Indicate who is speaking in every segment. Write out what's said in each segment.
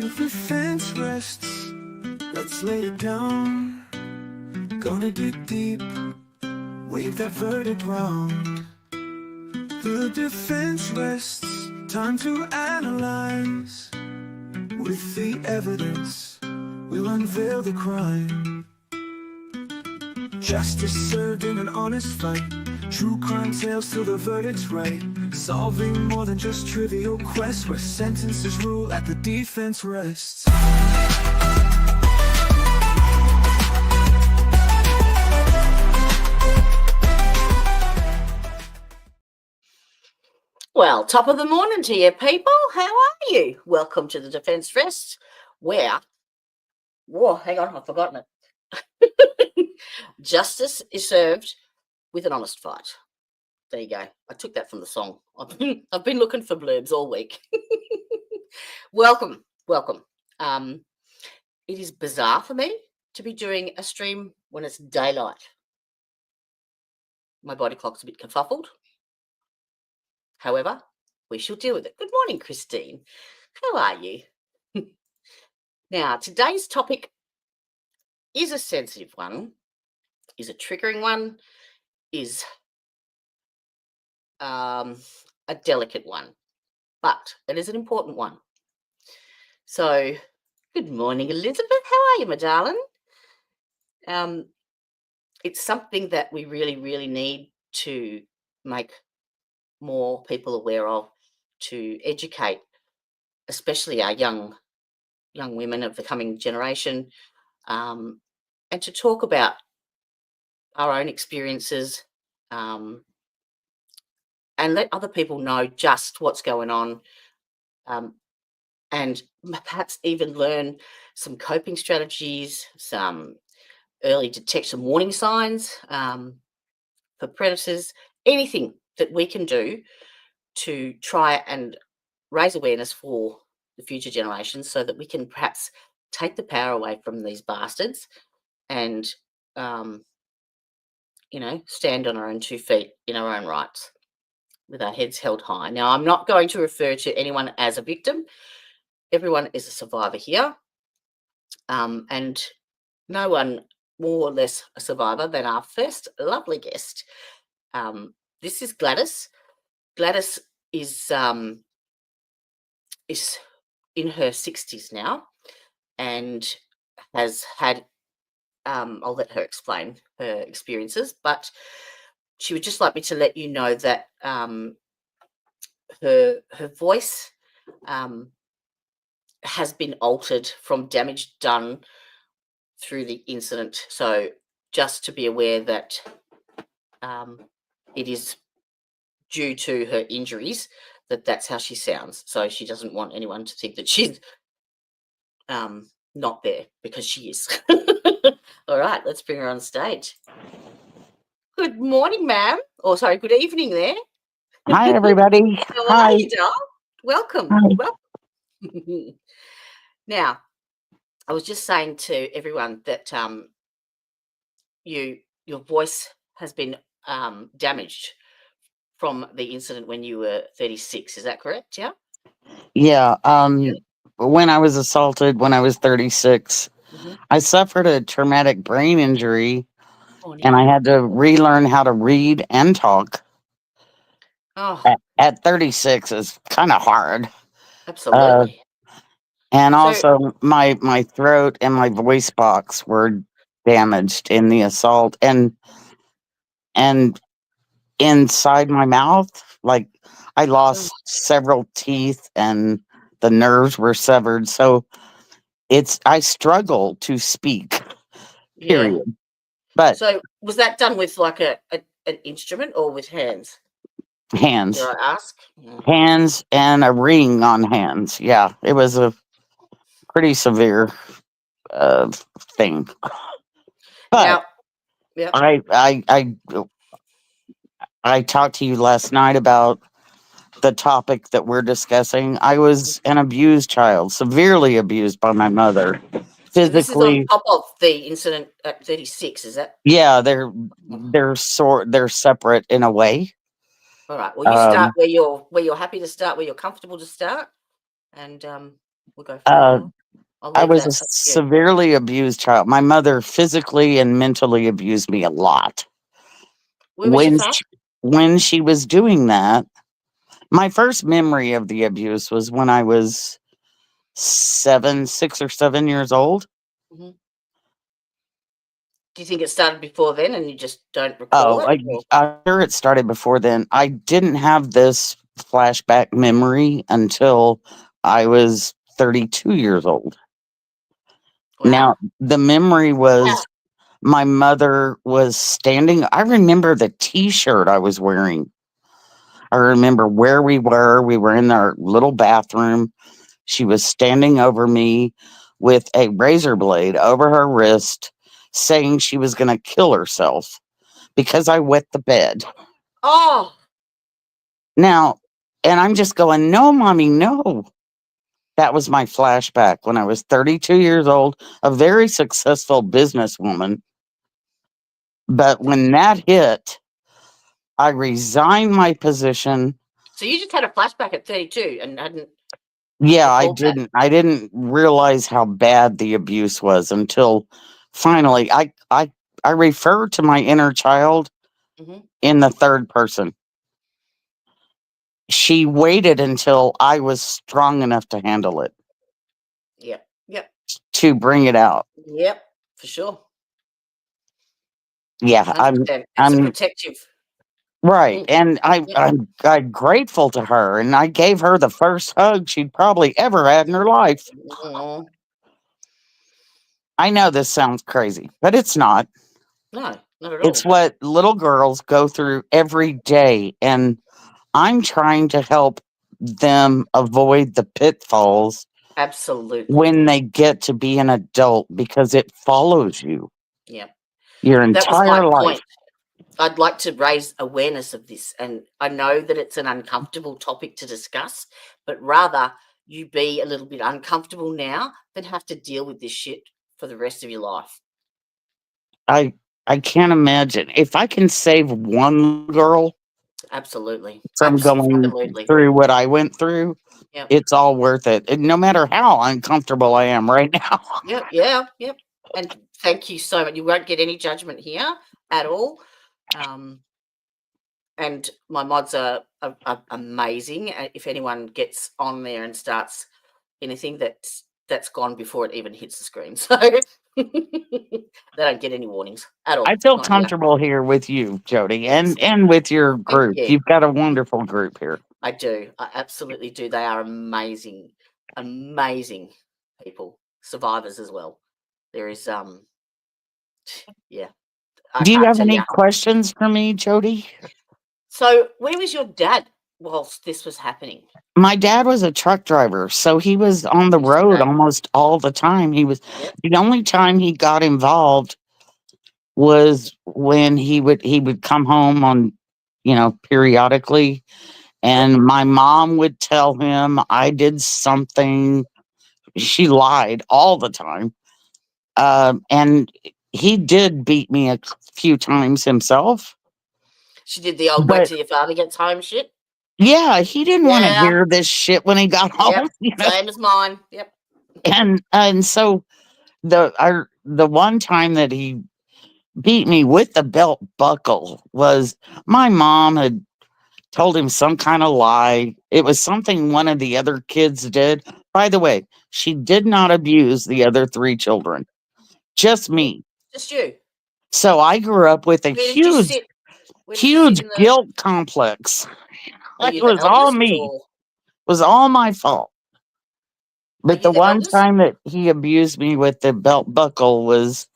Speaker 1: Self-defense rests, let's lay it down. Gonna dig deep, wave that verdict round. The defense rests, time to analyze. With the evidence, we'll unveil the crime. Justice served in an honest fight. True crime tales till the verdict's right. Solving more than just trivial quests, where sentences rule at the defense rests.
Speaker 2: Well, top of the morning to you people. How are you? Welcome to the Defence Rest, where, whoa, hang on, I've forgotten it. Justice is served with an honest fight. There you go. I took that from the song. I've been looking for blurbs all week. Welcome. It is bizarre for me to be doing a stream when it's daylight. My body clock's a bit kerfuffled. However, we shall deal with it. Good morning, Christine. How are you? Now, today's topic is a sensitive one, is a triggering one, is a delicate one, but it is an important one. So, good morning, Elizabeth. How are you, my darling? It's something that we really need to make more people aware of, to educate, especially our young women of the coming generation, and to talk about our own experiences, and let other people know just what's going on, and perhaps even learn some coping strategies, some early detection warning signs for predators, anything that we can do to try and raise awareness for the future generations, so that we can perhaps take the power away from these bastards and, stand on our own 2 feet in our own rights with our heads held high. Now, I'm not going to refer to anyone as a victim. Everyone is a survivor here, and no one more or less a survivor than our first lovely guest. This is Gladys. Gladys is in her 60s now, and has had, I'll let her explain her experiences, but she would just like me to let you know that her voice has been altered from damage done through the incident. So just to be aware that it is due to her injuries, that's how she sounds. So she doesn't want anyone to think that she's not there, because she is. All right, let's bring her on stage. Good morning, ma'am. Or sorry, good evening there.
Speaker 3: Hi, everybody.
Speaker 2: How are you, doll? Welcome.
Speaker 3: Hi.
Speaker 2: Welcome. Now, I was just saying to everyone that your voice has been damaged from the incident when you were 36. Is that correct? Yeah.
Speaker 3: Yeah. When I was assaulted when I was 36, I suffered a traumatic brain injury, and I had to relearn how to read and talk. At 36 is kind of hard.
Speaker 2: Absolutely.
Speaker 3: And also my throat and my voice box were damaged in the assault, and inside my mouth, like, I lost several teeth and the nerves were severed. So I struggle to speak, period.
Speaker 2: Yeah.
Speaker 3: But
Speaker 2: so was that done with like an instrument or with hands?
Speaker 3: Hands.
Speaker 2: Did I ask?
Speaker 3: Hands and a ring on hands. Yeah, it was a pretty severe thing. But I talked to you last night about the topic that we're discussing. I was an abused child, severely abused by my mother. Physically.
Speaker 2: So this is on top of the incident at 36, is that?
Speaker 3: Yeah, they're separate in a way.
Speaker 2: All right. Well, you start where you're happy to start, where you're comfortable to start, and We'll go for
Speaker 3: Uh,
Speaker 2: that. I'll
Speaker 3: I
Speaker 2: leave
Speaker 3: was a
Speaker 2: that up to you.
Speaker 3: severely abused child. My mother physically and mentally abused me a lot.
Speaker 2: Where was your
Speaker 3: When
Speaker 2: fat?
Speaker 3: she, when she was doing that, my first memory of the abuse was when I was 6 or 7 years old.
Speaker 2: Hmm. Do you think it started before then and you just don't recall
Speaker 3: Oh,
Speaker 2: it? Or?
Speaker 3: I'm sure it started before then. I didn't have this flashback memory until I was 32 years old.
Speaker 2: Wow.
Speaker 3: Now, the memory
Speaker 2: Wow.
Speaker 3: was my mother was standing. I remember the t shirt I was wearing. I remember where we were. We were in our little bathroom. She was standing over me with a razor blade over her wrist, saying she was going to kill herself because I wet the bed.
Speaker 2: Oh,
Speaker 3: Now, and I'm just going, no, mommy, no. That was my flashback when I was 32 years old, a very successful businesswoman. But when that hit, I resigned my position.
Speaker 2: so you just had a flashback at 32 and hadn't
Speaker 3: Yeah,
Speaker 2: recalled that?
Speaker 3: I didn't realize how bad the abuse was until finally I refer to my inner child
Speaker 2: Hmm.
Speaker 3: in the third person. She waited until I was strong enough to handle it,
Speaker 2: Yep. Yep.
Speaker 3: to bring it out.
Speaker 2: Yep. For sure.
Speaker 3: Yeah,
Speaker 2: 100%. It's a
Speaker 3: I'm
Speaker 2: protective.
Speaker 3: right.
Speaker 2: Mm,
Speaker 3: And
Speaker 2: yep.
Speaker 3: I'm grateful to her, and I gave her the first hug she'd probably ever had in her life.
Speaker 2: Mm,
Speaker 3: I know this sounds crazy, but it's not.
Speaker 2: no, not at
Speaker 3: It's
Speaker 2: all.
Speaker 3: what little girls go through every day, and I'm trying to help them avoid the pitfalls
Speaker 2: Absolutely.
Speaker 3: when they get to be an adult because it follows you
Speaker 2: Yep.
Speaker 3: your
Speaker 2: That was my
Speaker 3: entire life.
Speaker 2: point. I'd like to raise awareness of this. And I know that it's an uncomfortable topic to discuss, but rather you be a little bit uncomfortable now than have to deal with this shit for the rest of your life.
Speaker 3: I I can't imagine if I can save one girl
Speaker 2: Absolutely.
Speaker 3: from going
Speaker 2: Absolutely.
Speaker 3: through what I went through,
Speaker 2: Yep.
Speaker 3: it's all worth it. And no matter how uncomfortable I am right now.
Speaker 2: Yep. Yeah. Yep. And thank you so much. You won't get any judgment here at all. Um, and my mods are amazing. If anyone gets on there and starts anything that's gone before it even hits the screen, so they don't get any warnings at
Speaker 3: I
Speaker 2: all.
Speaker 3: feel
Speaker 2: Not here.
Speaker 3: comfortable here with you, Jody,
Speaker 2: Excellent.
Speaker 3: and with your
Speaker 2: Thank
Speaker 3: group.
Speaker 2: you.
Speaker 3: You've got a wonderful group here.
Speaker 2: I do. I absolutely do. They are amazing, amazing people, survivors as well. There is yeah, I
Speaker 3: Do you
Speaker 2: can't
Speaker 3: have
Speaker 2: tell
Speaker 3: any
Speaker 2: you.
Speaker 3: questions for me, Jody?
Speaker 2: So where was your dad whilst this was happening?
Speaker 3: My dad was a truck driver, so he was on the
Speaker 2: Used to
Speaker 3: road
Speaker 2: say,
Speaker 3: almost all the time.
Speaker 2: yep,
Speaker 3: The only time he got involved was when he would come home on, periodically,
Speaker 2: yep.
Speaker 3: and my mom would tell him I did something. She lied all the time. And he did beat me a few times himself.
Speaker 2: She did the old wait
Speaker 3: But
Speaker 2: till your father gets home shit.
Speaker 3: yeah, he didn't want to
Speaker 2: Yeah,
Speaker 3: hear this shit when he got
Speaker 2: yep.
Speaker 3: home,
Speaker 2: Same as mine. Yep.
Speaker 3: And so the one time that he beat me with the belt buckle was my mom had told him some kind of lie. It was something one of the other kids did. By the way, she did not abuse the other three children, just
Speaker 2: Yep.
Speaker 3: me.
Speaker 2: Just you.
Speaker 3: So I grew up with a
Speaker 2: Where did you
Speaker 3: huge,
Speaker 2: sit? Where did you sit
Speaker 3: huge
Speaker 2: in the?
Speaker 3: guilt complex.
Speaker 2: Are
Speaker 3: It
Speaker 2: you the
Speaker 3: was all
Speaker 2: eldest
Speaker 3: me.
Speaker 2: or
Speaker 3: It was all my fault.
Speaker 2: are
Speaker 3: But
Speaker 2: you
Speaker 3: the
Speaker 2: the
Speaker 3: one
Speaker 2: eldest?
Speaker 3: time that he abused me with the belt buckle was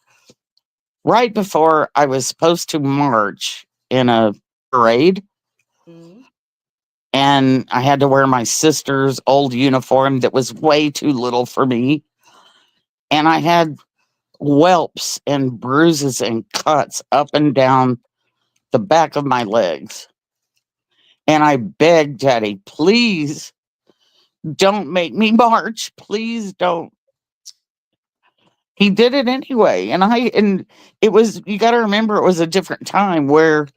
Speaker 3: right before I was supposed to march in a parade.
Speaker 2: Mm.
Speaker 3: And I had to wear my sister's old uniform that was way too little for me. And I had whelps and bruises and cuts up and down the back of my legs. And I begged Daddy, please don't make me march. Please don't. He did it anyway. And it was, you got to remember, it was a different time where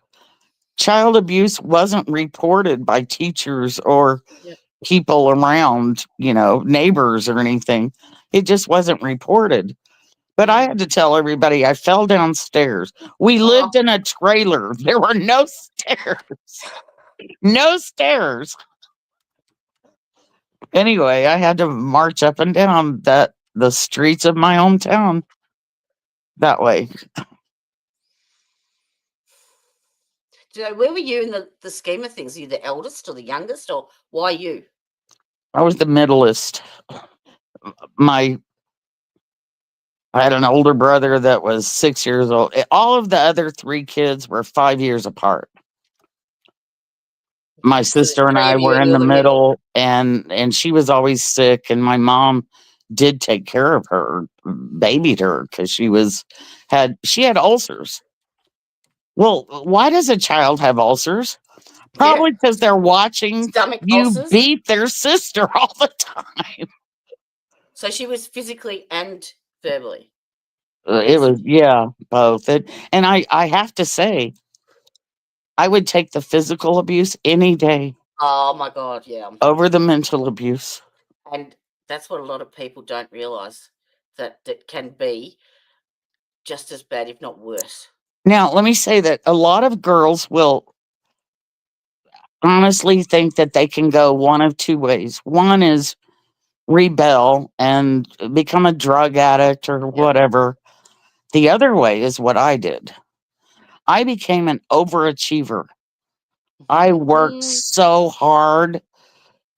Speaker 3: child abuse wasn't reported by teachers or
Speaker 2: Yep.
Speaker 3: people around, neighbors or anything. It just wasn't reported. But I had to tell everybody I fell downstairs. We
Speaker 2: Oh,
Speaker 3: lived in a trailer. There were no stairs. No stairs. Anyway, I had to march up and down the streets of my hometown that way.
Speaker 2: where were you in the scheme of things? Are you the eldest or the youngest, or why you?
Speaker 3: I was the middleest. My I had an older brother that was 6 years old. All of the other three kids were 5 years apart. My
Speaker 2: Okay, so there's
Speaker 3: sister and
Speaker 2: three
Speaker 3: I
Speaker 2: of you
Speaker 3: were
Speaker 2: and
Speaker 3: in
Speaker 2: you're
Speaker 3: the
Speaker 2: the middle.
Speaker 3: middle, and she was always sick, and my mom did take care of her, babied her because she had ulcers. Well, why does a child have ulcers?
Speaker 2: Yeah,
Speaker 3: Probably because they're watching
Speaker 2: stomach
Speaker 3: you
Speaker 2: ulcers.
Speaker 3: beat their sister all the time.
Speaker 2: So she was physically and verbally
Speaker 3: It was,
Speaker 2: abusing.
Speaker 3: yeah, both. And I have to say, I would take the physical abuse any day
Speaker 2: Oh my God, yeah.
Speaker 3: over the mental abuse.
Speaker 2: And that's what a lot of people don't realize, that can be just as bad, if not worse.
Speaker 3: Now, let me say that a lot of girls will honestly think that they can go one of two ways. One is rebel and become a drug addict or
Speaker 2: Yep.
Speaker 3: whatever. The other way is what I did. I became an overachiever. I worked so hard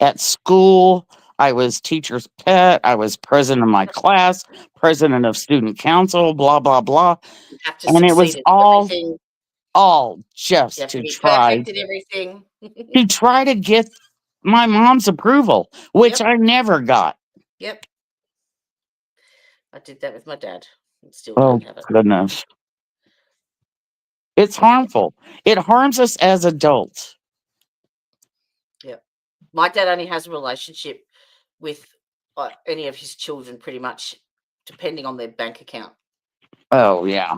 Speaker 3: at school. I was teacher's pet. I was president of my class, president of student council, blah, blah, blah.
Speaker 2: You have to
Speaker 3: And it was
Speaker 2: succeed at
Speaker 3: all,
Speaker 2: everything.
Speaker 3: all
Speaker 2: You
Speaker 3: just
Speaker 2: have to be perfect at everything.
Speaker 3: to try to get my mom's approval, which
Speaker 2: Yep.
Speaker 3: I never got.
Speaker 2: Yep. I did that with my dad and still don't
Speaker 3: Oh,
Speaker 2: have it.
Speaker 3: goodness. It's harmful. It harms us as adults.
Speaker 2: Yep. My dad only has a relationship with any of his children, pretty much, depending on their bank account.
Speaker 3: Oh, yeah.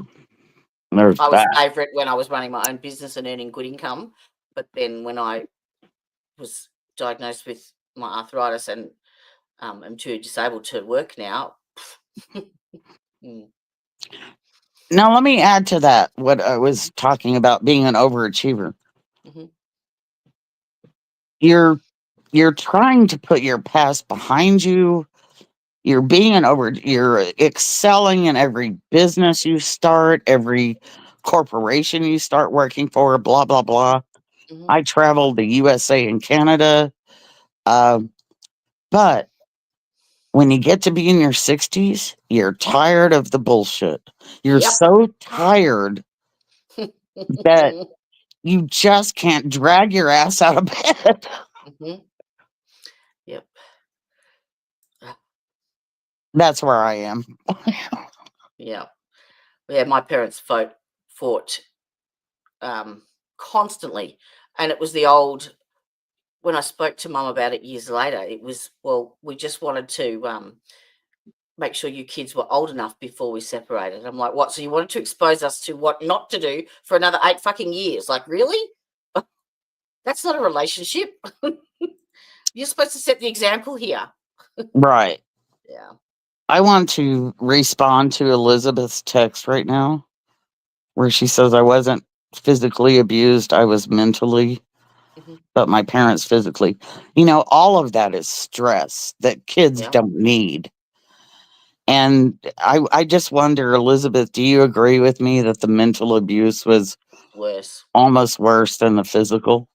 Speaker 3: There's
Speaker 2: I was
Speaker 3: that.
Speaker 2: favourite when I was running my own business and earning good income, but then when I was diagnosed with my arthritis and am too disabled to work now. Mm,
Speaker 3: Now, let me add to that what I was talking about being an overachiever.
Speaker 2: mhm.
Speaker 3: You're you're trying to put your past behind you. You're excelling in every business you start, every corporation you start working for, blah, blah, blah.
Speaker 2: Mhm.
Speaker 3: I traveled the USA and Canada. Um, but when you get to be in your 60s, you're tired of the bullshit. You're
Speaker 2: Yep.
Speaker 3: so tired that you just can't drag your ass out of bed.
Speaker 2: Mhm. Yep.
Speaker 3: That's where I am.
Speaker 2: Yeah. Yeah. My parents fought constantly, and it was the old. When I spoke to Mum about it years later, it was, well, we just wanted to make sure you kids were old enough before we separated. I'm like, what? So you wanted to expose us to what not to do for another 8 fucking years? Like, really? That's not a relationship. You're supposed to set the example here.
Speaker 3: Right.
Speaker 2: Yeah.
Speaker 3: I want to respond to Elizabeth's text right now where she says I wasn't physically abused, I was mentally,
Speaker 2: Hmm.
Speaker 3: but my parents physically. All of that is stress that kids
Speaker 2: Yeah.
Speaker 3: don't need. And I just wonder, Elizabeth, do you agree with me that the mental abuse was
Speaker 2: Worse.
Speaker 3: almost worse than the physical?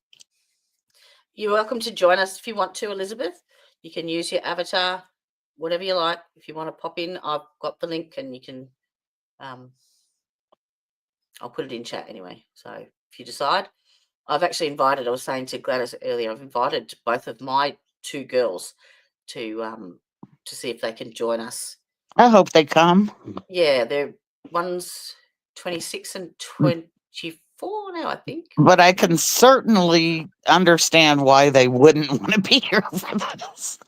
Speaker 2: You're welcome to join us if you want to, Elizabeth. You can use your avatar, whatever you like. If you want to pop in, I've got the link and you can, um, I'll put it in chat anyway. So if you decide, I've actually invited, I was saying to Gladys earlier, I've invited both of my two girls to see if they can join us.
Speaker 3: I hope they come.
Speaker 2: Yeah, they're one's 26 and 24 now, I think.
Speaker 3: But I can certainly understand why they wouldn't want to be here for this.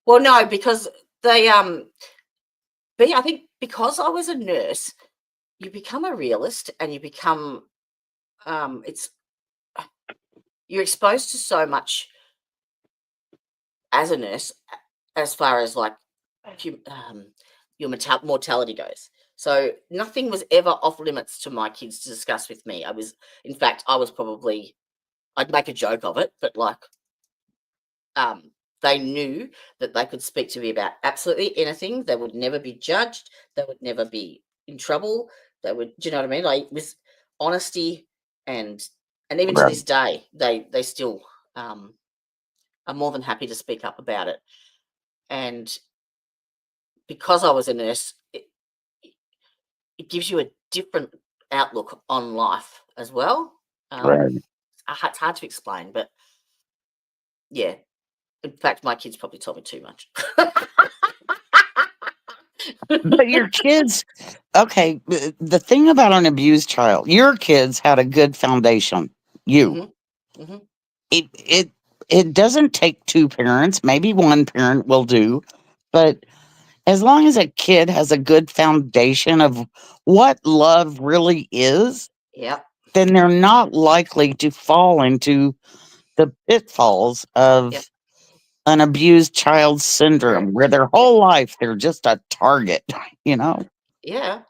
Speaker 2: Well, no, because they I think because I was a nurse, you become a realist and you become it's you're exposed to so much as a nurse, as far as like your mortality goes. So nothing was ever off limits to my kids to discuss with me. In fact, I'd make a joke of it, but like, they knew that they could speak to me about absolutely anything. They would never be judged. They would never be in trouble. Do you know what I mean? Like, with honesty, and even to
Speaker 3: Right.
Speaker 2: this day, they still are more than happy to speak up about it. And because I was a nurse, it gives you a different outlook on life as well.
Speaker 3: Right.
Speaker 2: It's hard to explain, but yeah. In fact, my kids probably told me too much.
Speaker 3: But your kids, okay, the thing about an abused child, your kids had a good foundation. You.
Speaker 2: hmm hmm
Speaker 3: It it doesn't take two parents, maybe one parent will do, but as long as a kid has a good foundation of what love really is,
Speaker 2: Yep.
Speaker 3: then they're not likely to fall into the pitfalls
Speaker 2: Yep.
Speaker 3: of an abused child syndrome
Speaker 2: Correct.
Speaker 3: where their
Speaker 2: Yep.
Speaker 3: whole life they're just a target, you know?
Speaker 2: Yeah.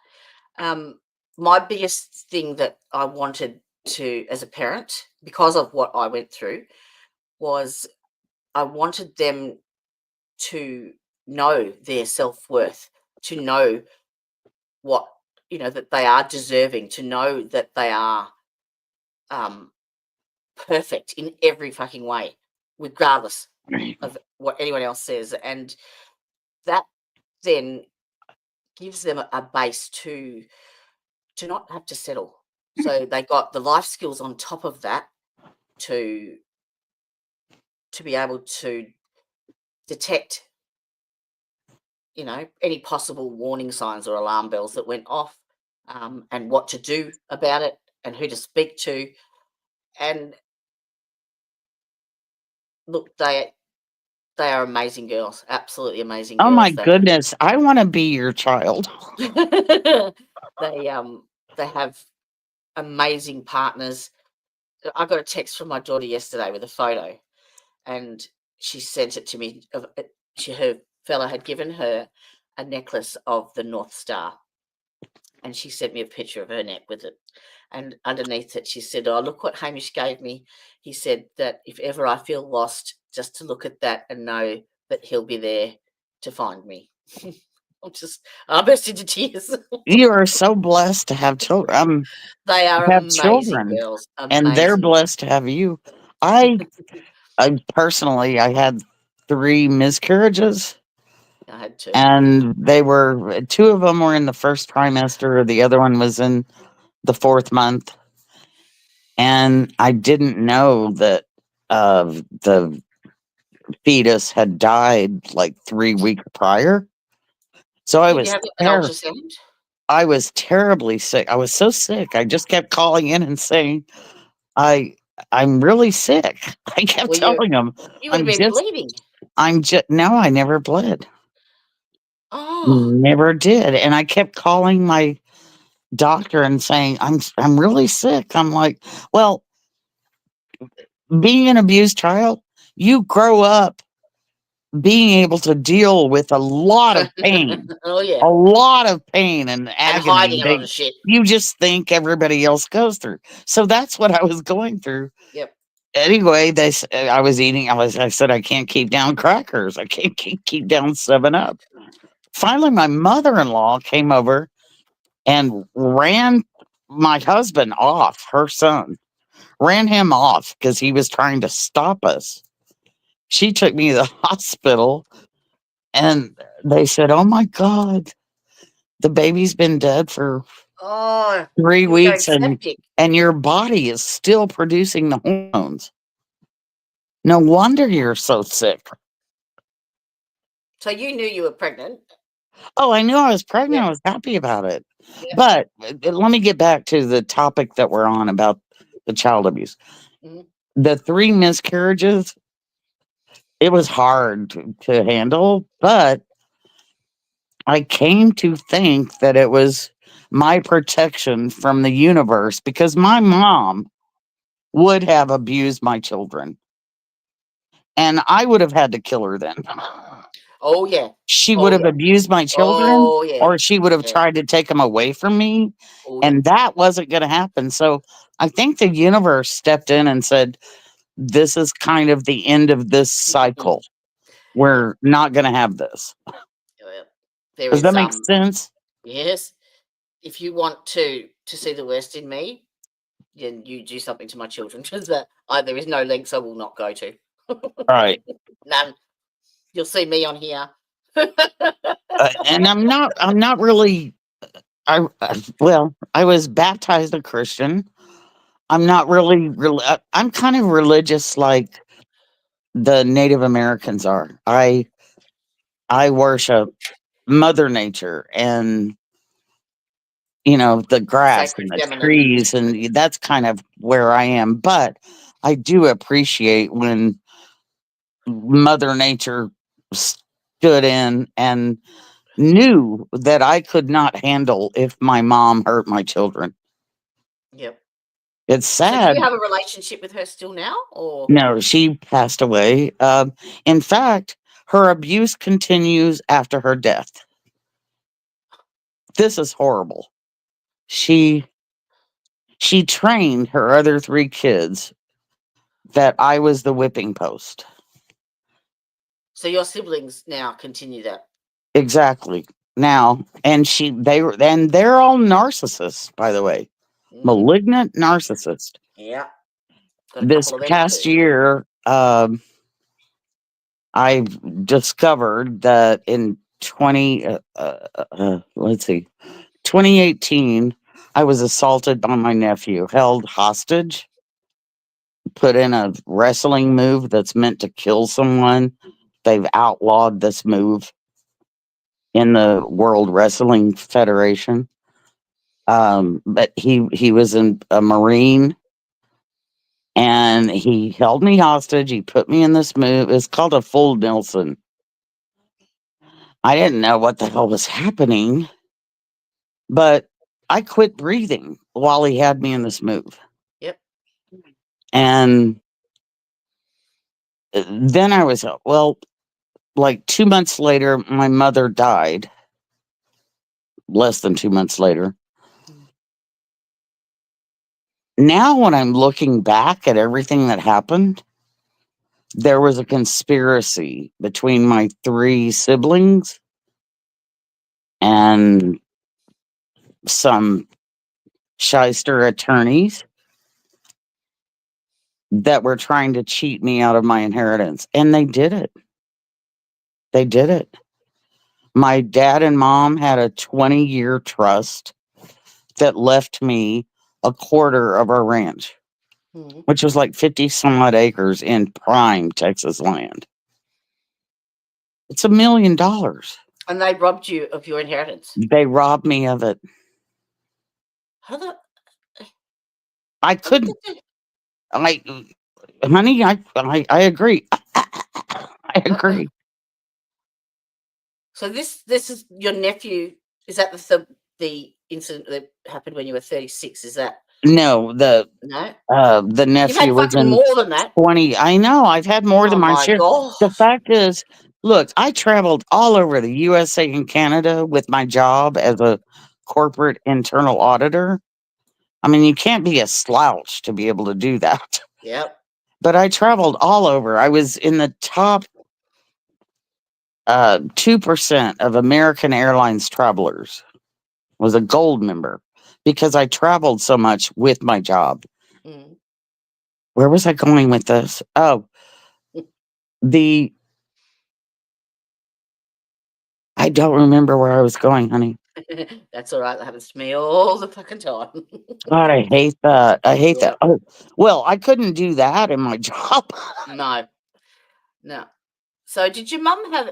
Speaker 2: My biggest thing that I wanted to, as a parent, because of what I went through, was I wanted them to know their self-worth, to know what, that they are deserving, to know that they are um, perfect in every fucking way, regardless of what anyone else says. And that then gives them a base to not have to settle. So they got the life skills on top of that to be able to detect, any possible warning signs or alarm bells that went off, and what to do about it, and who to speak to. And look, they are amazing girls, absolutely amazing
Speaker 3: Oh my
Speaker 2: girls.
Speaker 3: goodness, I want to be your child.
Speaker 2: They they have amazing partners. I got a text from my daughter yesterday with a photo, and she sent it to me. Her fella had given her a necklace of the North Star, and she sent me a picture of her neck with it. And underneath it, she said, "Oh, look what Hamish gave me. He said that if ever I feel lost, just to look at that and know that he'll be there to find me." I burst into tears.
Speaker 3: You are so blessed to have children.
Speaker 2: They are
Speaker 3: Have
Speaker 2: amazing
Speaker 3: children,
Speaker 2: girls,
Speaker 3: and they're
Speaker 2: amazing.
Speaker 3: blessed to have you. I, I personally, I had 3 miscarriages,
Speaker 2: I had to.
Speaker 3: and they were 2 of them were in the first trimester, the other one was in the 4th month, and I didn't know that the fetus had died like 3 weeks prior. So
Speaker 2: Did you have an ultrasound?
Speaker 3: I was terribly sick. I was so sick. I just kept calling in and saying, I I'm really sick. I kept
Speaker 2: Well,
Speaker 3: telling them,
Speaker 2: you would have
Speaker 3: I'm
Speaker 2: been
Speaker 3: just
Speaker 2: bleeding.
Speaker 3: no, I never bled.
Speaker 2: Oh,
Speaker 3: Never did. And I kept calling my doctor and saying, I'm really sick. I'm like, well, being an abused child, you grow up being able to deal with a lot of pain.
Speaker 2: oh yeah,
Speaker 3: A lot of pain and
Speaker 2: and
Speaker 3: agony
Speaker 2: hiding a lot
Speaker 3: that
Speaker 2: of shit.
Speaker 3: you just think everybody else goes through. So that's what I was going through.
Speaker 2: Yep.
Speaker 3: Anyway, I was eating. I said I can't keep down crackers. I can't keep down 7 Up. Finally, my mother-in-law came over and ran my husband off. Her son ran him off because he was trying to stop us. She took me to the hospital, and they said, "Oh my God, the baby's been dead for
Speaker 2: Oh,
Speaker 3: 3
Speaker 2: you were going
Speaker 3: weeks,
Speaker 2: septic.
Speaker 3: and your body is still producing the hormones. No wonder you're so sick."
Speaker 2: So you knew you were pregnant.
Speaker 3: Oh, I knew I was pregnant.
Speaker 2: Yep.
Speaker 3: I was happy about it.
Speaker 2: Yep.
Speaker 3: But let me get back to the topic that we're on about the child abuse.
Speaker 2: Mhm.
Speaker 3: The 3 miscarriages, it was hard to handle, but I came to think that it was my protection from the universe because my mom would have abused my children. and I would have had to kill her then.
Speaker 2: Oh yeah.
Speaker 3: She would
Speaker 2: Oh
Speaker 3: have
Speaker 2: yeah.
Speaker 3: abused my children,
Speaker 2: Oh yeah.
Speaker 3: or she would have
Speaker 2: Yeah.
Speaker 3: tried to take them away from me,
Speaker 2: Oh yeah.
Speaker 3: and that wasn't going to happen. So I think the universe stepped in and said, "This is kind of the end of this cycle.
Speaker 2: Yeah.
Speaker 3: We're not going to have this."
Speaker 2: Well, there
Speaker 3: Does
Speaker 2: is
Speaker 3: that make sense?
Speaker 2: yes. If you want to see the worst in me, then you do something to my children because there is no lengths I will not go to.
Speaker 3: Right.
Speaker 2: None. You'll see me on here.
Speaker 3: And I'm not really. Well, I was baptized a Christian. I'm not really. I'm kind of religious, like the Native Americans are. I worship Mother Nature and the grass
Speaker 2: Sacred
Speaker 3: and the
Speaker 2: feminine.
Speaker 3: trees, and that's kind of where I am. But I do appreciate when Mother Nature stood in and knew that I could not handle if my mom hurt my children.
Speaker 2: Yep.
Speaker 3: It's
Speaker 2: So do you
Speaker 3: sad.
Speaker 2: have a relationship with her still now, or
Speaker 3: No, she passed away. In fact, her abuse continues after her death. This is horrible. She she trained her other three kids that I was the whipping post.
Speaker 2: so your siblings now continue that?
Speaker 3: Exactly. Now, and they're all narcissists, by the way.
Speaker 2: Mm,
Speaker 3: Malignant narcissist.
Speaker 2: yeah, got a
Speaker 3: This
Speaker 2: couple of them
Speaker 3: past
Speaker 2: too.
Speaker 3: year, I discovered that in 2018, I was assaulted by my nephew, held hostage, put in a wrestling move that's meant to kill someone. They've outlawed this move in the World Wrestling Federation. But he was a Marine, and he held me hostage. He put me in this move. It's called a full Nelson. I didn't know what the hell was happening, but I quit breathing while he had me in this move.
Speaker 2: Yep.
Speaker 3: And then I was, well, like 2 months later, my mother died, less than 2 months later.
Speaker 2: Mm.
Speaker 3: Now, when I'm looking back at everything that happened, there was a conspiracy between my three siblings and some shyster attorneys that were trying to cheat me out of my inheritance. And they did it. They did it. My dad and mom had a 20-year trust that left me a quarter of our ranch,
Speaker 2: Mm.
Speaker 3: which was like 50 some odd acres in prime Texas land. It's $1 million.
Speaker 2: And they robbed you of your inheritance.
Speaker 3: They robbed me of it.
Speaker 2: How the
Speaker 3: I
Speaker 2: how did
Speaker 3: couldn't.
Speaker 2: they do?
Speaker 3: I, honey, I agree. I
Speaker 2: Uh,
Speaker 3: agree.
Speaker 2: so this is your nephew. Is that the incident that happened when you were 36? Is that
Speaker 3: No,
Speaker 2: no?
Speaker 3: the
Speaker 2: You've had
Speaker 3: nephew was
Speaker 2: fucking
Speaker 3: in
Speaker 2: more than that.
Speaker 3: 20. I know, I've had more
Speaker 2: Oh
Speaker 3: than my
Speaker 2: my
Speaker 3: share.
Speaker 2: god.
Speaker 3: The fact is, look, I traveled all over the USA and Canada with my job as a corporate internal auditor. I mean, you can't be a slouch to be able to do that.
Speaker 2: Yep.
Speaker 3: But I traveled all over. I was in the top 2% of American Airlines travelers, was a gold member because I traveled so much with my job.
Speaker 2: Mm.
Speaker 3: Where was I going with this? Oh, the I don't remember where I was going, honey.
Speaker 2: That's all right. That happens to me all the fucking time.
Speaker 3: God, I hate that. I hate that.
Speaker 2: Yep.
Speaker 3: Oh, well, I couldn't do that in my job.
Speaker 2: No. No. So did your mum have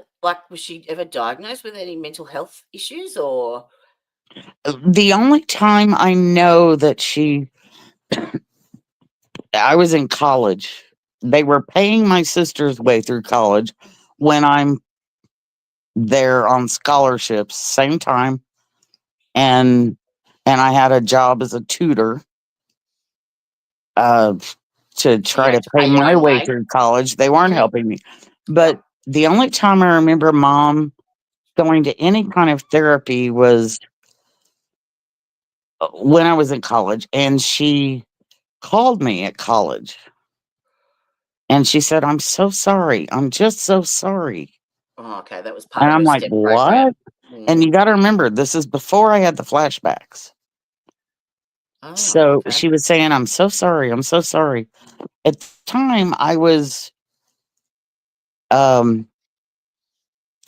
Speaker 2: was she ever diagnosed with any mental health issues or
Speaker 3: The only time I know that I was in college. They were paying my sister's way through college when I'm there on scholarships, same time, and I had a job as a tutor. Uh, to
Speaker 2: You
Speaker 3: try
Speaker 2: have
Speaker 3: to
Speaker 2: to
Speaker 3: pay
Speaker 2: pay your
Speaker 3: my
Speaker 2: own
Speaker 3: way
Speaker 2: way.
Speaker 3: through college. They weren't
Speaker 2: Mhm.
Speaker 3: helping me. But
Speaker 2: Yep.
Speaker 3: the only time I remember mom going to any kind of therapy was when I was in college, and she called me at college and she said, "I'm so sorry. I'm just so sorry."
Speaker 2: Oh, okay, that was part
Speaker 3: And
Speaker 2: of
Speaker 3: I'm
Speaker 2: her
Speaker 3: like,
Speaker 2: STEM program.
Speaker 3: "What?" And
Speaker 2: Mm.
Speaker 3: you got to remember, this is before I had the flashbacks.
Speaker 2: Oh,
Speaker 3: So
Speaker 2: okay.
Speaker 3: she was saying, "I'm so sorry. I'm so sorry." At the time, I was, um,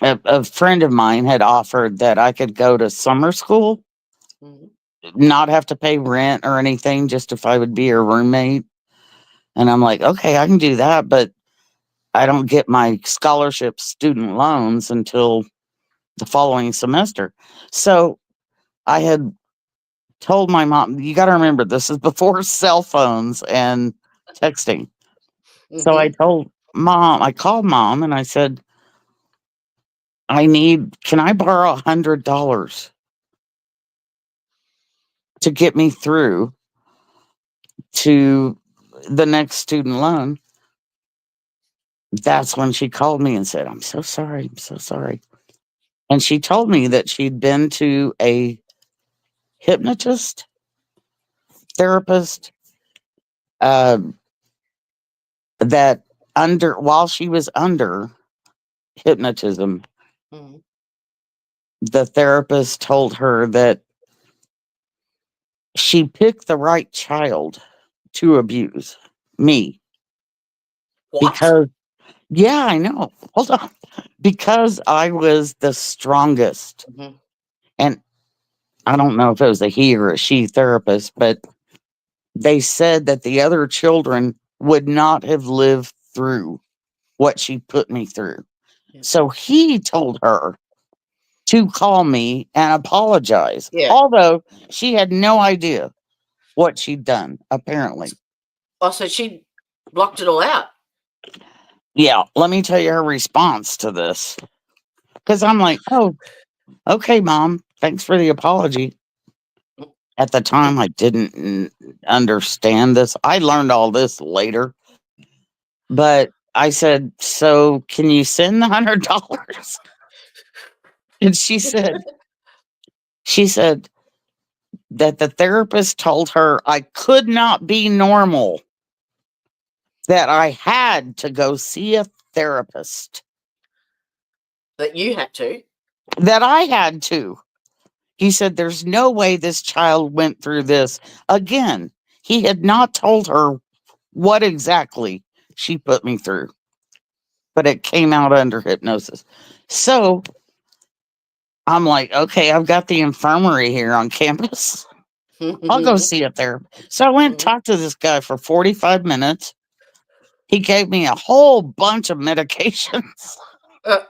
Speaker 3: a friend of mine had offered that I could go to summer school,
Speaker 2: Mhm.
Speaker 3: not have to pay rent or anything, just if I would be her roommate. And I'm like, okay, I can do that, but I don't get my scholarship student loans until the following semester. So I had told my mom, you got to remember, this is before cell phones and texting. So
Speaker 2: Mhm.
Speaker 3: I called mom and I said, can I borrow $100 to get me through to the next student loan? That's when she called me and said, "I'm so sorry. I'm so sorry." And she told me that she'd been to a hypnotist, therapist, uh, that while she was under hypnotism,
Speaker 2: Mhm.
Speaker 3: the therapist told her that she picked the right child to abuse me
Speaker 2: What?
Speaker 3: because, yeah, I know. Hold on. Because I was the strongest.
Speaker 2: Mhm.
Speaker 3: And I don't know if it was a he or a she therapist, but they said that the other children would not have lived through what she put me through.
Speaker 2: Yeah.
Speaker 3: So he told her to call me and apologize,
Speaker 2: Yeah.
Speaker 3: although she had no idea what she'd done, apparently.
Speaker 2: Oh, so she blocked it all out.
Speaker 3: Yeah, let me tell you her response to this. Because I'm like, oh, okay, mom, thanks for the apology. At the time, I didn't understand this. I learned all this later, but I said, "So can you send the $100?" And she said that the therapist told her I could not be normal, that I had to go see a therapist,
Speaker 2: That you had to.
Speaker 3: that I had to. He said, "There's no way this child went through this." Again, he had not told her what exactly she put me through, but it came out under hypnosis. So I'm like, okay, I've got the infirmary here on campus. I'll go
Speaker 2: Mhm.
Speaker 3: see a therapist. So I went and talked to this guy for 45 minutes. He gave me a whole bunch of medications.
Speaker 2: Uh,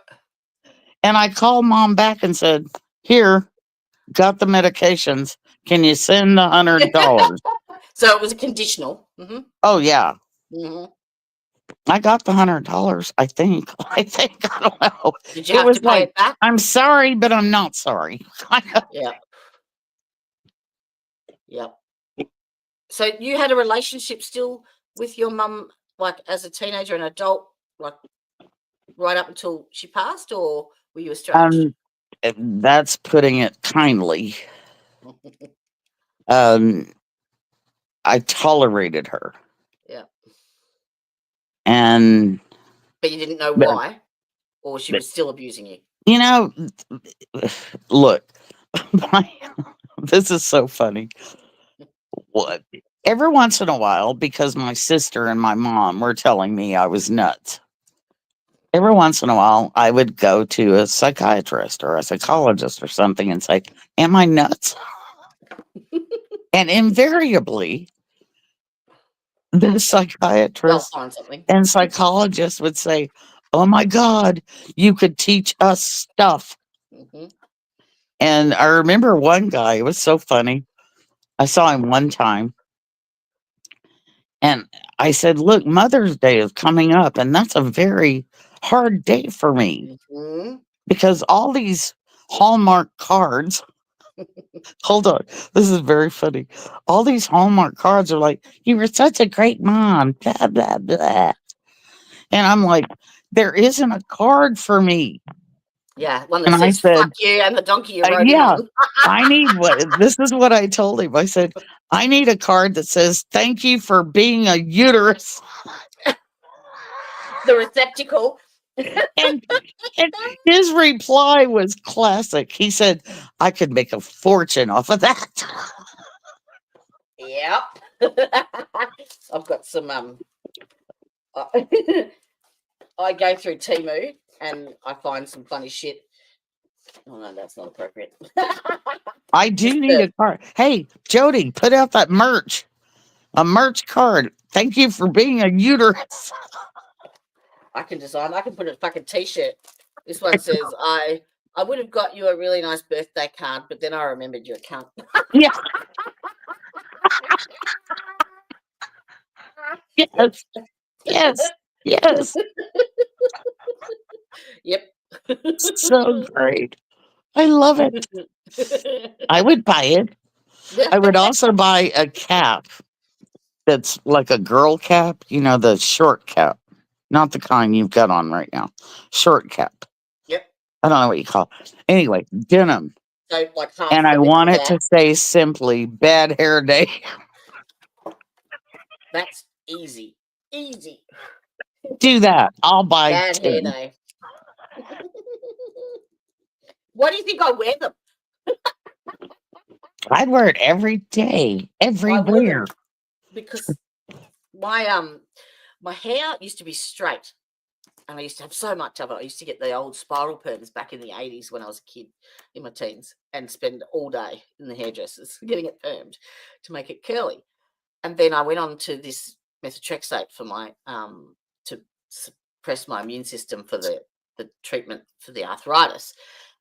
Speaker 3: And I called mom back and said, "Here, got the medications. Can you send the $100?"
Speaker 2: so it was a conditional.
Speaker 3: Oh, yeah.
Speaker 2: Mhm.
Speaker 3: I got the $100, I think. I don't know.
Speaker 2: Did you
Speaker 3: It
Speaker 2: have
Speaker 3: was
Speaker 2: to pay
Speaker 3: like,
Speaker 2: it back?
Speaker 3: I'm sorry, but I'm not sorry.
Speaker 2: Yeah. Yep. So you had a relationship still with your mum, like as a teenager and adult, like right up until she passed, or were you estranged?
Speaker 3: um, that's putting it kindly. Um, I tolerated her.
Speaker 2: Yeah.
Speaker 3: And,
Speaker 2: But you didn't know
Speaker 3: but,
Speaker 2: why, or she
Speaker 3: but,
Speaker 2: was still abusing you.
Speaker 3: you know, look, my, this is so funny. What? Every once in a while, because my sister and my mom were telling me I was nuts, every once in a while, I would go to a psychiatrist or a psychologist or something and say, "Am I nuts?" And invariably, the
Speaker 2: They'll
Speaker 3: psychiatrist
Speaker 2: find something.
Speaker 3: and psychologist would say, "Oh my God, you could teach us stuff."
Speaker 2: Hmm.
Speaker 3: And I remember one guy, it was so funny. I saw him one time and I said, "Look, Mother's Day is coming up, and that's a very hard day for me
Speaker 2: Hmm.
Speaker 3: because all these Hallmark cards Hold on. This is very funny. All these Hallmark cards are like, you were such a great mom, blah, blah, blah. And I'm like, there isn't a card for me.
Speaker 2: Yeah, one that
Speaker 3: And I
Speaker 2: says "fuck
Speaker 3: said,
Speaker 2: you" and the donkey you rode in
Speaker 3: yeah,
Speaker 2: on.
Speaker 3: I need what this is what I told him. I said, I need a card that says, thank you for being a uterus.
Speaker 2: The receptacle.
Speaker 3: And, and his reply was classic. He said, I could make a fortune off of that.
Speaker 2: Yep. I've got some I go through Temu and I find some funny shit. Oh no, that's not appropriate.
Speaker 3: I do
Speaker 2: Just
Speaker 3: need a card. Hey, Jody, put out that merch. A merch card. Thank you for being a uterus.
Speaker 2: I can design. I can put a fucking t-shirt. This one says, I would have got you a really nice birthday card, but then I remembered you're a cunt."
Speaker 3: Yeah. Yes. Yes. Yes.
Speaker 2: Yep.
Speaker 3: So great. I love it. I would buy it. I would also buy a cap that's like a girl cap, you know, the short cap, not the kind you've got on right now. Short cap.
Speaker 2: Yep.
Speaker 3: I don't know what you call it. Anyway, denim.
Speaker 2: So like half
Speaker 3: And I
Speaker 2: the middle
Speaker 3: want it
Speaker 2: back.
Speaker 3: to say simply bad hair day.
Speaker 2: That's easy. Easy.
Speaker 3: Do that. I'll buy
Speaker 2: Bad hair
Speaker 3: 10.
Speaker 2: day. Why do you think I wear them?
Speaker 3: I'd wear it every day,
Speaker 2: I
Speaker 3: everywhere.
Speaker 2: wouldn't, because my hair used to be straight, and I used to have so much of it. I used to get the old spiral perms back in the 80s when I was a kid, in my teens, and spend all day in the hairdressers getting it permed to make it curly. And then I went on to this methotrexate for my to suppress my immune system for the treatment for the arthritis,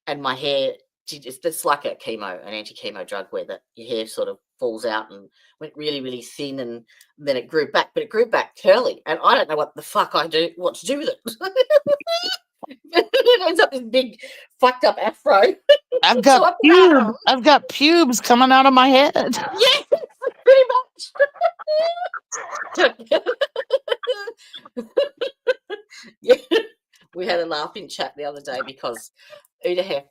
Speaker 2: and my hair. It's like an anti-chemo drug where your hair sort of falls out and went really, really thin, and then it grew back, but it grew back curly, and I don't know what the fuck what to do with it. It ends up this big fucked up afro.
Speaker 3: I've
Speaker 2: So
Speaker 3: got
Speaker 2: I put that on.
Speaker 3: I've got pubes coming out of my head.
Speaker 2: Yes, pretty much. Yeah. We had a laughing chat the other day because Udahef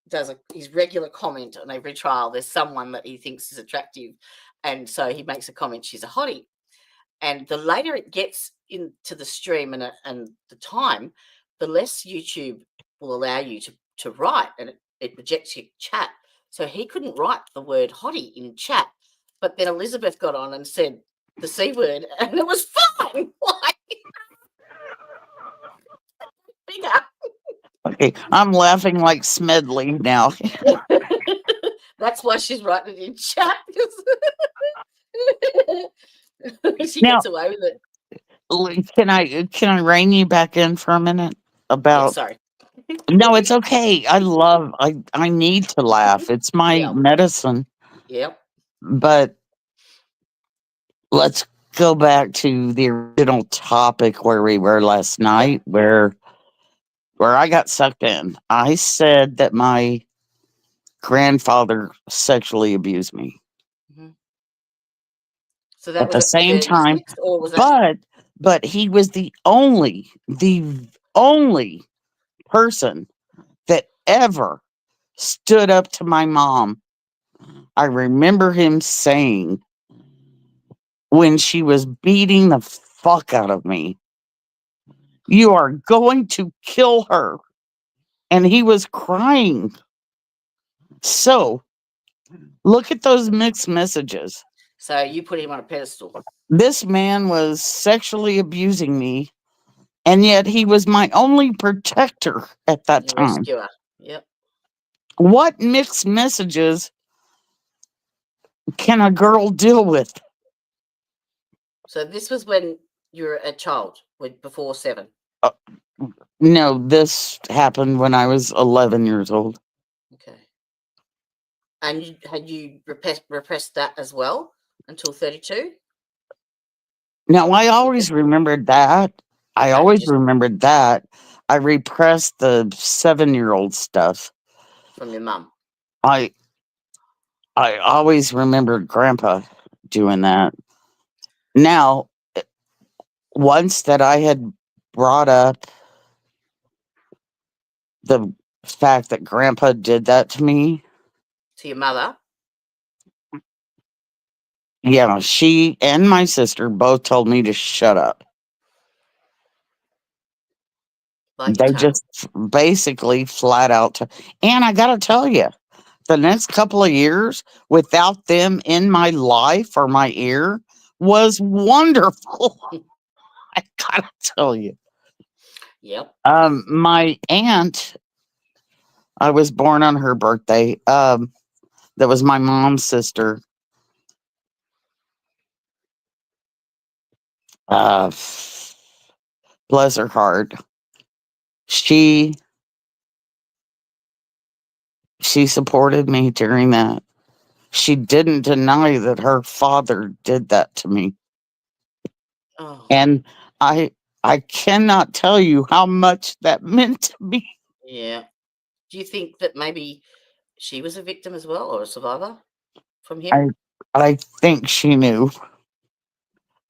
Speaker 2: does his regular comment on every trial. There's someone that he thinks is attractive, and so he makes a comment, she's a hottie. And the later it gets into the stream and the time, the less YouTube will allow you to write, and it rejects your chat. So he couldn't write the word hottie in chat, but then Elizabeth got on and said the C word, and it was fine. Like, bigger.
Speaker 3: Okay, I'm laughing like Smedley now.
Speaker 2: That's why she's writing it in chat. She
Speaker 3: Now,
Speaker 2: gets away with it.
Speaker 3: can I rein you back in for a minute
Speaker 2: Yeah,
Speaker 3: about?
Speaker 2: sorry.
Speaker 3: No, it's okay. I need to laugh. It's my
Speaker 2: Yeah.
Speaker 3: medicine.
Speaker 2: Yep.
Speaker 3: But let's go back to the original topic where we were last night, where I got sucked in. I said that my grandfather sexually abused me.
Speaker 2: Mhm. So that
Speaker 3: At
Speaker 2: was
Speaker 3: the
Speaker 2: at
Speaker 3: same time,
Speaker 2: 36, or was that?
Speaker 3: but he was the only person that ever stood up to my mom. I remember him saying when she was beating the fuck out of me, "You are going to kill her." And he was crying. So look at those mixed messages.
Speaker 2: So you put him on a pedestal.
Speaker 3: This man was sexually abusing me, and yet he was my only protector at that
Speaker 2: Your
Speaker 3: time.
Speaker 2: rescuer. Yep.
Speaker 3: What mixed messages can a girl deal with?
Speaker 2: So this was when you were a child, before 7.
Speaker 3: No, this happened when I was 11 years old.
Speaker 2: Okay. And had you repressed that as well until 32?
Speaker 3: Now, I always remembered that. I
Speaker 2: Okay,
Speaker 3: always remembered that. I repressed the 7-year-old stuff.
Speaker 2: from your mum.
Speaker 3: I I always remembered Grandpa doing that. Now, once that I had brought up the fact that Grandpa did that to me,
Speaker 2: To your mother?
Speaker 3: yeah, she and my sister both told me to shut up.
Speaker 2: Bite your
Speaker 3: They
Speaker 2: tongue.
Speaker 3: just basically flat out. And I got to tell you, the next couple of years without them in my life or my ear was wonderful. I got to tell you.
Speaker 2: Yep.
Speaker 3: My aunt, I was born on her birthday. That was my mom's sister. Uh, bless her heart. She she supported me during that. She didn't deny that her father did that to me.
Speaker 2: Oh,
Speaker 3: And I I cannot tell you how much that meant to me.
Speaker 2: yeah. Do you think that maybe she was a victim as well or a survivor from him
Speaker 3: I I think she knew.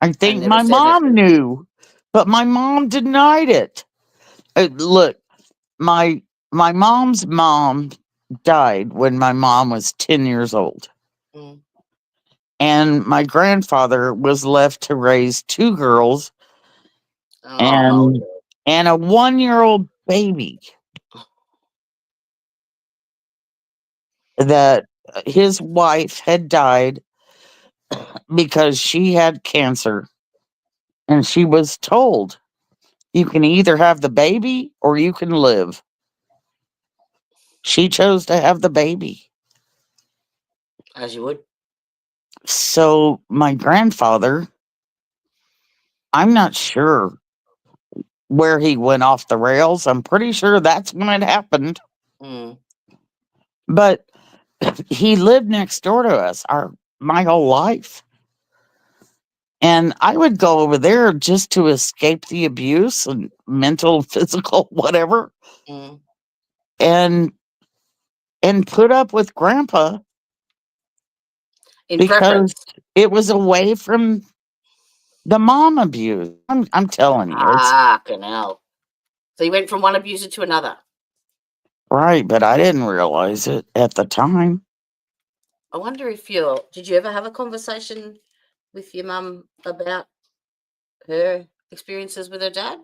Speaker 3: I
Speaker 2: and
Speaker 3: think
Speaker 2: never
Speaker 3: my
Speaker 2: said it?
Speaker 3: mom knew, but my mom denied it. Look, my my mom's mom died when my mom was 10 years old.
Speaker 2: Mm.
Speaker 3: And my grandfather was left to raise two girls
Speaker 2: Oh,
Speaker 3: and a 1-year-old baby that his wife had died because she had cancer, and she was told you can either have the baby or you can live. She chose to have the baby.
Speaker 2: as you would.
Speaker 3: So my grandfather, I'm not sure where he went off the rails. I'm pretty sure that's when it happened.
Speaker 2: Mm.
Speaker 3: But he lived next door to us my whole life. And I would go over there just to escape the abuse and mental, physical, whatever,
Speaker 2: Mm.
Speaker 3: and put up with grandpa
Speaker 2: In
Speaker 3: because
Speaker 2: preference.
Speaker 3: it was away from the mom abuse. I'm telling you, it's
Speaker 2: Ah, canal. So you went from one abuser to another.
Speaker 3: right, but I didn't realize it at the time.
Speaker 2: I wonder if did you ever have a conversation with your mum about her experiences with her dad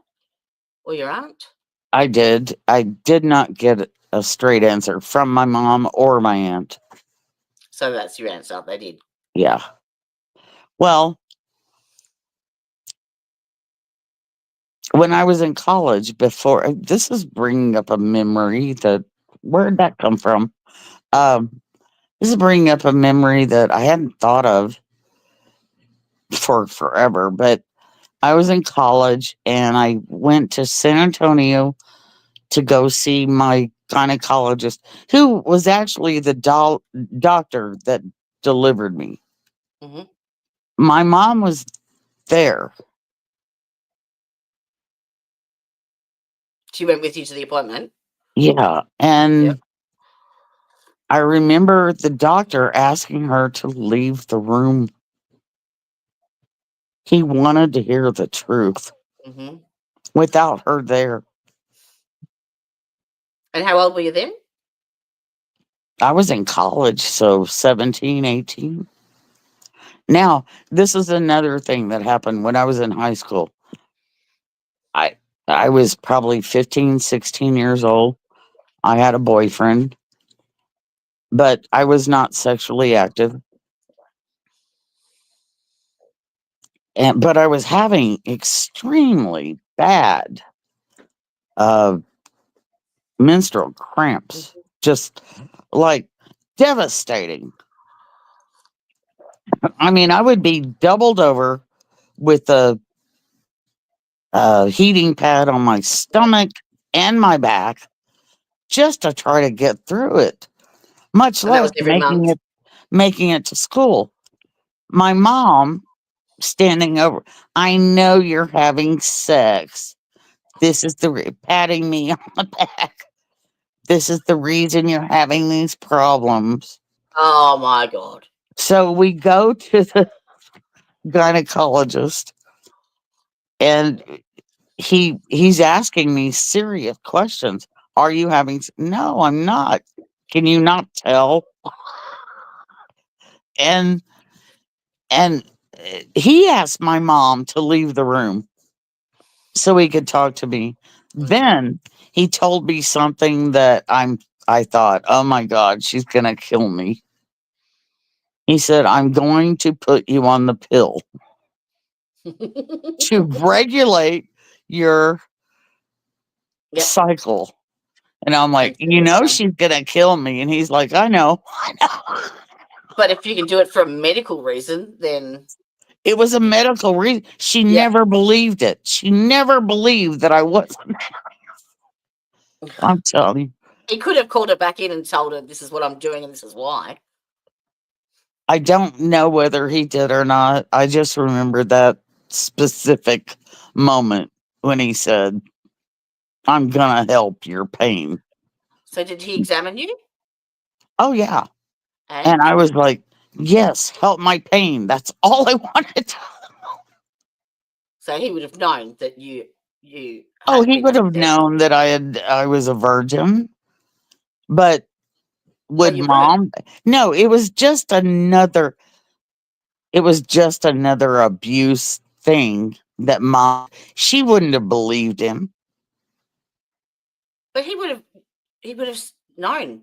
Speaker 2: or your aunt?
Speaker 3: I did. I did not get a straight answer from my mom or my aunt.
Speaker 2: So that's your answer. They did.
Speaker 3: Yeah. Well, when I was in college before, this is bringing up a memory that, where'd that come from? Um, this is bringing up a memory that I hadn't thought of for forever, but I was in college and I went to San Antonio to go see my gynecologist, who was actually the doctor that delivered me.
Speaker 2: Hmm.
Speaker 3: My mom was there.
Speaker 2: She went with you to the appointment.
Speaker 3: Yeah.
Speaker 2: Yep.
Speaker 3: And I remember the doctor asking her to leave the room. He wanted to hear the truth
Speaker 2: Hmm.
Speaker 3: without her there.
Speaker 2: And how old were you then?
Speaker 3: I was in college, so 17, 18. Now, this is another thing that happened when I was in high school. I I was probably 15, 16 years old. I had a boyfriend, but I was not sexually active. And but I was having extremely bad uh menstrual cramps.
Speaker 2: Mhm.
Speaker 3: Just like devastating. I mean, I would be doubled over with a heating pad on my stomach and my back just to try to get through it, much
Speaker 2: And that
Speaker 3: less
Speaker 2: was every month.
Speaker 3: making it to school. My mom standing over, I know you're having sex. This is the patting me on the back. This is the reason you're having these problems.
Speaker 2: Oh my God.
Speaker 3: So we go to the gynecologist, and he's asking me serious questions. Are you having no, I'm not. Can you not tell? And and he asked my mom to leave the room so he could talk to me.
Speaker 2: Mm.
Speaker 3: Then he told me something that I thought, "Oh my god, she's going to kill me." He said, "I'm going to put you on the pill to regulate your
Speaker 2: Yep.
Speaker 3: cycle." And I'm like,
Speaker 2: And so it's done.
Speaker 3: she's going to kill me." And he's like, "I know." I know.
Speaker 2: But if you can do it for a medical reason, then
Speaker 3: It was a medical reason. She
Speaker 2: yeah.
Speaker 3: never believed it. She never believed that I wasn't. I'm telling you.
Speaker 2: He could have called her back in and told her this is what I'm doing and this is why.
Speaker 3: I don't know whether he did or not. I just remember that specific moment when he said, "I'm gonna help your pain."
Speaker 2: So did he examine you?
Speaker 3: Oh yeah. And
Speaker 2: And
Speaker 3: I was like, "Yes, help my pain. That's all I wanted."
Speaker 2: so he would have known that you
Speaker 3: Oh,
Speaker 2: had
Speaker 3: he
Speaker 2: been
Speaker 3: would
Speaker 2: having
Speaker 3: have
Speaker 2: sex.
Speaker 3: known that I was a virgin, but
Speaker 2: Oh,
Speaker 3: would
Speaker 2: you weren't.
Speaker 3: mom? No, it was just another abuse thing that mom she wouldn't have believed him.
Speaker 2: But he would have known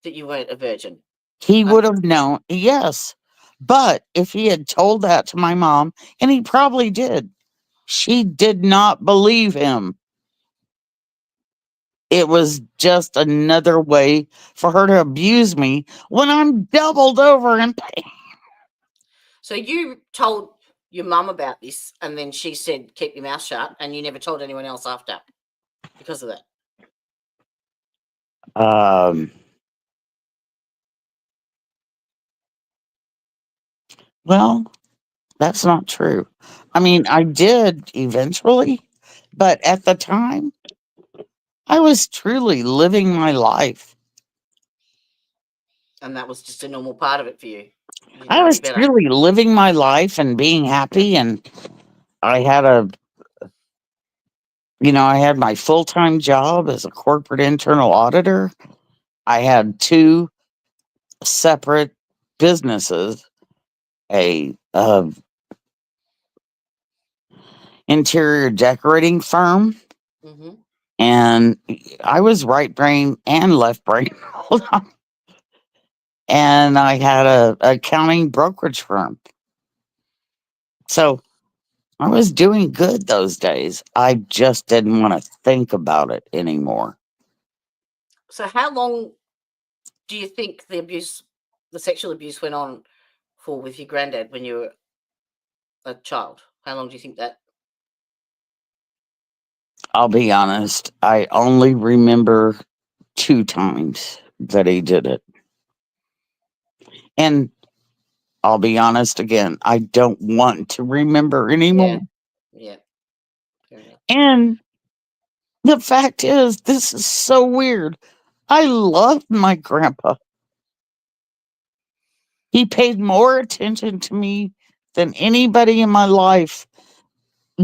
Speaker 2: that you weren't a virgin.
Speaker 3: He
Speaker 2: Uh,
Speaker 3: would have known, yes. But if he had told that to my mom, and he probably did, she did not believe him. It was just another way for her to abuse me when I'm doubled over in pain.
Speaker 2: So you told your mum about this, and then she said, "Keep your mouth shut," and you never told anyone else after because of that.
Speaker 3: Um, well, that's not true. I mean, I did eventually, but at the time, I was truly living my life.
Speaker 2: And that was just a normal part of it for you. You didn't
Speaker 3: I
Speaker 2: know any
Speaker 3: was
Speaker 2: better.
Speaker 3: truly living my life and being happy. And I had I had my full time job as a corporate internal auditor. I had two separate businesses, a interior decorating firm,
Speaker 2: Hmm.
Speaker 3: and I was right brain and left brain. Hold on. And I had a accounting brokerage firm. So I was doing good those days. I just didn't want to think about it anymore.
Speaker 2: So how long do you think the sexual abuse went on for with your granddad when you were a child? How long do you think that?
Speaker 3: I'll be honest, I only remember two times that he did it. And I'll be honest again, I don't want to remember
Speaker 2: Yeah,
Speaker 3: anymore.
Speaker 2: yeah, fair enough.
Speaker 3: And the fact is, this is so weird. I loved my grandpa. He paid more attention to me than anybody in my life.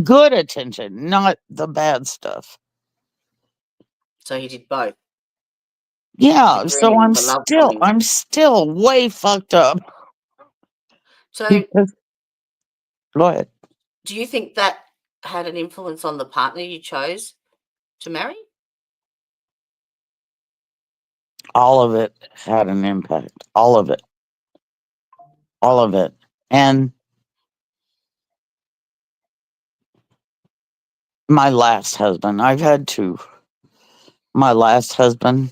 Speaker 3: Good attention, not the bad stuff.
Speaker 2: So he did both, the
Speaker 3: Yeah, so
Speaker 2: grooming and the love bombing.
Speaker 3: I'm still way fucked up
Speaker 2: So
Speaker 3: because go ahead.
Speaker 2: do you think that had an influence on the partner you chose to marry?
Speaker 3: All of it had an impact. All of it. All of it. And my last husband, I've had two. My last husband,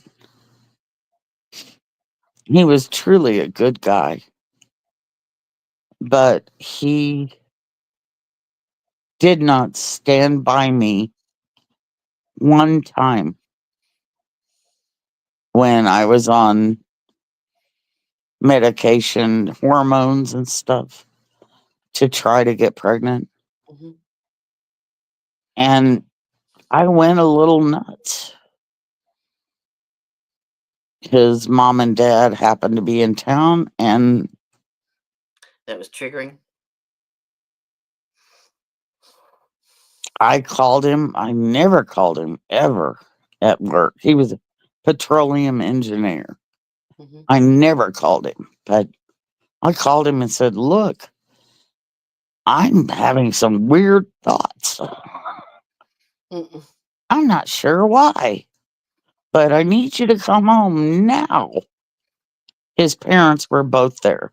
Speaker 3: he was truly a good guy, but he did not stand by me one time when I was on medication, hormones, and stuff to try to get pregnant.
Speaker 2: Hmm.
Speaker 3: And I went a little nuts. his mom and dad happened to be in town, and
Speaker 2: That was triggering.
Speaker 3: I called him. I never called him ever at work. He was a petroleum engineer.
Speaker 2: Hmm.
Speaker 3: I never called him, but I called him and said, "Look, I'm having some weird thoughts.
Speaker 2: Mm-mm.
Speaker 3: I'm not sure why, but I need you to come home now." His parents were both there.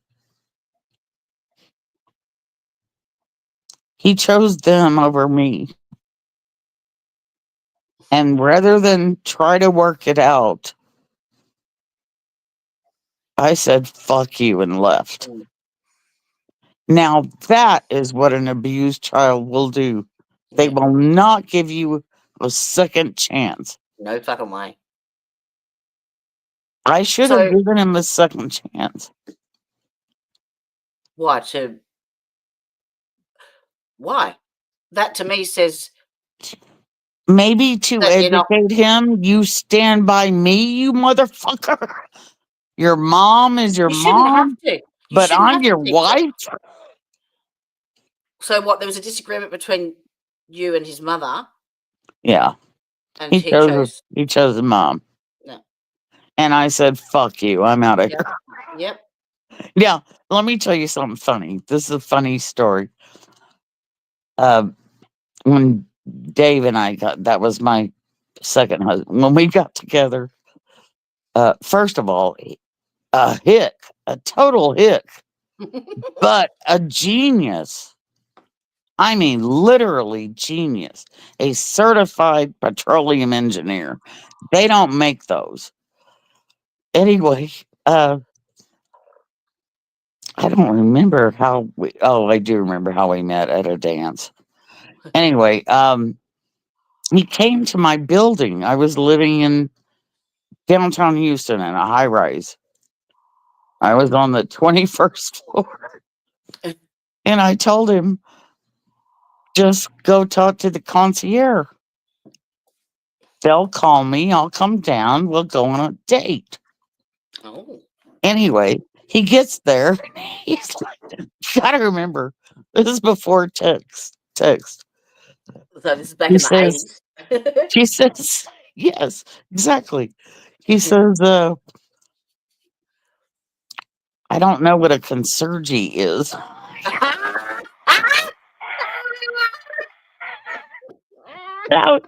Speaker 3: He chose them over me. And rather than try to work it out, I said, "Fuck you," and left.
Speaker 2: Mm.
Speaker 3: Now, that is what an abused child will do. They
Speaker 2: Yeah.
Speaker 3: will not give you a second chance.
Speaker 2: No fucking way.
Speaker 3: I should have
Speaker 2: So
Speaker 3: given him a second chance.
Speaker 2: why to why? That to me says
Speaker 3: Maybe to
Speaker 2: that you're not.
Speaker 3: educate him, you stand by me, you motherfucker. Your mom is your
Speaker 2: You shouldn't have
Speaker 3: mom,
Speaker 2: to. You
Speaker 3: but
Speaker 2: shouldn't
Speaker 3: I'm
Speaker 2: have to
Speaker 3: your
Speaker 2: teach that.
Speaker 3: wife.
Speaker 2: So what? There was a disagreement between you and his mother,
Speaker 3: Yeah,
Speaker 2: and he
Speaker 3: chose
Speaker 2: chose.
Speaker 3: he chose his mom.
Speaker 2: No.
Speaker 3: And I said, "Fuck you, I'm out of
Speaker 2: Yep.
Speaker 3: here."
Speaker 2: Yep.
Speaker 3: Yeah, let me tell you something funny. This is a funny story. Uh, when Dave and I got, that was my second husband, when we got together, first of all, a hick, a total hick, but a genius. I mean, literally genius. A certified petroleum engineer. They don't make those. Anyway, I don't remember how we, oh, I do remember how we met at a dance. Anyway, he came to my building. I was living in downtown Houston in a high rise. I was on the 21st floor. And I told him, just go talk to the concierge. They'll call me. I'll come down. We'll go on a date.
Speaker 2: Oh,
Speaker 3: Anyway, he gets there. He's like, gotta remember, this is before text. Text.
Speaker 2: so this is back
Speaker 3: He
Speaker 2: in the
Speaker 3: says,
Speaker 2: 80s.
Speaker 3: she says, yes, exactly. He says, "I don't know what a consergy is." I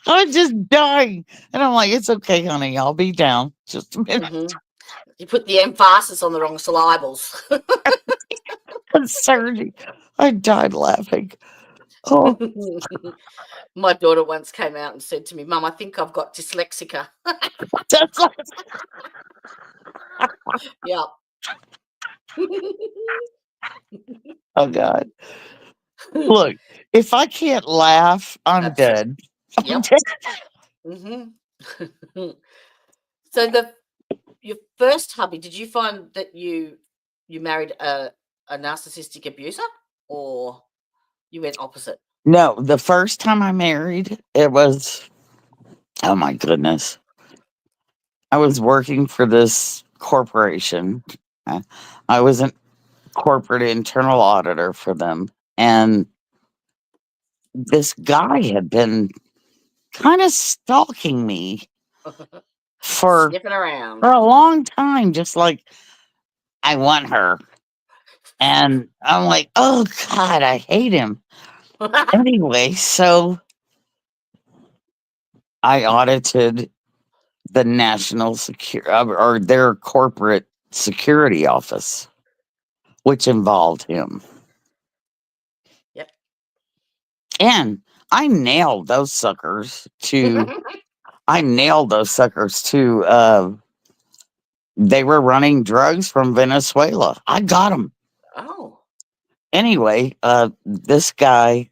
Speaker 3: I was just dying. And I'm like, "It's okay, honey. I'll be down. Just a minute."
Speaker 2: Mhm. You put the emphasis on the wrong syllables.
Speaker 3: Consergy. I died laughing. Oh,
Speaker 2: My daughter once came out and said to me, "Mum, I think I've got dyslexica."
Speaker 3: that's like,
Speaker 2: Yeah.
Speaker 3: oh God. Look, if I can't laugh, I'm
Speaker 2: That's it.
Speaker 3: dead. I'm
Speaker 2: Yep.
Speaker 3: dead.
Speaker 2: Hmm. So your first hubby, did you find that you married a narcissistic abuser, or you went opposite?
Speaker 3: No, the first time I married, it was, oh my goodness. I was working for this corporation. Uh, I was a corporate internal auditor for them. And this guy had been kind of stalking me for
Speaker 2: Sniffing around.
Speaker 3: for a long time, just like, I want her. And I'm like, oh God, I hate him. Anyway, so I audited the national security or their corporate security office, which involved him.
Speaker 2: Yep.
Speaker 3: And I nailed those suckers to I nailed those suckers to they were running drugs from Venezuela. I got them.
Speaker 2: Oh.
Speaker 3: Anyway, this guy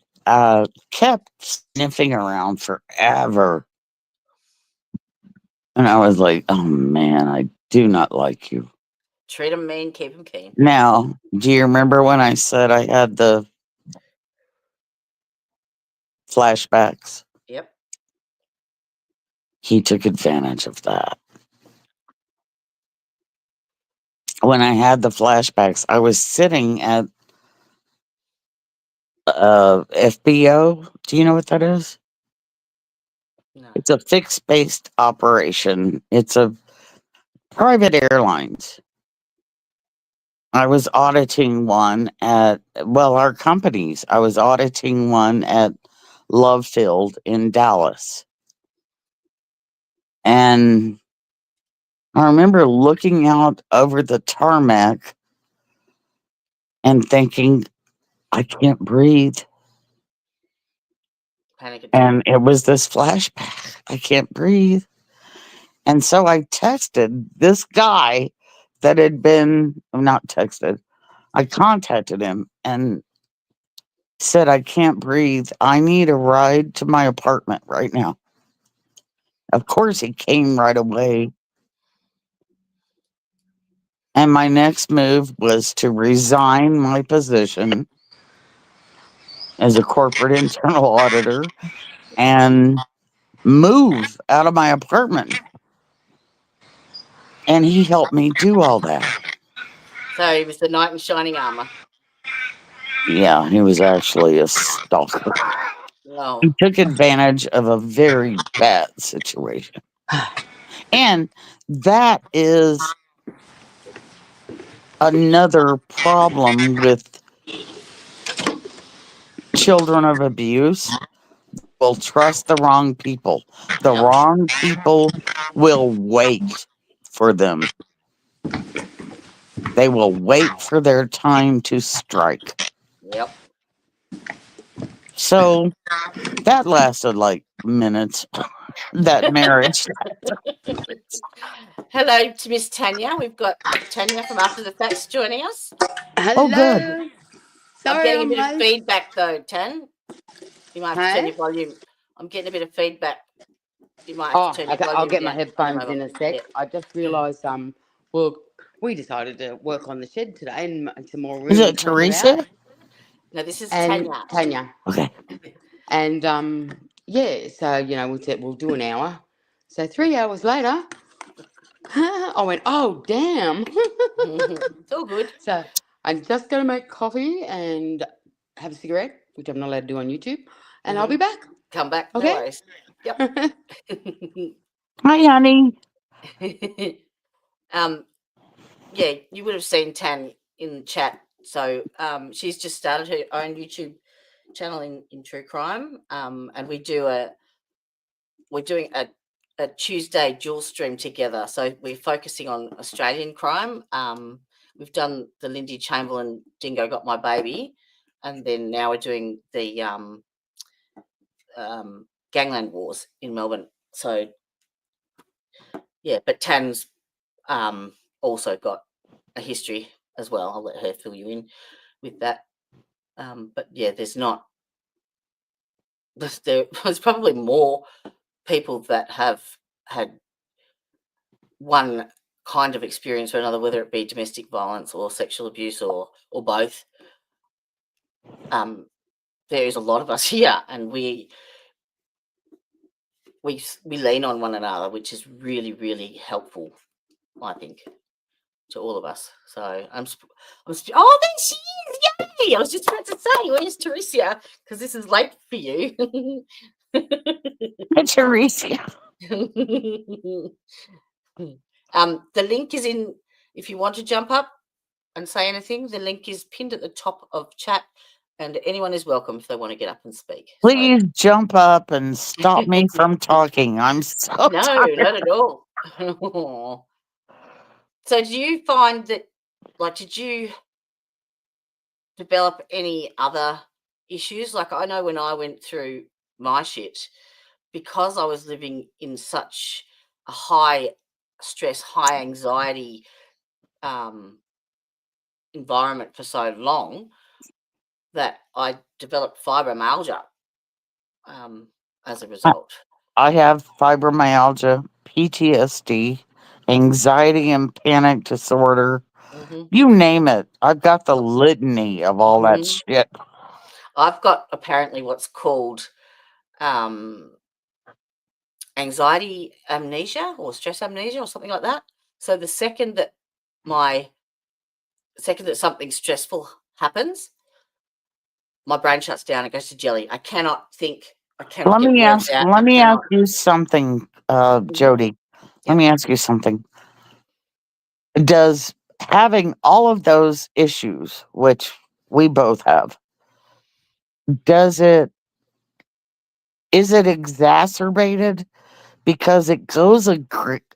Speaker 3: kept sniffing around forever. And I was like, oh man, I do not like you.
Speaker 2: Treat him mean, keep him keen.
Speaker 3: Now, do you remember when I said I had the flashbacks?
Speaker 2: Yep.
Speaker 3: He took advantage of that. when I had the flashbacks, I was sitting at FBO. Do you know what that is?
Speaker 2: No.
Speaker 3: It's a fixed based operation. It's a private airlines. I was auditing one at, well, our companies. I was auditing one at Love Field in Dallas. And I remember looking out over the tarmac and thinking, I can't breathe.
Speaker 2: Panic attack.
Speaker 3: And it was this flashback. I can't breathe. And so I texted this guy that had been, not texted, I contacted him and said, I can't breathe. I need a ride to my apartment right now. Of course, he came right away. And my next move was to resign my position as a corporate internal auditor and move out of my apartment. And he helped me do all that.
Speaker 2: So he was the knight in shining armor.
Speaker 3: Yeah, he was actually a stalker.
Speaker 2: No.
Speaker 3: He took advantage of a very bad situation. And that is another problem with children of abuse. Will trust the wrong people. The
Speaker 2: Yep.
Speaker 3: wrong people will wait for them. They will wait for their time to strike.
Speaker 2: Yep.
Speaker 3: So that lasted like minutes. That marriage.
Speaker 2: Hello to Miss Tanya. We've got Tanya from After the Facts joining us.
Speaker 3: Oh, good.
Speaker 4: Hello.
Speaker 2: I'm
Speaker 4: Sorry,
Speaker 2: getting a
Speaker 4: I'm
Speaker 2: bit of
Speaker 4: late.
Speaker 2: feedback though, Tan. You might have to turn
Speaker 4: Hey?
Speaker 2: your volume. I'm getting a bit of feedback. You might have
Speaker 4: Oh,
Speaker 2: to turn your
Speaker 4: okay.
Speaker 2: volume
Speaker 4: I'll get my
Speaker 2: down.
Speaker 4: headphones in a sec.
Speaker 2: Yeah.
Speaker 4: I just realised, well, we decided to work on the shed today and some more
Speaker 3: Is
Speaker 4: room
Speaker 3: it
Speaker 4: and clean it out.
Speaker 3: Teresa?
Speaker 2: No, this is
Speaker 4: And
Speaker 2: Tanya.
Speaker 4: Tanya.
Speaker 3: Okay.
Speaker 4: And yeah, so we said we'll do an hour. So 3 hours later, I went, oh damn.
Speaker 2: It's all good.
Speaker 4: So I'm just gonna make coffee and have a cigarette, which I'm not allowed to do on YouTube, and I'll be back.
Speaker 2: Come back. No
Speaker 4: Okay.
Speaker 2: worries. Yep.
Speaker 3: Hi, honey.
Speaker 2: Yeah, you would have seen Tan in chat. So she's just started her own YouTube channel in true crime. And we're doing a Tuesday dual stream together. So we're focusing on Australian crime. We've done the Lindy Chamberlain Dingo Got My Baby, and then now we're doing the Gangland Wars in Melbourne. So yeah, but Tan's also got a history as well. I'll let her fill you in with that. But yeah, there's probably more people that have had one kind of experience or another, whether it be domestic violence or sexual abuse or both. There is a lot of us here, and we lean on one another, which is really, really helpful, I think, to all of us. So oh, there she is! Yay! I was just about to say, where's Teresa? Because this is late for you.
Speaker 3: Hi, Teresa.
Speaker 2: The link is in. If you want to jump up and say anything, the link is pinned at the top of chat, and anyone is welcome if they want to get up and speak.
Speaker 3: Please jump up and stop me from talking. I'm so
Speaker 2: No,
Speaker 3: tired.
Speaker 2: not at all. So do you find that, did you develop any other issues? Like, I know when I went through my shit, because I was living in such a high stress, high anxiety environment for so long, that I developed fibromyalgia as a result.
Speaker 3: I have fibromyalgia, PTSD, anxiety and panic disorder.
Speaker 2: Mm-hmm.
Speaker 3: You name it. I've got the litany of all that
Speaker 2: Mm-hmm.
Speaker 3: shit.
Speaker 2: I've got apparently what's called anxiety amnesia or stress amnesia or something like that. So the second that my second that something stressful happens, my brain shuts down. It goes to jelly. I cannot think. I cannot
Speaker 3: Let
Speaker 2: get
Speaker 3: me
Speaker 2: words
Speaker 3: ask.
Speaker 2: out. I
Speaker 3: Let me ask
Speaker 2: cannot.
Speaker 3: you something,
Speaker 2: Mhm.
Speaker 3: Jody. Let
Speaker 2: Yep.
Speaker 3: me ask you something. Does having all of those issues, which we both have, does it is it exacerbated because it goes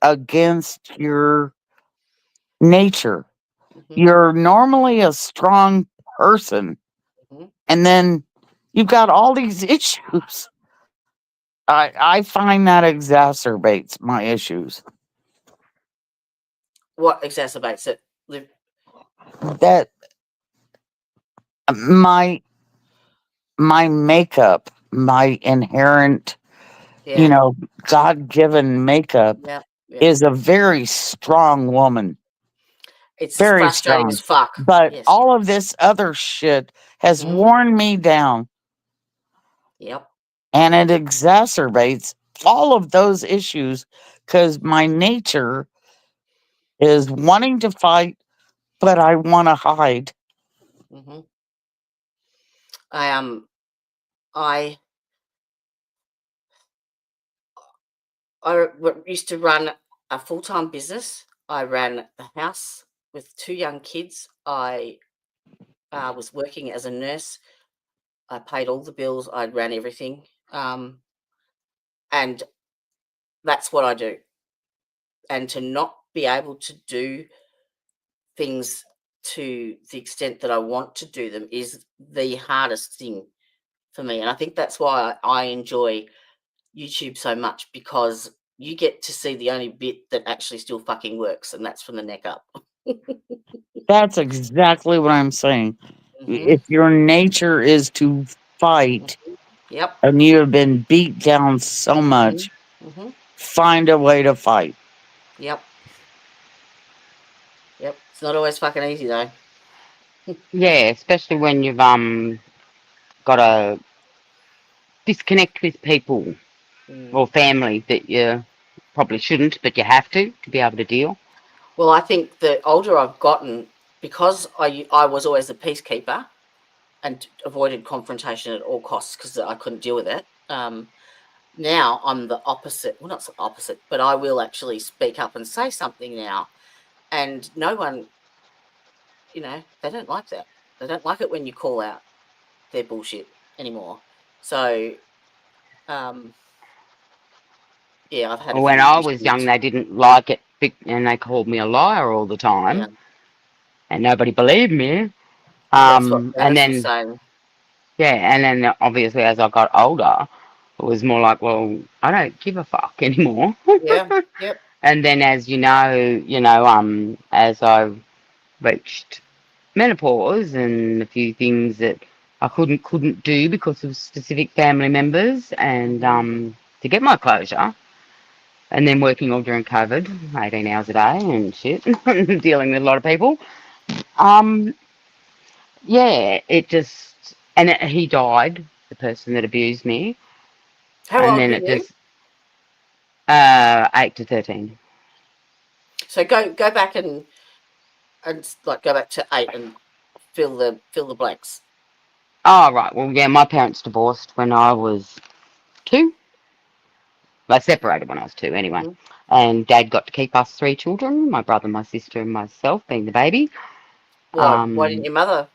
Speaker 3: against your nature?
Speaker 2: Mhm.
Speaker 3: You're normally a strong person,
Speaker 2: Mhm.
Speaker 3: and then you've got all these issues. I find that exacerbates my issues.
Speaker 2: What exacerbates it?
Speaker 3: That my my makeup, my inherent, you
Speaker 2: Yeah.
Speaker 3: know, God-given makeup
Speaker 2: Yeah. Yeah.
Speaker 3: is a very strong woman,
Speaker 2: It's
Speaker 3: very
Speaker 2: frustrating as
Speaker 3: strong.
Speaker 2: fuck.
Speaker 3: But
Speaker 2: Yes.
Speaker 3: all of this other shit has
Speaker 2: Mhm.
Speaker 3: worn me down,
Speaker 2: Yep.
Speaker 3: and it exacerbates all of those issues because my nature is wanting to fight, but I want to hide.
Speaker 2: Mhm. I I used to run a full-time business. I ran the house with 2 young kids. I was working as a nurse. I paid all the bills. I ran everything. And that's what I do. And to not be able to do things to the extent that I want to do them is the hardest thing for me. And I think that's why I enjoy YouTube so much, because you get to see the only bit that actually still fucking works, and that's from the neck up.
Speaker 3: That's exactly what I'm saying.
Speaker 2: Mhm.
Speaker 3: If your nature is to fight
Speaker 2: Mhm. Yep.
Speaker 3: and you have been beat down so
Speaker 2: Mhm.
Speaker 3: much,
Speaker 2: Mhm.
Speaker 3: find a way to fight.
Speaker 2: Yep. Yep. It's not always fucking easy though.
Speaker 4: Yeah, especially when you've got to disconnect with people
Speaker 2: Mm.
Speaker 4: or family that you probably shouldn't, but you have to be able to deal.
Speaker 2: Well, I think the older I've gotten, because I was always a peacekeeper and avoided confrontation at all costs because I couldn't deal with it. Now I'm the opposite. Well, not the opposite, but I will actually speak up and say something now. And no one, they don't like that. They don't like it when you call out their bullshit anymore. So, um, yeah, I've had a
Speaker 4: When
Speaker 2: few
Speaker 4: I was young,
Speaker 2: issues.
Speaker 4: they didn't like it, and they called me a liar all the
Speaker 2: Yeah,
Speaker 4: time, and nobody believed me.
Speaker 2: that's what
Speaker 4: And
Speaker 2: Dennis was
Speaker 4: then,
Speaker 2: saying.
Speaker 4: yeah, and then obviously as I got older, it was more like, well, I don't give a fuck anymore.
Speaker 2: Yeah, yep.
Speaker 4: And then, as as I reached menopause and a few things that I couldn't do because of specific family members, and
Speaker 2: Hmm.
Speaker 4: to get my closure, and then working all during COVID, 18 hours a day and shit, dealing with a lot of people. Um, yeah, it just he died, the person that abused me,
Speaker 2: How
Speaker 4: and
Speaker 2: old
Speaker 4: then
Speaker 2: were
Speaker 4: it
Speaker 2: you?
Speaker 4: just 8 to 13.
Speaker 2: So go back and like go back to 8 and fill the blanks.
Speaker 4: Oh right, well yeah, my parents divorced when I was 2. They separated when I was 2 anyway.
Speaker 2: Hmm.
Speaker 4: And Dad got to keep us 3 children, my brother, my sister, and myself, being the baby.
Speaker 2: Why didn't
Speaker 4: Um,
Speaker 2: your mother?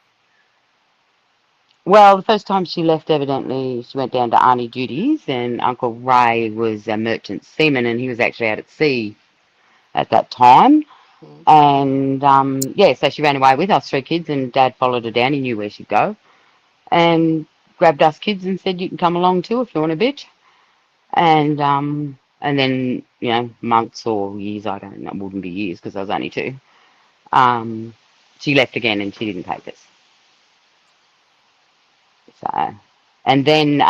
Speaker 4: well, the first time she left, evidently, she went down to Auntie Judy's, and Uncle Ray was a merchant seaman, and he was actually out at sea at that time.
Speaker 2: Hmm.
Speaker 4: And yeah, so she ran away with us 3 kids, and Dad followed her down. He knew where she'd go, and grabbed us kids and said, "You can come along too if you want a bitch." And then months or years, I don't know, it wouldn't be years because I was only 2. Um, she left again and she didn't take us. So, and then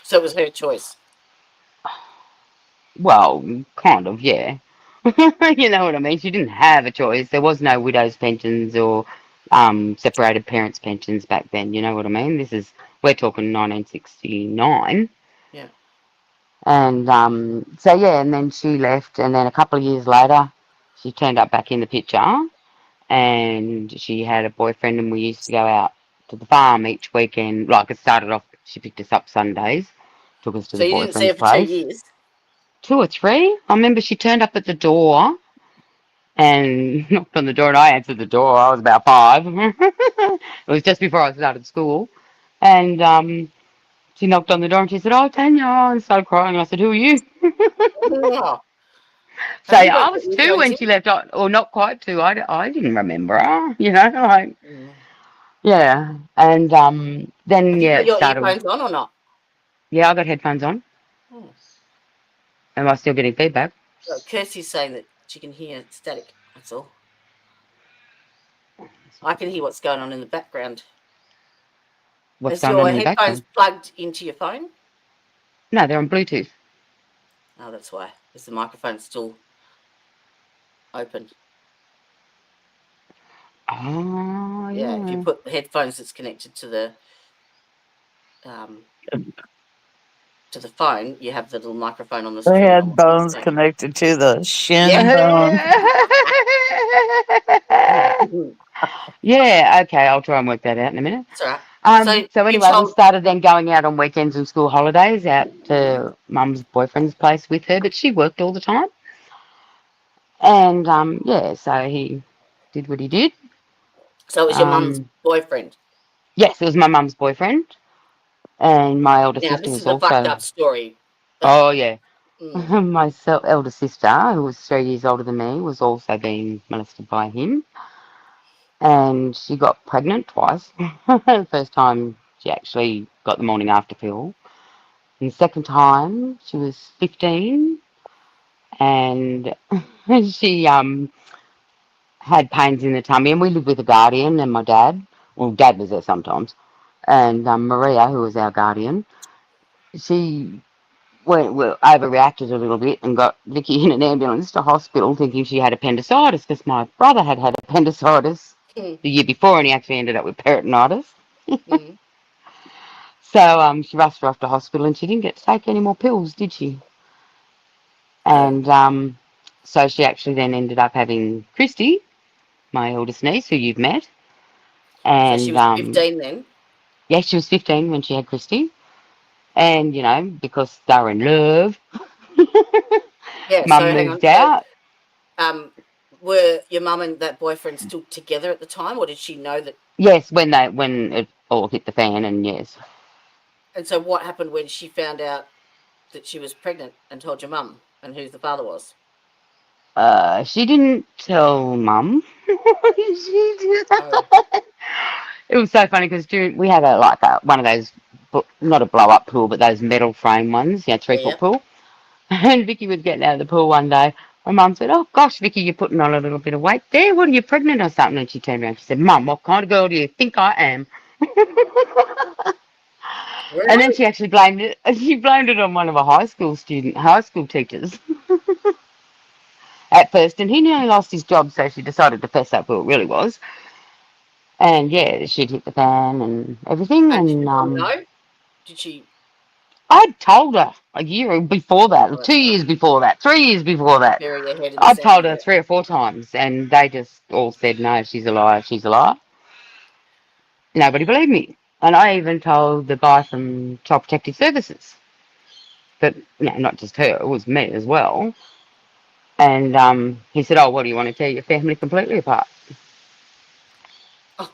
Speaker 2: So it was her choice.
Speaker 4: well, kind of, yeah. You know what I mean? She didn't have a choice. There was no widows' pensions or separated parents' pensions back then. You know what I mean? We're talking 1969.
Speaker 2: Yeah.
Speaker 4: And so, yeah, and then she left. And then a couple of years later, she turned up back in the picture. and she had a boyfriend, and we used to go out to the farm each weekend. Like, it started off, she picked us up Sundays, took us to
Speaker 2: So
Speaker 4: the
Speaker 2: you didn't see her
Speaker 4: boyfriend's
Speaker 2: for 2
Speaker 4: place.
Speaker 2: years.
Speaker 4: 2 or 3. I remember she turned up at the door and knocked on the door, and I answered the door. I was about 5. It was just before I started school, and she knocked on the door and she said, "Oh, Tanya," and started crying. I said, "Who are you?"
Speaker 2: Oh,
Speaker 4: So
Speaker 2: have you
Speaker 4: yeah,
Speaker 2: got
Speaker 4: I was 2
Speaker 2: earphones
Speaker 4: when
Speaker 2: in?
Speaker 4: she left, or not quite 2. I didn't remember her, like,
Speaker 2: Mm.
Speaker 4: yeah. And then
Speaker 2: Have you
Speaker 4: yeah,
Speaker 2: got
Speaker 4: it
Speaker 2: your
Speaker 4: started.
Speaker 2: earphones on or not?
Speaker 4: Yeah, I got headphones on.
Speaker 2: Oh.
Speaker 4: Am I still getting feedback?
Speaker 2: Well, Kirsty's saying that she can hear static. That's all. I can hear what's going on in the background.
Speaker 4: What's
Speaker 2: Is
Speaker 4: going on
Speaker 2: your
Speaker 4: in the
Speaker 2: headphones
Speaker 4: background?
Speaker 2: plugged into your phone?
Speaker 4: No, they're on Bluetooth.
Speaker 2: Oh, that's why. Is the microphone still open?
Speaker 4: Oh,
Speaker 2: Yeah. If you
Speaker 4: yeah.
Speaker 2: put the headphones that's connected um, to the phone, you have the little microphone on the
Speaker 3: The
Speaker 2: string on the
Speaker 3: headphones
Speaker 2: screen.
Speaker 3: connected to the
Speaker 2: Yep.
Speaker 3: shin bone.
Speaker 4: Yeah, okay, I'll try and work that out in a minute.
Speaker 2: That's all right. So
Speaker 4: So
Speaker 2: you
Speaker 4: anyway, we
Speaker 2: told.
Speaker 4: started then going out on weekends and school holidays out to Mum's boyfriend's place with her, but she worked all the time. And yeah, so he did what he did.
Speaker 2: So it was your mum's
Speaker 4: Um,
Speaker 2: boyfriend.
Speaker 4: yes, it was my mum's boyfriend, and my elder
Speaker 2: Now
Speaker 4: sister
Speaker 2: this
Speaker 4: was
Speaker 2: is a fucked
Speaker 4: also.
Speaker 2: up story.
Speaker 4: Oh yeah,
Speaker 2: Mm.
Speaker 4: my elder sister, who was 3 years older than me, was also being molested by him, and she got pregnant twice. The first time she actually got the morning after pill. And the second time she was 15, and she had pains in the tummy, and we lived with a guardian and my dad. Well, dad was there sometimes, and Maria, who was our guardian, she well, overreacted a little bit and got Vicky in an ambulance to hospital, thinking she had appendicitis because my brother had had appendicitis
Speaker 2: Mm.
Speaker 4: the year before, and he actually ended up with peritonitis.
Speaker 2: Mm.
Speaker 4: So she rushed her off to hospital, and she didn't get to take any more pills, did she?
Speaker 2: Oh,
Speaker 4: And so she actually then ended up having Christy, my eldest niece, who you've met.
Speaker 2: so she
Speaker 4: And
Speaker 2: was 15 then.
Speaker 4: yeah, she was 15 when she had Christy. And, because they were in love,
Speaker 2: Yeah.
Speaker 4: Mum
Speaker 2: So hang on.
Speaker 4: moved
Speaker 2: So
Speaker 4: out.
Speaker 2: um, were your mum and that boyfriend still together at the time, or did she know that?
Speaker 4: Yes, when it all hit the fan, and yes.
Speaker 2: And so what happened when she found out that she was pregnant and told your mum and who the father was?
Speaker 4: She didn't tell Mum. She did.
Speaker 2: Oh,
Speaker 4: It was so funny because we had one of those, not a blow up pool, but those metal frame ones, 3 foot
Speaker 2: yeah.
Speaker 4: pool. And Vicky was getting out of the pool one day. My mum said, "Oh gosh, Vicky, you're putting on a little bit of weight there. What are you, pregnant or something?" And she turned around. She said, "Mum, what kind of girl do you think I am?" And then
Speaker 2: Really?
Speaker 4: she actually blamed it. She blamed it on one of a high school teachers at first, and he nearly lost his job. So she decided to fess up who it really was. And yeah, she'd hit the fan and everything.
Speaker 2: And did
Speaker 4: And
Speaker 2: your mum know? Did she?
Speaker 4: I'd told her a year before
Speaker 2: Oh,
Speaker 4: that,
Speaker 2: that's
Speaker 4: 2 years before that, 3 years before that.
Speaker 2: bury your head in the
Speaker 4: I've told
Speaker 2: sand.
Speaker 4: her 3 or 4 times, and they just all said, "No, she's a liar, she's a liar." Nobody believed me. And I even told the guy from Child Protective Services, but no, not just her, it was me as well. And he said, "Oh, what do you want to tear your family completely apart?"
Speaker 2: Oh,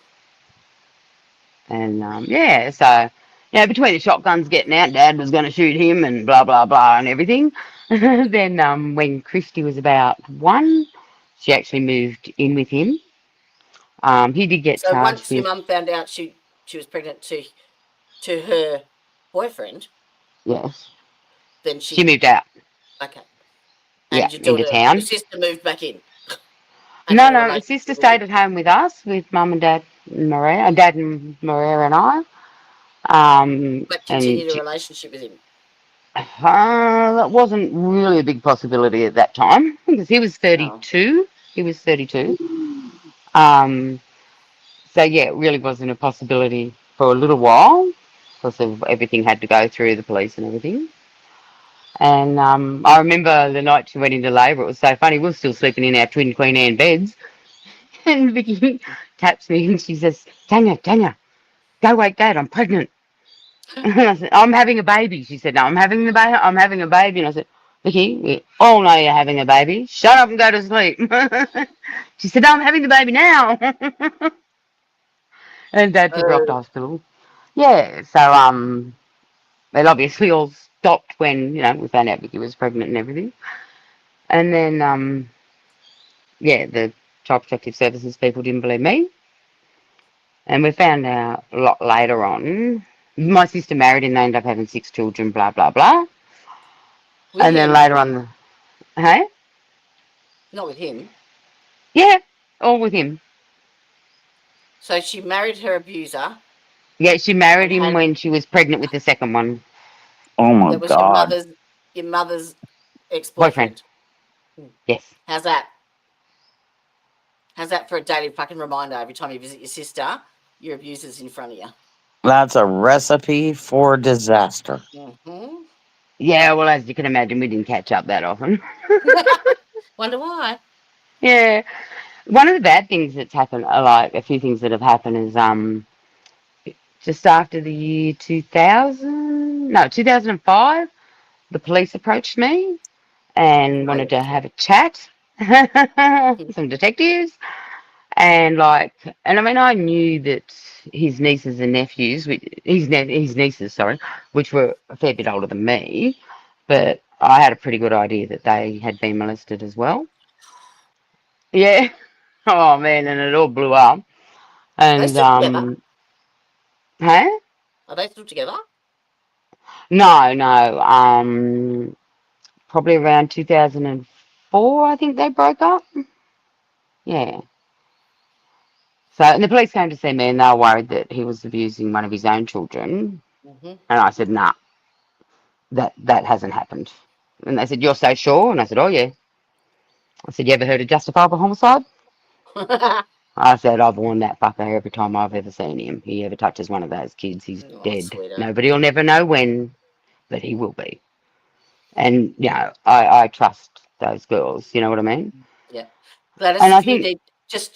Speaker 4: And yeah, so between the shotguns getting out, Dad was going to shoot him, and blah blah blah, and everything. Then when Christy was about 1, she actually moved in with him. He did get
Speaker 2: so
Speaker 4: charged
Speaker 2: once your
Speaker 4: with,
Speaker 2: mum found out she was pregnant to her boyfriend,
Speaker 4: yes,
Speaker 2: then
Speaker 4: she
Speaker 2: she
Speaker 4: moved out,
Speaker 2: okay.
Speaker 4: yeah,
Speaker 2: And
Speaker 4: into
Speaker 2: your
Speaker 4: town.
Speaker 2: sister moved back in and
Speaker 4: No,
Speaker 2: had a
Speaker 4: no,
Speaker 2: relationship
Speaker 4: sister
Speaker 2: with him.
Speaker 4: stayed at home with us, with Mum and Dad and Maria, Dad and Maria and I.
Speaker 2: But
Speaker 4: And
Speaker 2: continued a relationship with him.
Speaker 4: that wasn't really a big possibility at that time because he was
Speaker 2: Oh.
Speaker 4: 32. He was 32. Um, so yeah, it really wasn't a possibility for a little while because of everything had to go through the police and everything. And I remember the night she went into labour, it was so funny. We were still sleeping in our twin Queen Anne beds. And Vicky taps me and she says, Tanya, go wake Dad, I'm pregnant. And I said, I'm having a baby. She said, no, I'm having a baby. And I said, Vicky, we all know you're having a baby. Shut up and go to sleep. She said, no, I'm having the baby now. And Dad took her off to hospital. Yeah, so it obviously all stopped when, we found out Vicky was pregnant and everything. And then yeah, the Child Protective Services people didn't believe me. And we found out a lot later on. My sister married and they ended up having 6 children, blah, blah, blah.
Speaker 2: With
Speaker 4: And then
Speaker 2: him,
Speaker 4: later on, hey?
Speaker 2: not with him.
Speaker 4: Yeah, all with him.
Speaker 2: So she married her abuser
Speaker 4: Yeah, she married
Speaker 2: and
Speaker 4: him
Speaker 2: had
Speaker 4: when she was pregnant with the second one.
Speaker 3: Oh my
Speaker 2: that was your
Speaker 3: God.
Speaker 2: mother's
Speaker 4: Boyfriend,
Speaker 2: ex-boyfriend. Hmm.
Speaker 4: yes.
Speaker 2: How's that? How's that for a daily fucking reminder every time you visit your sister, your abuser's in front of you?
Speaker 3: That's a recipe for disaster.
Speaker 2: Mm-hmm.
Speaker 4: Yeah, well, as you can imagine, we didn't catch up that often.
Speaker 2: Wonder why?
Speaker 4: Yeah. One of the bad things that's happened, like a few things that have happened is just after the year 2000, no, 2005, the police approached me and wanted to have a chat. Some detectives. And and I mean, I knew that his nieces and nephews, his nieces, sorry, which were a fair bit older than me, but I had a pretty good idea that they had been molested as well. Yeah. Oh man, and it all blew up.
Speaker 2: Are they
Speaker 4: And
Speaker 2: still together?
Speaker 4: hey,
Speaker 2: Are they still together?
Speaker 4: no, probably around 2004, I think they broke up. Yeah. So, and the police came to see me and they were worried that he was abusing one of his own children.
Speaker 2: Mm-hmm.
Speaker 4: And I said, nah, that hasn't happened. And they said, you're so sure? And I said, oh, yeah. I said, you ever heard of justifiable homicide? I said, I've warned that fucker every time I've ever seen him. He ever touches one of those kids, he's
Speaker 2: Oh,
Speaker 4: dead.
Speaker 2: sweetheart.
Speaker 4: Nobody will never know when, but he will be. And, I trust those girls. You know what I mean?
Speaker 2: Yeah. Gladys,
Speaker 4: And I
Speaker 2: if you
Speaker 4: think,
Speaker 2: need, just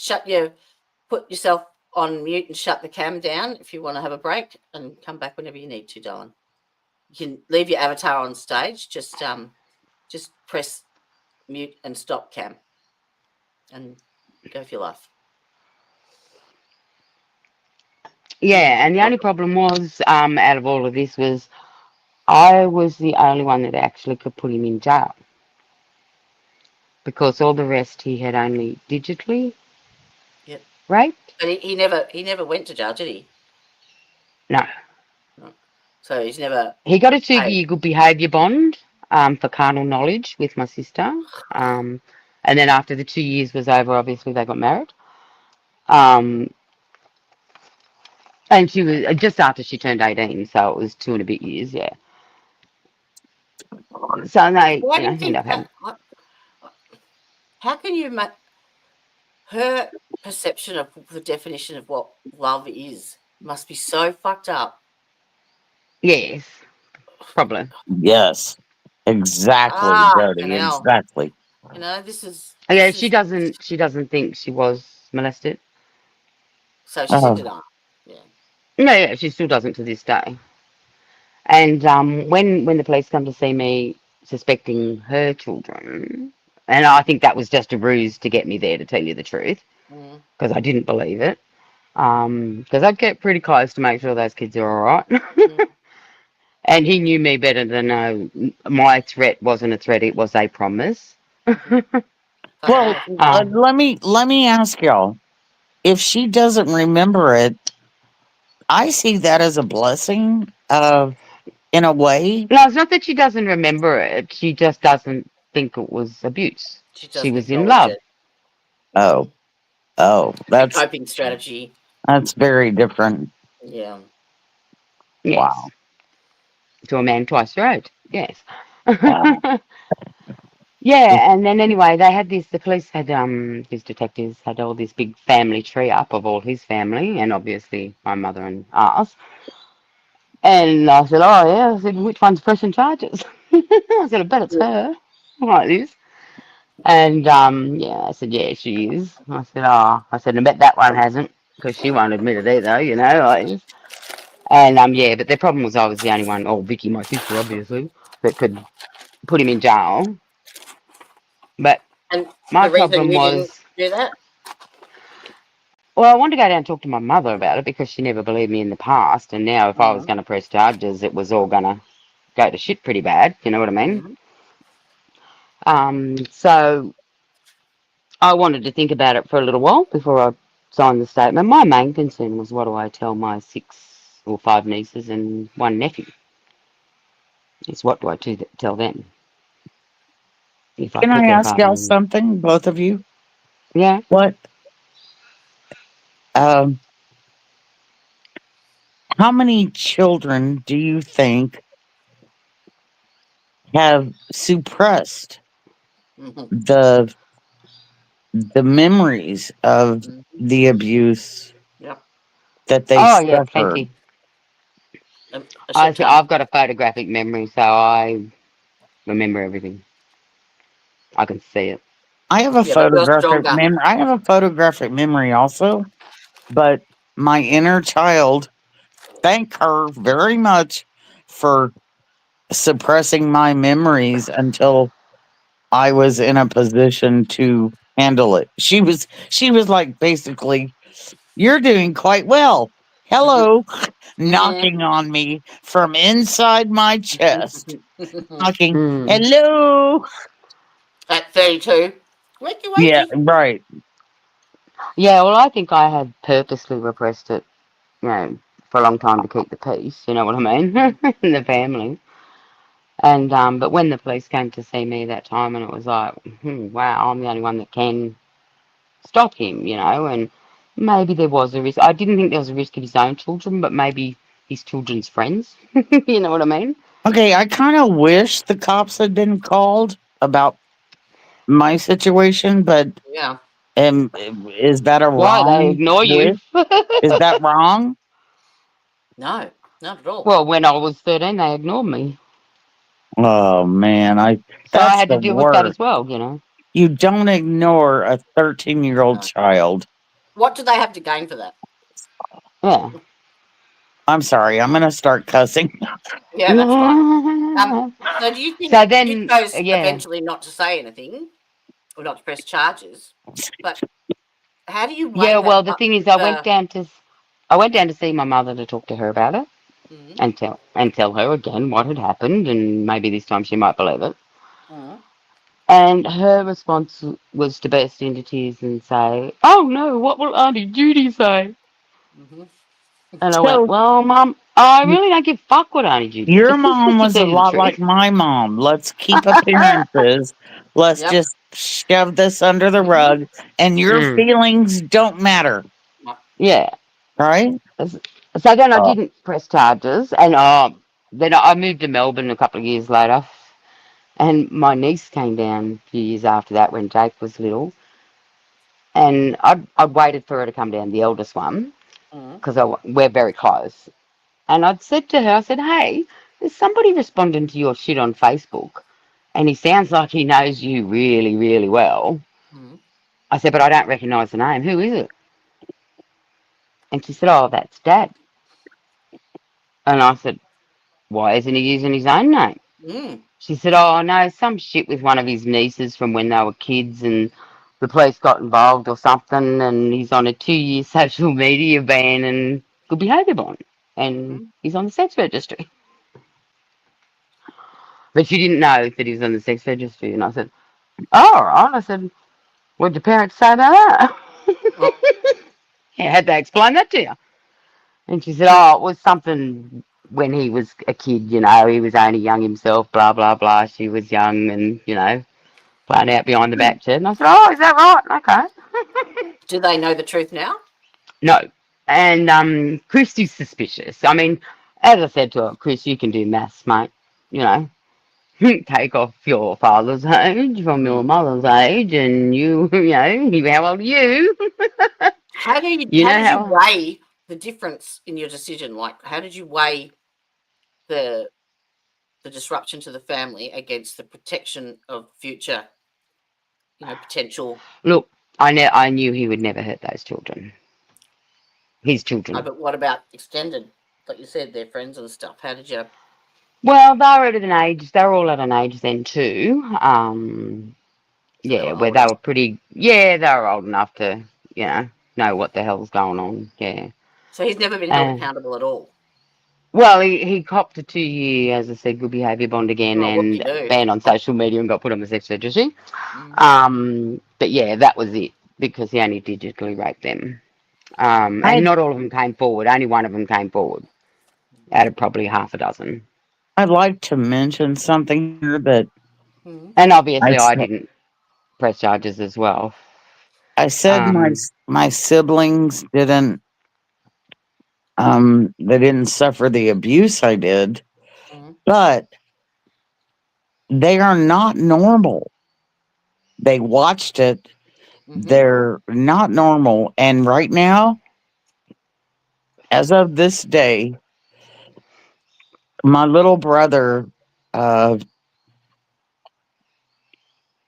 Speaker 2: put yourself on mute and shut the cam down if you want to have a break and come back whenever you need to, darling. You can leave your avatar on stage. Just press mute and stop cam and go for your life.
Speaker 4: yeah, and the only problem was, out of all of this was I was the only one that actually could put him in jail because all the rest he had only digitally
Speaker 2: Yep.
Speaker 4: raped.
Speaker 2: But he never went to jail, did he?
Speaker 4: No,
Speaker 2: No. So he's never
Speaker 4: he got a 2 year
Speaker 2: paid.
Speaker 4: good behaviour bond for carnal knowledge with my sister. Um, and then after the 2 years was over, obviously they got married. Um, and she was just after she turned 18, so it was 2 and a bit years, yeah. So they,
Speaker 2: Why do you
Speaker 4: end
Speaker 2: think
Speaker 4: up having.
Speaker 2: how can you make her perception of the definition of what love is must be so fucked up.
Speaker 4: Yes, probably.
Speaker 3: Yes. Exactly,
Speaker 2: Ah,
Speaker 3: Jody.
Speaker 2: hell.
Speaker 3: Exactly.
Speaker 2: This is
Speaker 4: Yeah, she doesn't think she was molested.
Speaker 2: so she's in
Speaker 3: Oh,
Speaker 2: denial. Yeah.
Speaker 4: No, yeah, she still doesn't to this day. And when the police come to see me suspecting her children, and I think that was just a ruse to get me there, to tell you the truth,
Speaker 2: Mm,
Speaker 4: because I didn't believe it. Because I'd get pretty close to make sure those kids are all right.
Speaker 2: mm,
Speaker 4: And he knew me better than my threat wasn't a threat; it was a promise.
Speaker 2: mm-hmm. Fucking
Speaker 3: well,
Speaker 2: oath.
Speaker 4: Um,
Speaker 3: let me ask y'all. If she doesn't remember it, I see that as a blessing, in a way.
Speaker 4: no, it's not that she doesn't remember it; she just doesn't think it was abuse.
Speaker 2: She
Speaker 4: She
Speaker 2: doesn't
Speaker 4: was in
Speaker 2: acknowledge
Speaker 4: love.
Speaker 2: it.
Speaker 3: Oh,
Speaker 2: Mm.
Speaker 3: oh,
Speaker 2: A
Speaker 3: that's
Speaker 2: coping strategy.
Speaker 3: that's very different.
Speaker 2: Yeah.
Speaker 4: Yes,
Speaker 3: Wow.
Speaker 4: to a man twice your age. Yes.
Speaker 3: Wow.
Speaker 4: Yeah, and then anyway, they had this. The police had these detectives had all this big family tree up of all his family, and obviously my mother and us. And I said, "Oh yeah," I said, "Which one's pressing charges?" I said, "I bet it's her." Like this. And yeah, I said, yeah, she is. I said, oh, I said, I bet that one hasn't, because she won't admit it either, you know. Like, and yeah, but the problem was I was the only one, or Vicky, my sister, obviously, that could put him in jail. But
Speaker 2: And
Speaker 4: my
Speaker 2: the reason
Speaker 4: problem
Speaker 2: you didn't
Speaker 4: was,
Speaker 2: do that?
Speaker 4: well, I wanted to go down and talk to my mother about it because she never believed me in the past. And now, if I was
Speaker 2: Mm,
Speaker 4: going to press charges, it was all going to go to shit pretty bad. You know what I mean?
Speaker 2: mm,
Speaker 4: So I wanted to think about it for a little while before I signed the statement. My main concern was, what do I tell my 6 or 5 nieces and 1 nephew? Is what do I tell them if I
Speaker 3: Can
Speaker 4: put
Speaker 3: I
Speaker 4: their
Speaker 3: ask
Speaker 4: father
Speaker 3: y'all
Speaker 4: in?
Speaker 3: something, both of you?
Speaker 4: Yeah.
Speaker 3: What? Um, how many children do you think have suppressed
Speaker 2: mhm,
Speaker 3: the memories of
Speaker 2: mhm.
Speaker 3: the abuse
Speaker 2: Yep.
Speaker 3: that they
Speaker 4: Oh, yeah,
Speaker 3: suffered?
Speaker 4: plenty.
Speaker 2: A shit ton.
Speaker 4: I've got a photographic memory, so I remember everything. I can see it.
Speaker 3: I have a
Speaker 2: Yeah, but you're
Speaker 3: photographic
Speaker 2: stronger.
Speaker 3: memory. I have a photographic memory also, but my inner child, thank her very much for suppressing my memories until I was in a position to handle it. She was like basically, "You're doing quite well." Hello,
Speaker 2: Mm.
Speaker 3: knocking on me from inside my chest. Knocking,
Speaker 4: Mm.
Speaker 3: hello.
Speaker 2: At 32. Wakey,
Speaker 3: Yeah,
Speaker 2: wakey.
Speaker 3: right.
Speaker 4: Yeah, well, I think I had purposely repressed it, you know, for a long time to keep the peace. You know what I mean?
Speaker 2: Mm,
Speaker 4: In the family. And but when the police came to see me that time, and it was like, wow, I'm the only one that can stop him, you know. And maybe there was a risk. I didn't think there was a risk of his own children, but maybe his children's friends. You know what I mean?
Speaker 3: Okay, I kind of wish the cops had been called about my situation, but
Speaker 2: yeah.
Speaker 3: um, is that a
Speaker 4: Why they
Speaker 3: wrong
Speaker 4: ignore you?
Speaker 3: wish? Is that wrong?
Speaker 2: No, not at all.
Speaker 4: Well, when I was 13, they ignored me,
Speaker 3: Oh man, I
Speaker 4: so I
Speaker 3: that's
Speaker 4: had to
Speaker 3: the
Speaker 4: deal with that
Speaker 3: worst.
Speaker 4: as well, you know.
Speaker 3: You don't ignore a 13-year-old
Speaker 2: No.
Speaker 3: child.
Speaker 2: What do they have to gain for that?
Speaker 4: Yeah.
Speaker 3: I'm sorry, I'm gonna start cussing.
Speaker 2: Yeah, that's fine. Um, so do you think
Speaker 4: So
Speaker 2: you
Speaker 4: then,
Speaker 2: chose
Speaker 4: yeah,
Speaker 2: eventually not to say anything or not to press charges? But how do you
Speaker 4: yeah.
Speaker 2: weigh that
Speaker 4: Well, the
Speaker 2: up
Speaker 4: thing is,
Speaker 2: with the?
Speaker 4: I went down to see my mother to talk to her about it
Speaker 2: Mm,
Speaker 4: and tell her again what had happened, and maybe this time she might believe it.
Speaker 2: mm,
Speaker 4: And her response was to burst into tears and say, "Oh no, what will Auntie Judy say?"
Speaker 2: mhm.
Speaker 4: And I went,
Speaker 3: So
Speaker 4: "Well, Mum, I really don't give a fuck what Auntie Judy
Speaker 3: your
Speaker 4: thinks,
Speaker 3: mom
Speaker 4: to
Speaker 3: was a
Speaker 4: tell you the
Speaker 3: lot like
Speaker 4: truth."
Speaker 3: my mom. Let's keep appearances. Let's
Speaker 2: Yep.
Speaker 3: just shove this under the
Speaker 2: Mhm.
Speaker 3: rug, and your
Speaker 4: Mm,
Speaker 3: feelings don't matter,
Speaker 2: Yep.
Speaker 4: yeah.
Speaker 3: right?
Speaker 4: So then I
Speaker 3: Oh,
Speaker 4: didn't press charges, and then I moved to Melbourne a couple of years later, and my niece came down a few years after that when Jake was little, and I'd waited for her to come down, the eldest one,
Speaker 2: Mm,
Speaker 4: because we're very close, and I'd said to her, I said, "Hey, there's somebody responding to your shit on Facebook, and he sounds like he knows you really, really well."
Speaker 2: mm,
Speaker 4: I said, "But I don't recognise the name. Who is it?" And she said, "Oh, that's Dad." And I said, "Why isn't he using his own name?"
Speaker 2: mm,
Speaker 4: She said, "Oh, no, some shit with one of his nieces from when they were kids, and the police got involved or something, and he's on a 2-year social media ban and good behaviour bond, and
Speaker 2: mhm.
Speaker 4: he's on the sex registry." But she didn't know that he was on the sex registry. And I said, "Oh, all right." I said, "What'd your parents say about that?"
Speaker 2: Well,
Speaker 4: Yeah, had they explain that to you? And she said, "Oh, it was something when he was a kid, you know, he was only young himself, blah, blah, blah. She was young and, you know, playing out behind the back shed." And I said, "Oh, is that right? Okay."
Speaker 2: do they know the truth now?
Speaker 4: No. And Chris is suspicious. I mean, as I said to her, "Chris, you can do maths, mate. You know, take off your father's age from your
Speaker 2: Mm.
Speaker 4: mother's age, and you know, how old are you? You
Speaker 2: How
Speaker 4: know
Speaker 2: did you
Speaker 4: how."
Speaker 2: weigh the difference in your decision? Like, how did you weigh the the disruption to the family against the protection of future potential.
Speaker 4: Look, I knew he would never hurt those children. His
Speaker 2: No,
Speaker 4: children.
Speaker 2: but what about extended? Like you said, their friends and stuff. How did you?
Speaker 4: Well, they were at an age. They were all at an age then too.
Speaker 2: So they were
Speaker 4: Yeah, where they
Speaker 2: older.
Speaker 4: were pretty. Yeah, they were old enough to, know what the hell's going on. Yeah.
Speaker 2: So he's never been held
Speaker 4: Uh,
Speaker 2: accountable at all.
Speaker 4: well, he copped a 2 year, as I said, good behaviour bond again,
Speaker 2: Oh, whoop de
Speaker 4: and
Speaker 2: do.
Speaker 4: banned on social media and got put on the sex registry.
Speaker 2: Mm.
Speaker 4: But yeah, that was it because he only digitally raped them. And
Speaker 3: I'd
Speaker 4: not all of them came forward. Only one of them came forward out of probably half a dozen.
Speaker 3: I'd like to mention something here that
Speaker 2: Mm.
Speaker 4: And
Speaker 3: I
Speaker 4: obviously, I
Speaker 3: said.
Speaker 4: didn't press charges as well.
Speaker 3: I said
Speaker 4: Um,
Speaker 3: my siblings they didn't suffer the abuse I did,
Speaker 2: Mm.
Speaker 3: but they are not normal. They watched it.
Speaker 2: Mm-hmm.
Speaker 3: They're not normal. And right now, as of this day, my little brother, uh,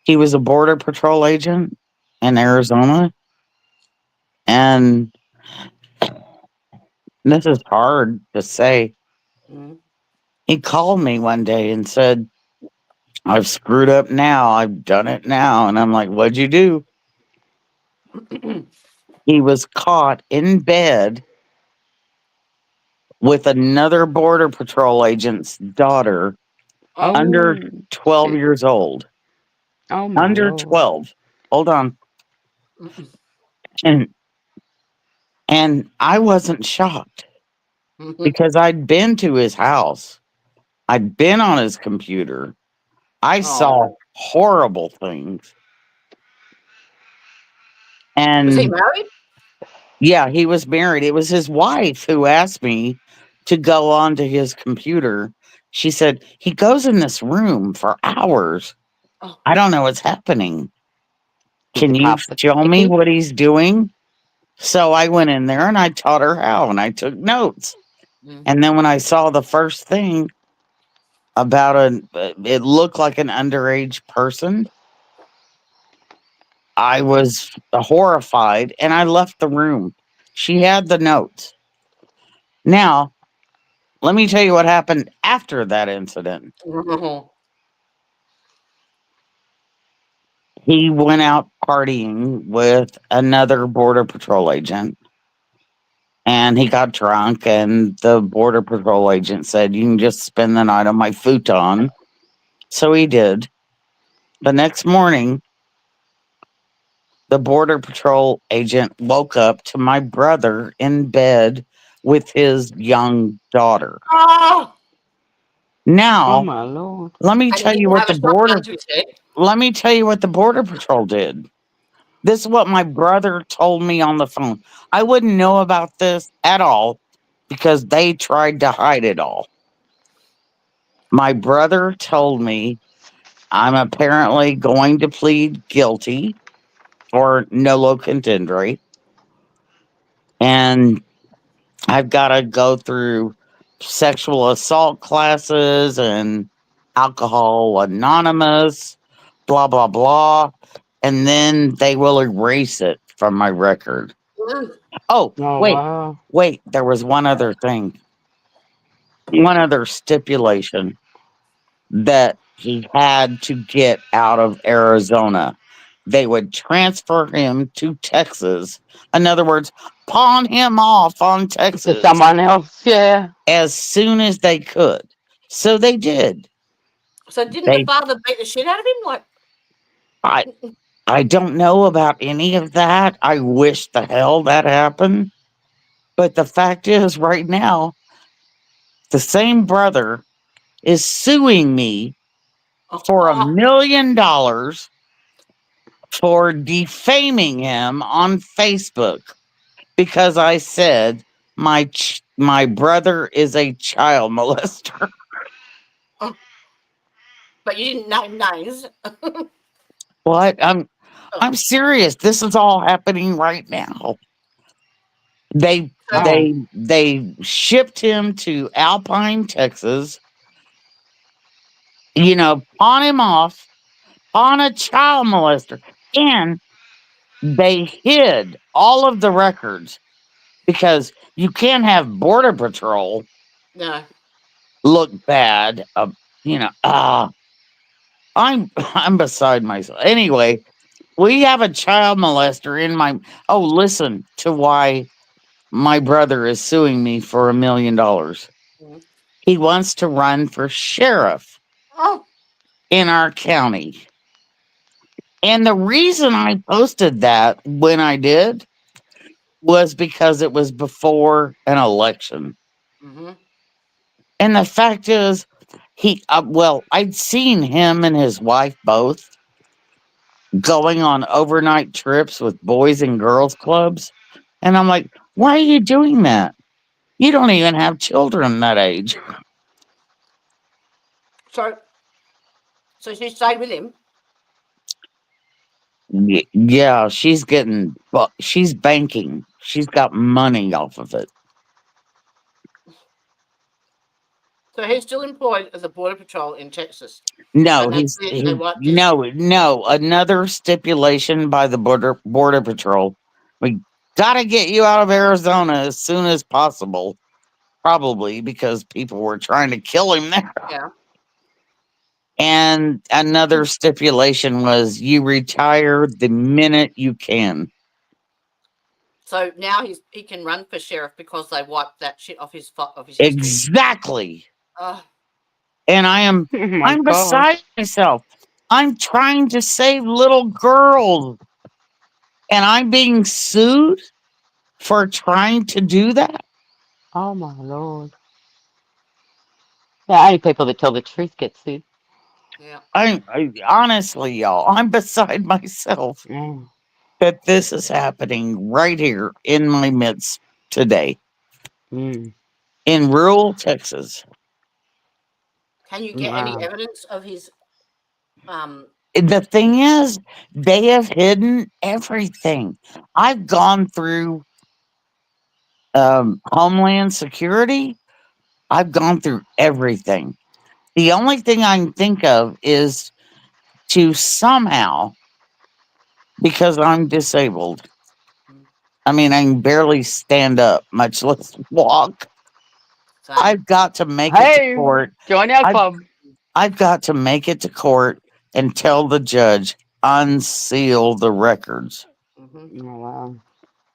Speaker 3: he was a border patrol agent in Arizona. And this is hard to say.
Speaker 2: Mm.
Speaker 3: He called me one day and said, I've screwed up now. I've done it now. And I'm like, what'd you do? He was caught in bed with another border patrol agent's daughter
Speaker 2: Oh.
Speaker 3: under
Speaker 4: oh,
Speaker 3: 12
Speaker 4: shit.
Speaker 3: years old.
Speaker 4: Oh, my
Speaker 3: Under
Speaker 4: Lord.
Speaker 3: 12. Hold on.
Speaker 2: Mm-mm.
Speaker 3: And I wasn't shocked
Speaker 2: Mhm.
Speaker 3: because I'd been to his house. I'd been on his computer. I saw
Speaker 2: Oh.
Speaker 3: horrible things.
Speaker 2: Was he
Speaker 3: And
Speaker 2: married?
Speaker 3: yeah, he was married. It was his wife who asked me to go onto his computer. She said, he goes in this room for hours.
Speaker 2: Oh.
Speaker 3: I don't know what's happening.
Speaker 4: Did
Speaker 3: Can
Speaker 4: you
Speaker 3: you
Speaker 4: pass the
Speaker 3: show me
Speaker 4: sticky?
Speaker 3: what he's doing? So I went in there and I taught her how and I took notes.
Speaker 2: Mm.
Speaker 3: And then when I saw the first thing about it looked like an underage person, I was horrified and I left the room. She had the notes. Now, let me tell you what happened after that incident.
Speaker 2: Mhm.
Speaker 3: He went out partying with another border patrol agent and he got drunk and the border patrol agent said, you can just spend the night on my futon. So he did. The next morning, the border patrol agent woke up to my brother in bed with his young daughter.
Speaker 2: Oh.
Speaker 4: Oh,
Speaker 3: Now,
Speaker 4: my Lord.
Speaker 3: let me
Speaker 2: And he
Speaker 3: tell you
Speaker 2: didn't
Speaker 3: what
Speaker 2: have
Speaker 3: the
Speaker 2: a shotgun
Speaker 3: border
Speaker 2: to his head.
Speaker 3: let me tell you what the border patrol did. This is what my brother told me on the phone. I wouldn't know about this at all because they tried to hide it all. My brother told me I'm apparently going to plead guilty or nolo contendere, and I've got to go through sexual assault classes and alcohol anonymous, blah, blah, blah. And then they will erase it from my record.
Speaker 2: Mm.
Speaker 3: Oh,
Speaker 4: Oh,
Speaker 3: wait,
Speaker 4: wow.
Speaker 3: wait. There was one other thing, one other stipulation that he had to get out of Arizona. They would transfer him to Texas. In other words, pawn him off on
Speaker 4: To
Speaker 3: Texas
Speaker 4: someone else, yeah.
Speaker 3: as soon as they could. So they did.
Speaker 2: So didn't the
Speaker 3: They
Speaker 2: father beat the shit out of him? Like,
Speaker 3: I I don't know about any of that. I wish the hell that happened. But the fact is right now, the same brother is suing me
Speaker 2: oh,
Speaker 3: for
Speaker 2: oh,
Speaker 3: $1 million for defaming him on Facebook because I said my brother is a child molester.
Speaker 2: oh. But you didn't name names.
Speaker 3: What?
Speaker 2: Oh,
Speaker 3: I'm serious. This is all happening right now. They
Speaker 2: so,
Speaker 4: Oh,
Speaker 3: they shipped him to Alpine, Texas, pawn him off on a child molester. And they hid all of the records because you can't have Border Patrol
Speaker 2: No.
Speaker 3: look bad. You know, I'm beside myself. Anyway, we have a child molester in my. Oh, listen to why my brother is suing me for $1 million.
Speaker 2: Mhm.
Speaker 3: He wants to run for sheriff
Speaker 2: Oh.
Speaker 3: in our county. And the reason I posted that when I did was because it was before an election.
Speaker 2: Mm-hmm.
Speaker 3: And the fact is, well, I'd seen him and his wife both going on overnight trips with boys and girls clubs. And I'm like, why are you doing that? You don't even have children that age.
Speaker 2: So, so she stayed with him.
Speaker 3: Yeah, she's banking. She's got money off of it.
Speaker 2: So he's still employed as a border patrol in Texas,
Speaker 3: No,
Speaker 2: and that's it. They wiped him.
Speaker 3: no. Another stipulation by the border patrol. We gotta get you out of Arizona as soon as possible. Probably because people were trying to kill him there.
Speaker 2: Yeah.
Speaker 3: And another stipulation was you retire the minute you can.
Speaker 2: So now he can run for sheriff because they wiped that shit off his history.
Speaker 3: Exactly.
Speaker 2: Oh,
Speaker 3: And
Speaker 4: Oh my
Speaker 3: I'm
Speaker 4: gosh.
Speaker 3: beside myself. I'm trying to save little girls. And I'm being sued for trying to do that.
Speaker 4: Oh my lord. Yeah, only people that tell the truth get sued.
Speaker 2: yeah.
Speaker 3: Honestly, y'all, I'm beside myself
Speaker 4: Mm.
Speaker 3: that this is happening right here in my midst today
Speaker 4: Mm.
Speaker 3: in rural Texas.
Speaker 2: Can you get any
Speaker 4: Wow.
Speaker 2: evidence of his um?
Speaker 3: The thing is, they have hidden everything. I've gone through Homeland Security. I've gone through everything. The only thing I can think of is to somehow, because I'm disabled.
Speaker 2: mm,
Speaker 3: I mean, I can barely stand up, much less walk.
Speaker 2: Same.
Speaker 3: I've got to make it to
Speaker 4: Hey,
Speaker 3: court.
Speaker 4: join our
Speaker 3: I've
Speaker 4: club.
Speaker 3: I've got to make it to court and tell the judge unseal the records
Speaker 2: Mm-hmm.
Speaker 4: Oh wow.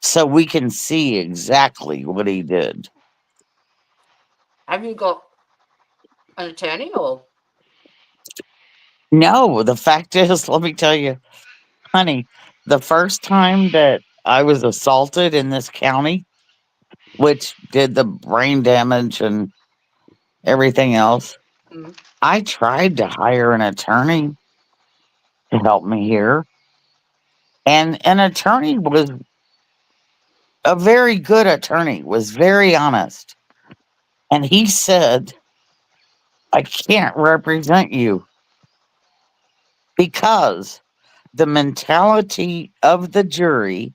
Speaker 3: so we can see exactly what he did.
Speaker 2: Have you got an attorney or?
Speaker 3: No, the fact is, let me tell you, honey, the first time that I was assaulted in this county, which did the brain damage and everything else,
Speaker 2: Mm,
Speaker 3: I tried to hire an attorney to help me here. And an attorney was a very good attorney, was very honest. And he said, I can't represent you because the mentality of the jury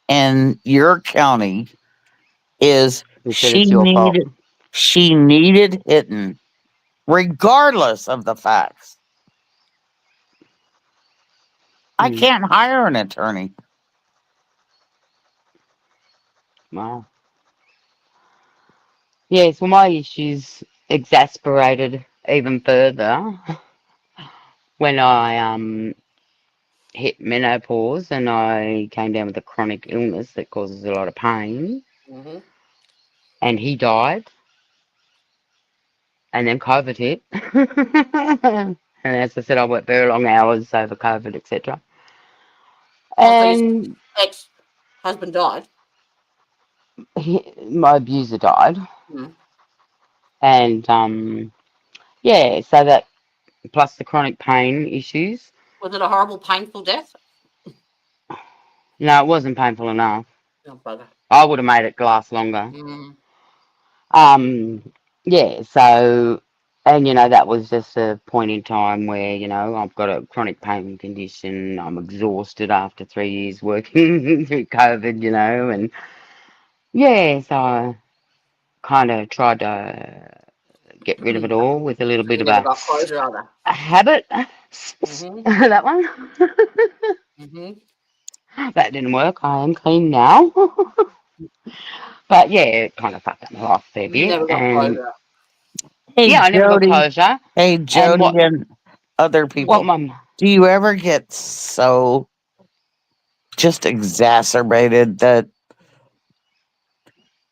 Speaker 3: in your county is
Speaker 4: He said it's your fault.
Speaker 3: she needed hitting, regardless of the facts. I
Speaker 4: Mm.
Speaker 3: can't hire an attorney.
Speaker 4: Wow. Yes, well, my issues exasperated even further when I hit menopause and I came down with a chronic illness that causes a lot of pain.
Speaker 2: mm-hmm.
Speaker 4: And he died, and then COVID hit. And as I said, I worked very long hours over COVID, etc.
Speaker 2: Oh, so your
Speaker 4: And
Speaker 2: ex-husband died.
Speaker 4: my abuser died,
Speaker 2: Mm.
Speaker 4: and yeah, so that plus the chronic pain issues.
Speaker 2: Was it a horrible, painful death?
Speaker 4: No, it wasn't painful enough.
Speaker 2: Oh, bugger.
Speaker 4: I would have made it last longer.
Speaker 2: Mm.
Speaker 4: Um, yeah, so, and that was just a point in time where, I've got a chronic pain condition. I'm exhausted after 3 years working through COVID, and yeah, so I kind of tried to get rid of it all with a little
Speaker 2: So
Speaker 4: bit
Speaker 2: you
Speaker 4: of
Speaker 2: never
Speaker 4: a,
Speaker 2: got closure either.
Speaker 4: a habit.
Speaker 2: Mm-hmm.
Speaker 4: That one.
Speaker 2: Mm-hmm.
Speaker 4: That didn't work. I am clean now. But yeah, it kind of fucked up my life a fair
Speaker 2: You
Speaker 4: bit.
Speaker 2: never got
Speaker 4: And
Speaker 2: closure.
Speaker 3: Hey,
Speaker 4: yeah, I never got
Speaker 3: Jody.
Speaker 4: closure.
Speaker 3: Hey,
Speaker 4: And
Speaker 3: Jody, and other
Speaker 4: what
Speaker 3: people.
Speaker 4: my
Speaker 3: Do you ever get so just exacerbated that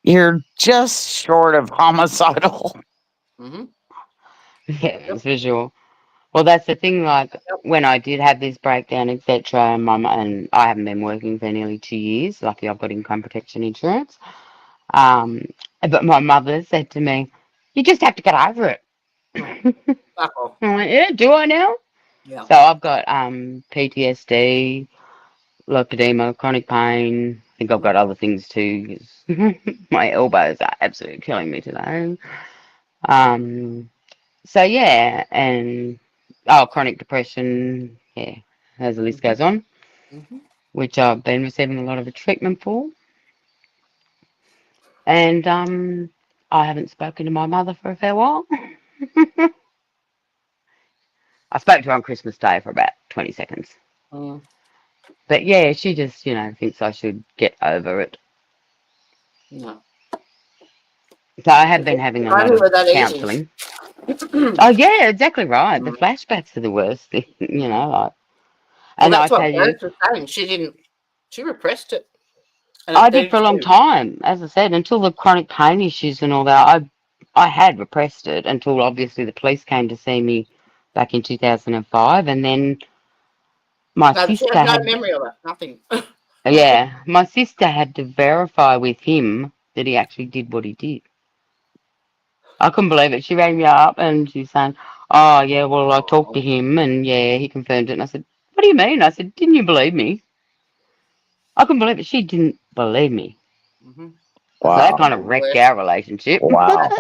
Speaker 3: you're just short of homicidal?
Speaker 2: Mm-hmm.
Speaker 4: yeah,
Speaker 2: Yep.
Speaker 4: it's visual. Well, that's the thing. Like
Speaker 2: Yep.
Speaker 4: when I did have this breakdown, etc., and I haven't been working for nearly 2 years. Lucky I've got income protection insurance. Um, but my mother said to me, "You just have to get over it."
Speaker 2: Fuck off.
Speaker 4: I'm like, "Yeah, do I now?"
Speaker 2: Yeah.
Speaker 4: So I've got PTSD, lymphedema, chronic pain. I think I've got other things too. 'Cause my elbows are absolutely killing me today. Um, so yeah, and chronic depression. Yeah, as the list
Speaker 2: Mm-hmm.
Speaker 4: goes on,
Speaker 2: Mm-hmm.
Speaker 4: which I've been receiving a lot of treatment for, and I haven't spoken to my mother for a fair while. I spoke to her on Christmas Day for about 20 seconds.
Speaker 2: Mm.
Speaker 4: But yeah, she just, thinks I should get over it.
Speaker 2: No.
Speaker 4: So I have been having
Speaker 2: If
Speaker 4: a
Speaker 2: I
Speaker 4: lot
Speaker 2: knew
Speaker 4: of
Speaker 2: were that easy.
Speaker 4: counselling.
Speaker 2: Mm.
Speaker 4: Oh yeah, exactly right. The flashbacks are the worst thing,
Speaker 2: Mm.
Speaker 4: like.
Speaker 2: Well,
Speaker 4: And I
Speaker 2: that's what
Speaker 4: tell you,
Speaker 2: Gladys was saying. She didn't. She repressed it, and
Speaker 4: I
Speaker 2: at
Speaker 4: did for a long
Speaker 2: 32.
Speaker 4: time, as I said, until the chronic pain issues and all that. I had repressed it until obviously the police came to see me back in 2005, and then my
Speaker 2: No, but she has
Speaker 4: sister
Speaker 2: no
Speaker 4: had,
Speaker 2: memory of it. Nothing.
Speaker 4: yeah, my sister had to verify with him that he actually did what he did. I couldn't believe it. She rang me up and she's saying, "Oh yeah, well I talked to
Speaker 2: Oh.
Speaker 4: him and yeah, he confirmed it." And I said, "What do you mean?" I said, "Didn't you believe me?" I couldn't believe it. She didn't believe me.
Speaker 2: Mm-hmm.
Speaker 4: So that
Speaker 3: Wow.
Speaker 4: kind of wrecked
Speaker 2: Worse.
Speaker 4: our relationship.
Speaker 3: Wow.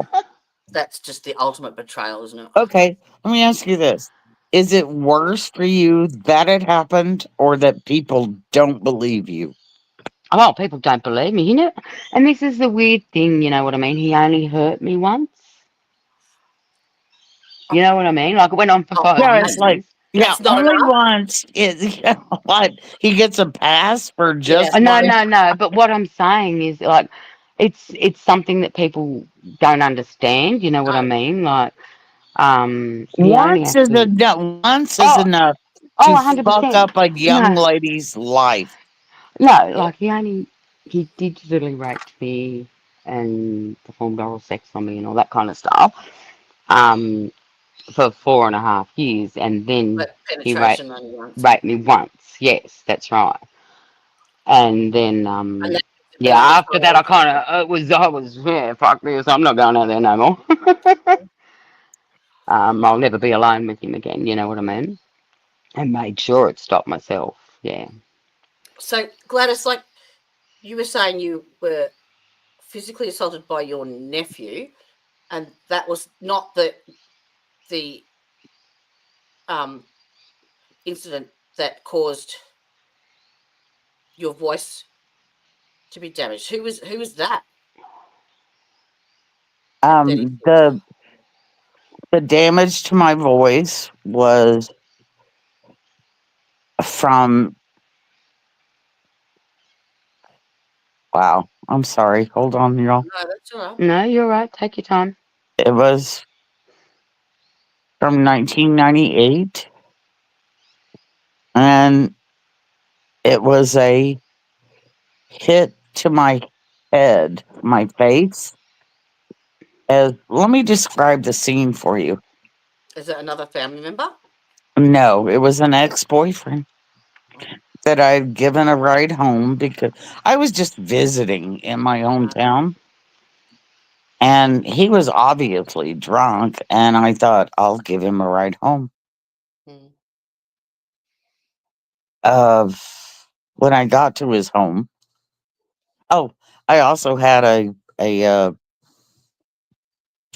Speaker 2: That's just the ultimate betrayal, isn't it?
Speaker 3: Okay, let me ask you this. Is it worse for you that it happened or that people don't believe you?
Speaker 4: Oh, people don't believe me, And this is the weird thing, you know what I mean? He only hurt me once.
Speaker 2: Oh,
Speaker 4: You know what I mean? Like it went on for
Speaker 2: oh,
Speaker 4: five
Speaker 3: Yeah, it's like,
Speaker 4: years.
Speaker 3: yeah,
Speaker 2: that's not
Speaker 3: only
Speaker 2: enough.
Speaker 3: once is what he gets a pass for
Speaker 2: Yeah.
Speaker 3: just
Speaker 4: No,
Speaker 3: one.
Speaker 4: no, no. But what I'm saying is like it's something that people don't understand, you know what I
Speaker 2: No.
Speaker 4: mean? Like he only
Speaker 3: Once is
Speaker 4: actually
Speaker 3: enough. Once is
Speaker 4: oh
Speaker 3: enough
Speaker 4: oh
Speaker 3: to fuck
Speaker 4: 100%.
Speaker 3: up a young
Speaker 4: No,
Speaker 3: lady's life.
Speaker 4: no,
Speaker 2: Yeah.
Speaker 4: like he digitally raped me and performed oral sex on me and all that kind of stuff. Um for 4.5 years and then
Speaker 2: But
Speaker 4: he raped
Speaker 2: penetration only once.
Speaker 4: raped me once. Yes, that's right. And then
Speaker 2: And that's
Speaker 4: yeah,
Speaker 2: about as
Speaker 4: after that
Speaker 2: high
Speaker 4: I kind of I was yeah, fuck this, I'm not going out there no more. I'll never be alone with him again, you know what I mean? And made sure it stopped myself. Yeah.
Speaker 2: So, Gladys, like you were saying, you were physically assaulted by your nephew, and that was not the um, incident that caused your voice to be damaged. Who was that at 36?
Speaker 3: The damage to my voice was from wow. I'm sorry. Hold on, y'all.
Speaker 2: No, that's all right.
Speaker 4: No, you're right. Take your time.
Speaker 3: It was from 1998, and it was a hit to my head, my face. As let me describe the scene for you.
Speaker 2: Is it another family member?
Speaker 3: No, it was an ex-boyfriend that I'd given a ride home because I was just visiting in my hometown, and he was obviously drunk, and I thought I'll give him a ride home.
Speaker 2: Mm.
Speaker 3: Of when I got to his home. Oh, I also had a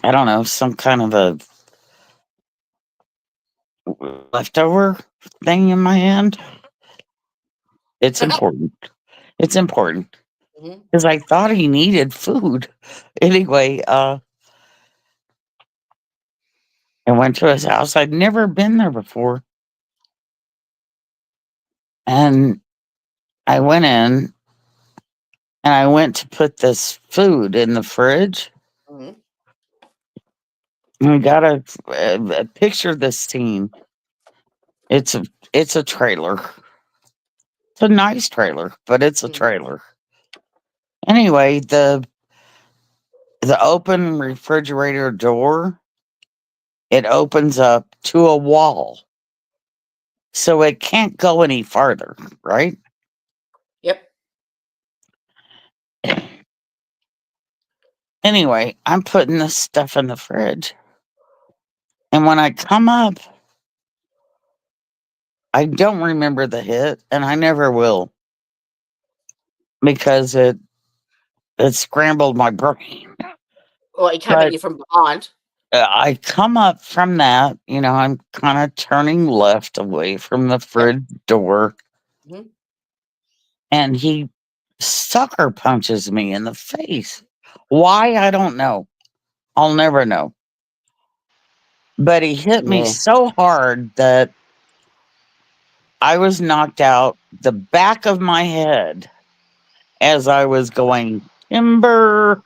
Speaker 3: I don't know, some kind of a leftover thing in my hand. It's important. It's important
Speaker 2: Mhm.
Speaker 3: because I thought he needed food. Anyway, I went to his house. I'd never been there before, And I went in and I went to put this food in the fridge.
Speaker 2: Mm-hmm.
Speaker 3: And I got a picture of this scene. It's a trailer. It's a nice trailer, but it's a
Speaker 2: Mm-hmm.
Speaker 3: trailer. Anyway, the open refrigerator door, it opens up to a wall. So it can't go any farther, right?
Speaker 2: Yep.
Speaker 3: Anyway, I'm putting this stuff in the fridge. And when I come up, I don't remember the hit, and I never will because it scrambled my brain.
Speaker 2: Or it came at
Speaker 3: But
Speaker 2: you from behind.
Speaker 3: I come up from that, I'm kind of turning left away from the
Speaker 2: Yep.
Speaker 3: fridge door,
Speaker 2: Mm-hmm.
Speaker 3: and he sucker punches me in the face. Why? I don't know. I'll never know. But he hit me
Speaker 4: Yeah.
Speaker 3: so hard that I was knocked out the back of my head as I was going timber.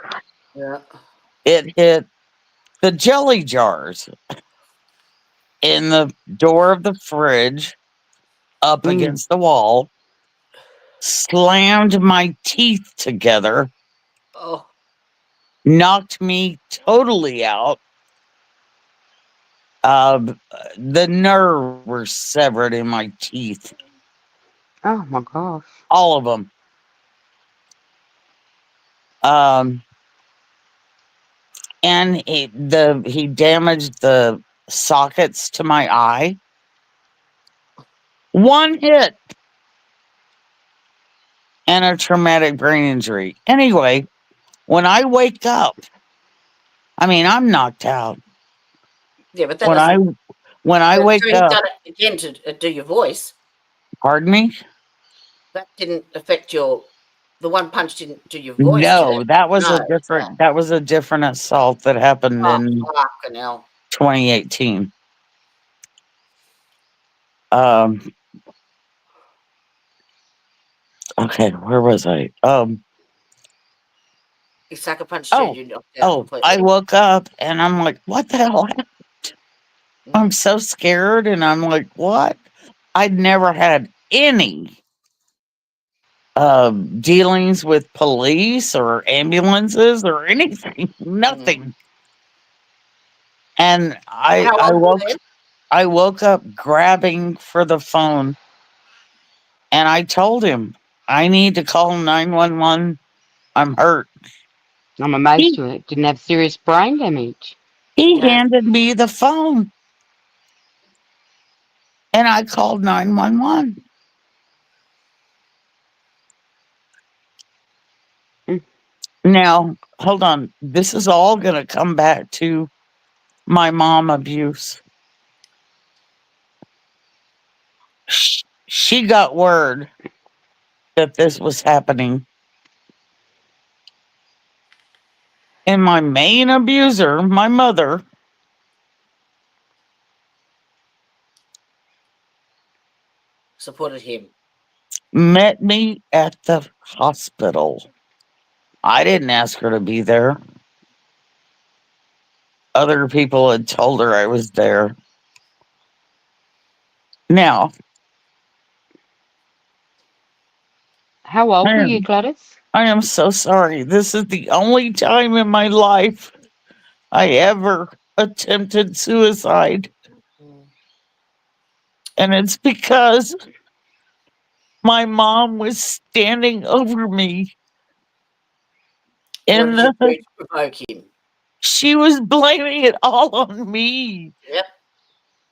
Speaker 2: Yeah.
Speaker 3: It hit the jelly jars in the door of the fridge up
Speaker 4: Mm.
Speaker 3: against the wall, slammed my teeth together,
Speaker 2: Oh.
Speaker 3: knocked me totally out. The nerve were severed in my teeth,
Speaker 4: Oh my gosh.
Speaker 3: all of them. Um, and he damaged the sockets to my eye. One hit and a traumatic brain injury. Anyway, when I wake up, I mean, I'm knocked out.
Speaker 2: Yeah, but that
Speaker 3: When I
Speaker 2: doesn't.
Speaker 3: when I
Speaker 2: But
Speaker 3: wake
Speaker 2: so he's
Speaker 3: up,
Speaker 2: done it again to do your voice.
Speaker 3: pardon me.
Speaker 2: That didn't affect your. The one punch didn't do your voice, did
Speaker 3: No,
Speaker 2: it? No. Oh,
Speaker 3: that was a different assault that happened
Speaker 2: oh
Speaker 3: in
Speaker 2: fucking hell.
Speaker 3: 2018. Um, okay, where was I?
Speaker 2: He sucker punched you and
Speaker 3: Oh,
Speaker 2: you knocked out
Speaker 3: oh, I
Speaker 2: completely.
Speaker 3: woke up and I'm like, what the hell happened? I'm
Speaker 2: Mm,
Speaker 3: so scared, and I'm like, what? I'd never had any dealings with police or ambulances or anything,
Speaker 2: mm.
Speaker 3: nothing. And
Speaker 2: How
Speaker 3: I
Speaker 2: old were you
Speaker 3: woke
Speaker 2: then?
Speaker 3: I woke up grabbing for the phone, and I told him I need to call 911. I'm hurt.
Speaker 4: I'm amazed
Speaker 3: He
Speaker 4: you didn't have serious brain damage.
Speaker 3: he
Speaker 2: No.
Speaker 3: handed me the phone, and I called 911.
Speaker 4: Mm.
Speaker 3: Now, hold on. This is all going to come back to my mom abuse. She got word that this was happening. And my main abuser, my mother,
Speaker 2: Supported him.
Speaker 3: met me at the hospital. I didn't ask her to be there. Other people had told her I was there. Now,
Speaker 4: How old
Speaker 3: I
Speaker 4: were you,
Speaker 3: am,
Speaker 4: Gladys?
Speaker 3: I am so sorry. This is the only time in my life I ever attempted suicide.
Speaker 2: Mm.
Speaker 3: And it's because my mom was standing over me
Speaker 2: What
Speaker 3: and
Speaker 2: did you do to provoke him?
Speaker 3: she was blaming it all on me
Speaker 2: Yep.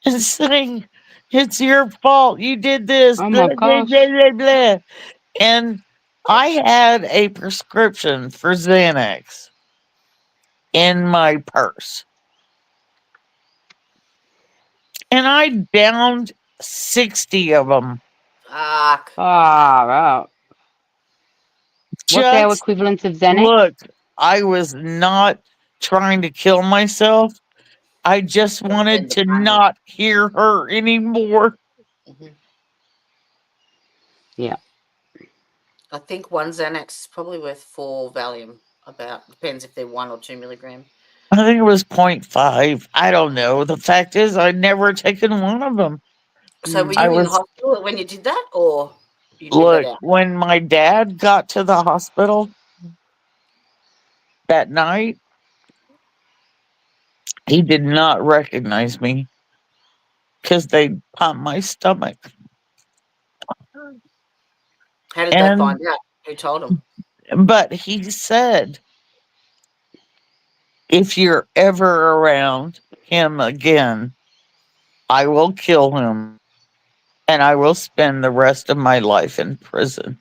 Speaker 3: and saying, it's your fault. You did this.
Speaker 4: Oh
Speaker 3: Blah,
Speaker 4: my
Speaker 3: blah, blah,
Speaker 4: gosh.
Speaker 3: blah, blah. And I had a prescription for Xanax in my purse. And I downed 60 of them.
Speaker 2: Fuck.
Speaker 4: Ah, right. What's our
Speaker 3: Just
Speaker 4: equivalent of Xanax?
Speaker 3: look, I was not trying to kill myself. I just wanted
Speaker 2: Spend the
Speaker 3: to
Speaker 2: money.
Speaker 3: not hear her anymore.
Speaker 2: Mhm.
Speaker 4: Yeah.
Speaker 2: I think one Xanax is probably worth 4 Valium. About depends if they're 1 or 2 milligram.
Speaker 3: I think it was point 0.5. I don't know. The fact is, I'd never taken one of them.
Speaker 2: So were
Speaker 3: I
Speaker 2: you in the
Speaker 3: was,
Speaker 2: hospital when you did that, or you did that
Speaker 3: look,
Speaker 2: out?
Speaker 3: when my dad got to the hospital that night, he did not recognize me because they pumped my stomach.
Speaker 2: How did they
Speaker 3: And,
Speaker 2: find out? Who told them?
Speaker 3: but he said, if you're ever around him again, I will kill him and I will spend the rest of my life in prison.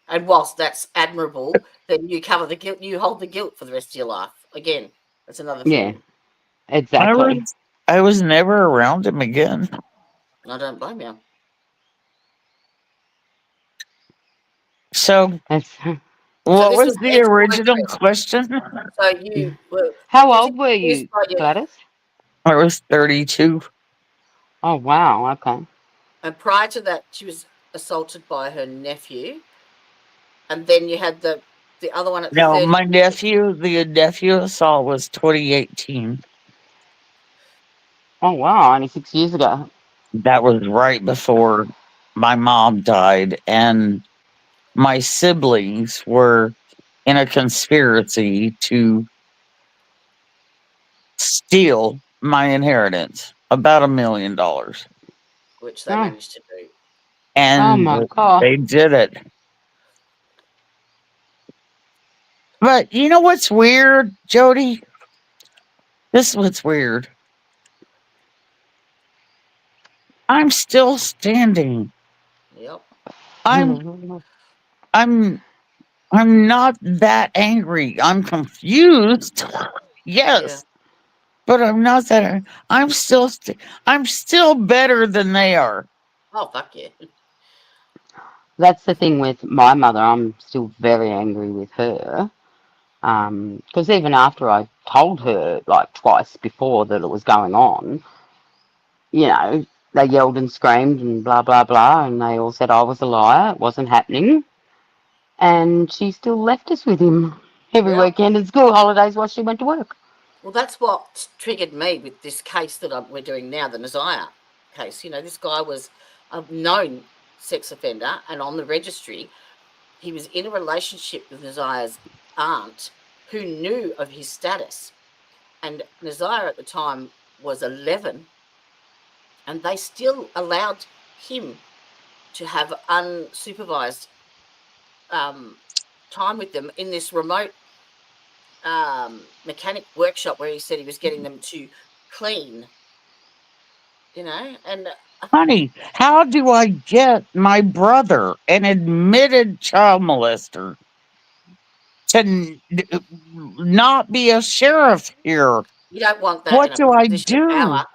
Speaker 2: And whilst that's admirable, then you cover the guilt. You hold the guilt for the rest of your life. Again, that's another
Speaker 4: Yeah.
Speaker 2: thing.
Speaker 3: I
Speaker 4: Exactly.
Speaker 3: was I was never around him again.
Speaker 2: I don't blame you.
Speaker 3: So,
Speaker 4: That's
Speaker 2: So
Speaker 3: what
Speaker 2: this
Speaker 3: was
Speaker 2: was
Speaker 3: the original
Speaker 2: ex-boyfriend.
Speaker 3: question?
Speaker 2: So you were
Speaker 4: how old were
Speaker 2: physically
Speaker 4: you,
Speaker 2: abused by your,
Speaker 4: Gladys?
Speaker 3: I was 32.
Speaker 4: Oh wow. Okay.
Speaker 2: and prior to that, she was assaulted by her nephew, and then you had the other one at
Speaker 3: No,
Speaker 2: 30.
Speaker 3: my nephew, the nephew assault was 2018.
Speaker 4: Oh wow. Only 6 years ago.
Speaker 3: That was right before my mom died, and my siblings were in a conspiracy to steal my inheritance, about $1 million.
Speaker 2: Which they
Speaker 4: Oh.
Speaker 2: managed to do.
Speaker 4: Oh
Speaker 3: And
Speaker 4: my god.
Speaker 3: they did it. But you know what's weird, Jody? This is what's weird. I'm still standing.
Speaker 2: Yep.
Speaker 3: I'm I'm I'm not that angry. I'm confused.
Speaker 2: Yeah.
Speaker 3: Yes, but I'm not that I'm still better than they are.
Speaker 2: Oh fuck yeah.
Speaker 4: That's the thing with my mother. I'm still very angry with her. Because even after I told her like twice before that it was going on, you know, they yelled and screamed and blah blah blah, and they all said I was a liar. It wasn't happening, and she still left us with him every
Speaker 2: Yeah.
Speaker 4: weekend and school holidays while she went to work.
Speaker 2: Well, that's what triggered me with this case that we're doing now, the Nasiah case. You know, this guy was a known sex offender, and on the registry, he was in a relationship with Nasiah's aunt, who knew of his status. And Nasiah at the time was 11, and they still allowed him to have unsupervised time with them in this remote mechanic workshop where he said he was getting them to clean, and
Speaker 3: Honey, how do I get my brother, an admitted child molester, to not be a sheriff here?
Speaker 2: you don't want that
Speaker 3: What
Speaker 2: in a
Speaker 3: do I
Speaker 2: position of
Speaker 3: do?
Speaker 2: power.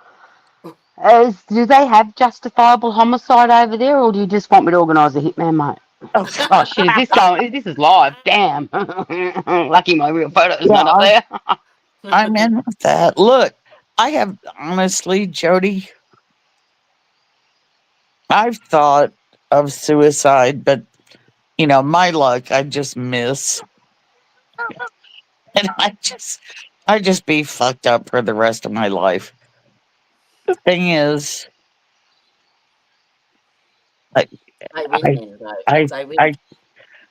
Speaker 4: Do they have justifiable homicide over there, or do you just want me to organise a hitman, mate?
Speaker 3: Oh,
Speaker 4: Oh shit! Is this going? This is live. Damn. Lucky my real photo's not up
Speaker 3: yeah,
Speaker 4: there.
Speaker 3: I'm in with that. Look, I have honestly, Jody, I've thought of suicide, but my luck, I just miss. And I just be fucked up for the rest of my life. The thing is, I,
Speaker 2: They win
Speaker 3: I,
Speaker 2: then, though.
Speaker 3: I,
Speaker 2: They win.
Speaker 3: I,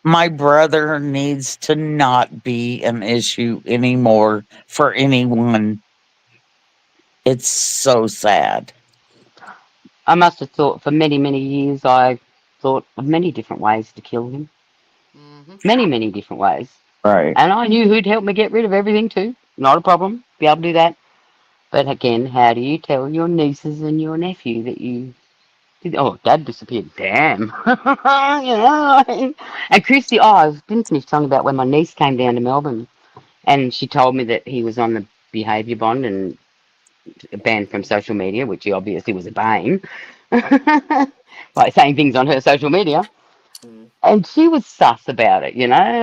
Speaker 3: my brother needs to not be an issue anymore for anyone. It's so sad.
Speaker 4: I must have thought for many, many years. I thought of many different ways to kill him.
Speaker 2: Hmm.
Speaker 4: Many, many different ways.
Speaker 3: Right.
Speaker 4: And I knew who'd help me get rid of everything too. Not a problem. Be able to do that. But again, how do you tell your nieces and your nephew that you did? Oh, Dad disappeared. Damn. And Christy, oh, I didn't finish telling about when my niece came down to Melbourne and she told me that he was on the behaviour bond and banned from social media, which he obviously was obeying, by saying things on her social media.
Speaker 2: Mm.
Speaker 4: And she was sus about it,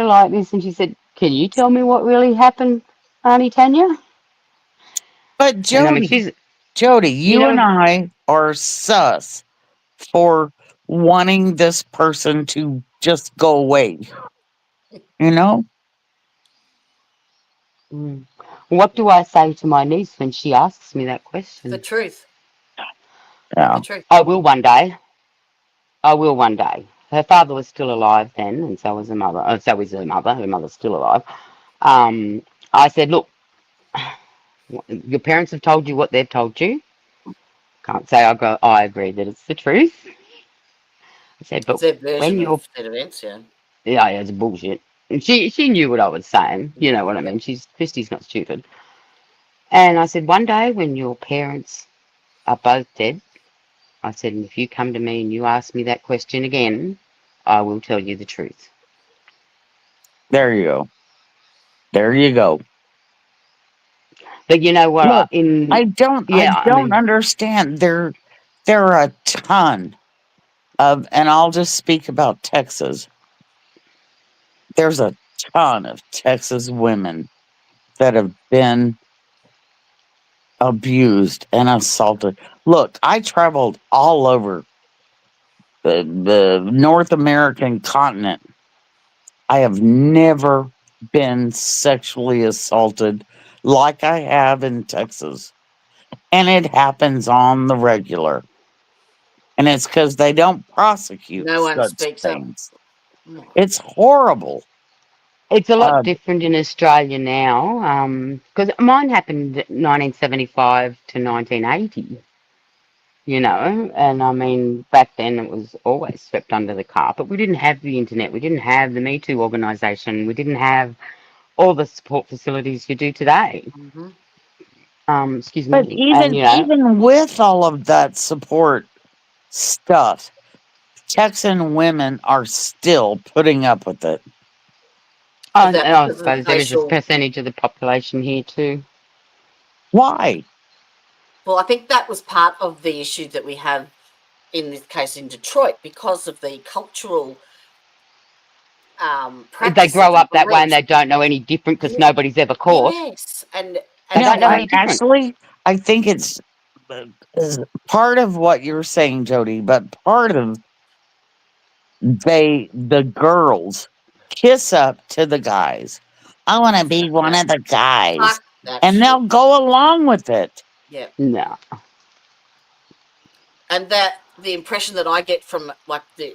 Speaker 4: like this. And she said, "Can you tell me what really happened, Auntie Tanya?"
Speaker 3: But
Speaker 4: And I mean,
Speaker 3: Jody, you and
Speaker 4: know,
Speaker 3: I are sus. for wanting this person to just go away, you know?
Speaker 4: Mm. What do I say to my niece when she asks me that
Speaker 2: The
Speaker 4: question?
Speaker 2: truth. The
Speaker 3: Yeah.
Speaker 2: truth.
Speaker 4: I will one day. I will one day. Her father was still alive then, and so was her mother. So is her mother. Her mother's still alive. Um, I said, look, your parents have told you what they've told you. Can't say I agree that it's the truth. I said,
Speaker 2: It's
Speaker 4: but
Speaker 2: their
Speaker 4: when
Speaker 2: version
Speaker 4: you're,
Speaker 2: of said events, yeah.
Speaker 4: yeah, yeah, it's bullshit. And she knew what I was saying. You know what I
Speaker 2: Yep.
Speaker 4: mean? Christy's not stupid. And I said, one day when your parents are both dead, I said, and if you come to me and you ask me that question again, I will tell you the truth.
Speaker 3: There you go. There you go.
Speaker 4: But you know what?
Speaker 3: Look, I
Speaker 4: Yeah, I
Speaker 3: don't
Speaker 4: mean,
Speaker 3: understand. There are a ton of, and I'll just speak about Texas. There's a ton of Texas women that have been abused and assaulted. Look, I traveled all over the North American continent. I have never been sexually assaulted like I have in Texas. And it happens on the regular. And it's because they don't prosecute
Speaker 2: No one
Speaker 3: such
Speaker 2: speaks up.
Speaker 3: things.
Speaker 2: Mm.
Speaker 3: It's horrible.
Speaker 4: it's a lot
Speaker 3: Uh,
Speaker 4: different in Australia now. Because mine happened 1975 to 1980. You know, and I mean, back then it was always swept under the carpet. We didn't have the internet. We didn't have the Me Too organisation. We didn't have all the support facilities you do today.
Speaker 2: Mm-hmm.
Speaker 4: Excuse
Speaker 3: but
Speaker 4: me. And,
Speaker 3: even
Speaker 4: you know,
Speaker 3: even with all of that support stuff, Texan women are still putting up with it.
Speaker 2: Is
Speaker 4: and
Speaker 2: that
Speaker 4: I
Speaker 2: because of the
Speaker 4: suppose there is a
Speaker 2: social?
Speaker 4: percentage of the population here too.
Speaker 3: Why?
Speaker 2: Well, I think that was part of the issue that we have in this case in Detroit because of the cultural
Speaker 4: They
Speaker 2: practices
Speaker 4: grow
Speaker 2: and
Speaker 4: up that way and
Speaker 2: beliefs.
Speaker 4: they don't know any different because
Speaker 2: Yeah,
Speaker 4: nobody's ever caught.
Speaker 2: yes, and
Speaker 4: They
Speaker 3: No,
Speaker 4: don't know
Speaker 2: the
Speaker 3: I
Speaker 4: any different.
Speaker 3: actually I think it's is part of what you're saying, Jody, but part of the girls kiss up to the guys. I want to be
Speaker 2: fuck
Speaker 3: one
Speaker 2: that,
Speaker 3: of the guys.
Speaker 2: fuck that
Speaker 3: And
Speaker 2: shit.
Speaker 3: they'll go along with it.
Speaker 2: Yeah,
Speaker 4: No.
Speaker 2: and that the impression that I get from like the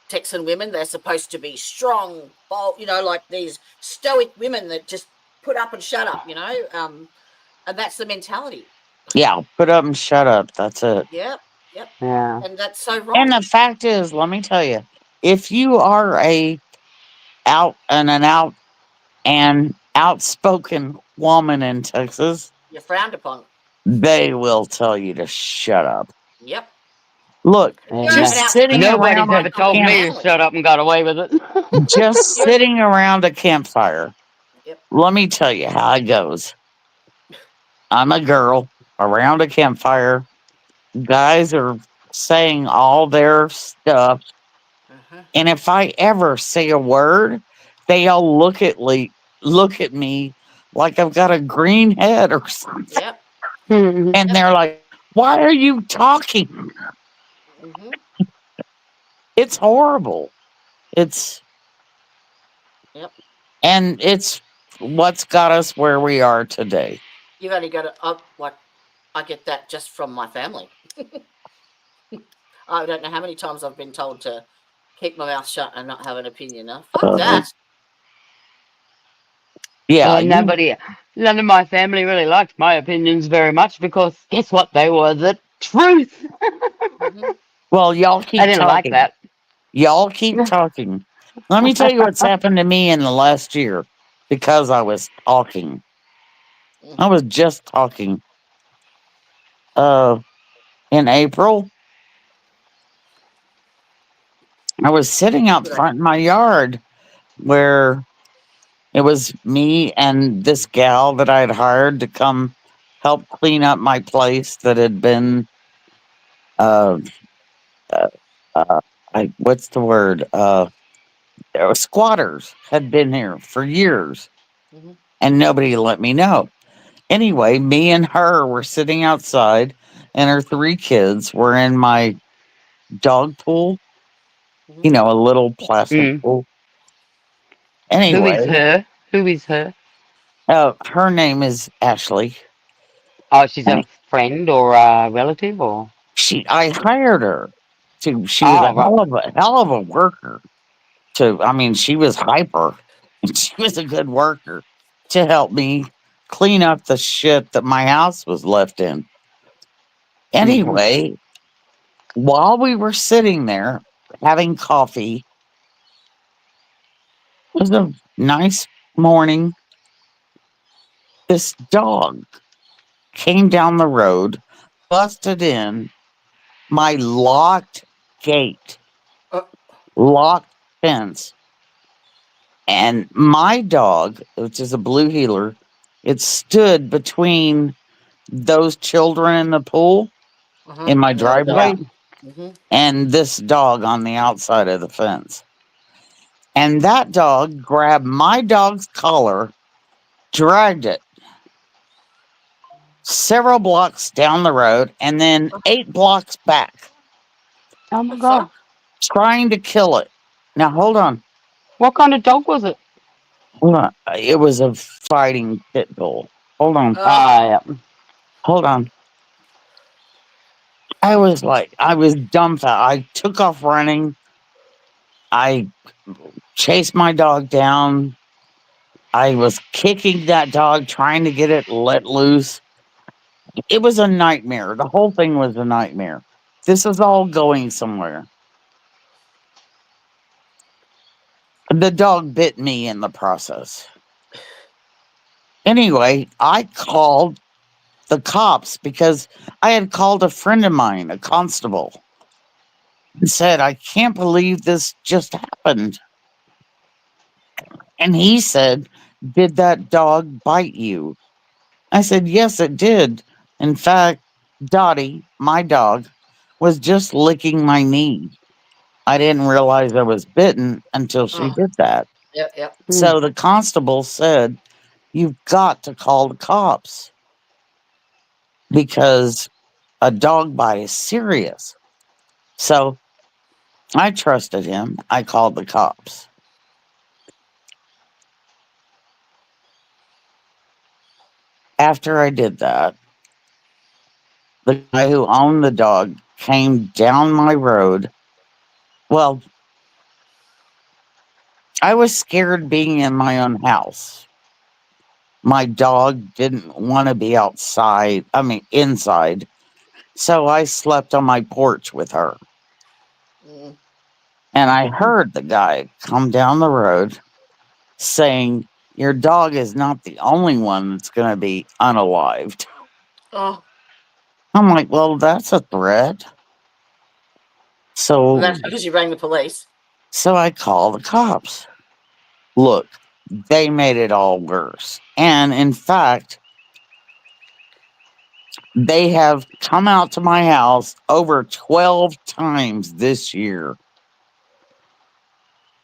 Speaker 2: Texan women, they're supposed to be strong, bold, like these stoic women that just put up and shut up, and that's the mentality.
Speaker 3: Yeah, put up and shut up. That's it.
Speaker 2: Yep, yep,
Speaker 4: Yeah.
Speaker 2: and that's so
Speaker 3: And
Speaker 2: wrong.
Speaker 3: the fact is, let me tell you, if you are an out and outspoken woman in Texas,
Speaker 2: You're frowned upon.
Speaker 3: they will tell you to shut up.
Speaker 2: Yep.
Speaker 3: Look,
Speaker 2: You're an
Speaker 4: Yeah.
Speaker 3: just sitting
Speaker 2: outspoken woman.
Speaker 4: Nobody's
Speaker 3: around
Speaker 2: You're
Speaker 3: a
Speaker 4: ever
Speaker 2: not going to
Speaker 4: told
Speaker 2: be
Speaker 3: camp,
Speaker 4: me to
Speaker 2: manly.
Speaker 4: shut up and got away with it.
Speaker 3: just
Speaker 2: You're
Speaker 3: sitting around a campfire.
Speaker 2: Yep.
Speaker 3: Let me tell you how it goes. I'm a girl around a campfire. Guys are saying all their stuff.
Speaker 2: Uh-huh.
Speaker 3: And if I ever say a word, they all look at me like I've got a green head or something.
Speaker 2: Yep.
Speaker 3: And
Speaker 2: Yep.
Speaker 3: they're like, why are you talking?
Speaker 2: Mm-hmm.
Speaker 3: It's horrible. It's
Speaker 2: Yep.
Speaker 3: and it's what's got us where we are today.
Speaker 2: You've only got to like I get that just from my family. I don't know how many times I've been told to keep my mouth shut and not have an opinion. Now, fuck
Speaker 3: Uh,
Speaker 2: that.
Speaker 3: yeah,
Speaker 4: And none of my family really liked my opinions very much because guess what? They were the truth.
Speaker 2: Mm-hmm.
Speaker 3: well, y'all
Speaker 4: I
Speaker 3: keep
Speaker 4: didn't like
Speaker 3: talking.
Speaker 4: that.
Speaker 3: Y'all keep talking. Let me tell you what's happened to me in the last year because I was talking. I
Speaker 2: Mm-hmm.
Speaker 3: was just talking. Uh, in April, I was sitting out
Speaker 2: Good idea.
Speaker 3: front in my yard where it was me and this gal that I had hired to come help clean up my place that had been, uh, uh, what's the word? Squatters had been here for years
Speaker 2: Mm-hmm.
Speaker 3: and nobody let me know. Anyway, me and her were sitting outside, and her three kids were in my dog pool,
Speaker 2: Mhm.
Speaker 3: a little plastic
Speaker 4: Mm.
Speaker 3: pool.
Speaker 4: Who is
Speaker 3: Anyway,
Speaker 4: her? Who is her?
Speaker 3: her name is Ashley.
Speaker 4: Oh, she's
Speaker 3: And
Speaker 4: a friend or a relative or?
Speaker 3: I hired her to. She was a
Speaker 4: Oh, right.
Speaker 3: hell of a worker. I mean, she was hyper. And she was a good worker to help me clean up the shit that my house was left in.
Speaker 4: Mm-hmm.
Speaker 3: Anyway, while we were sitting there having coffee, it was a nice morning. This dog came down the road, busted in my locked gate,
Speaker 2: Uh,
Speaker 3: locked fence, and my dog, which is a blue heeler, it stood between those children in the pool in my
Speaker 2: And the other dog.
Speaker 4: Yeah.
Speaker 3: driveway
Speaker 2: Mhm.
Speaker 3: and this dog on the outside of the fence. And that dog grabbed my dog's collar, dragged it several blocks down the road, and then 8 blocks back,
Speaker 4: Oh my
Speaker 2: The
Speaker 4: God.
Speaker 2: fuck?
Speaker 3: trying to kill it. Now, hold on.
Speaker 4: What kind of dog was it?
Speaker 3: Hold on. It was a fighting pit bull. Hold on.
Speaker 4: Ah, yeah.
Speaker 3: Hold on. I was dumbfounded. I took off running. I chased my dog down. I was kicking that dog, trying to get it let loose. It was a nightmare. The whole thing was a nightmare. This is all going somewhere. The dog bit me in the process. Anyway, I called the cops because I had called a friend of mine, a constable, and said, I can't believe this just happened. And he said, did that dog bite you? I said, yes, it did. In fact, Dottie, my dog, was just licking my knee. I didn't realize I was bitten until she
Speaker 2: Oh,
Speaker 3: did that.
Speaker 2: yep, yep.
Speaker 4: Mm.
Speaker 3: So the constable said, you've got to call the cops because a dog bite is serious. So I trusted him. I called the cops. After I did that, the guy who owned the dog came down my road. Well, I was scared being in my own house. My dog didn't want to be outside, I mean, inside. So I slept on my porch with her.
Speaker 2: Mm.
Speaker 3: And I heard the guy come down the road saying, your dog is not the only one that's going to be unalived.
Speaker 2: Oh,
Speaker 3: I'm like, well, that's a threat.
Speaker 2: and
Speaker 3: So,
Speaker 2: that's because you rang the police.
Speaker 3: so I call the cops. Look, they made it all worse. And in fact, they have come out to my house over 12 times this year,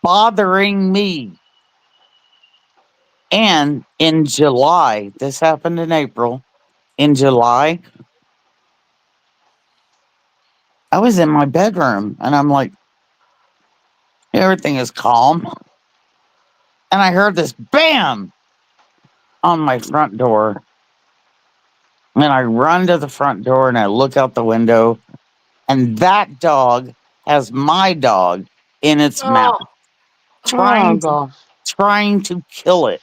Speaker 3: bothering me. And in July, this happened in April. In July, I was in my bedroom and I'm like, everything is calm. And I heard this bam on my front door. And I run to the front door and I look out the window, and that dog has my dog in its mouth,
Speaker 2: Oh,
Speaker 4: Oh
Speaker 3: trying to
Speaker 4: gosh.
Speaker 3: trying to kill it.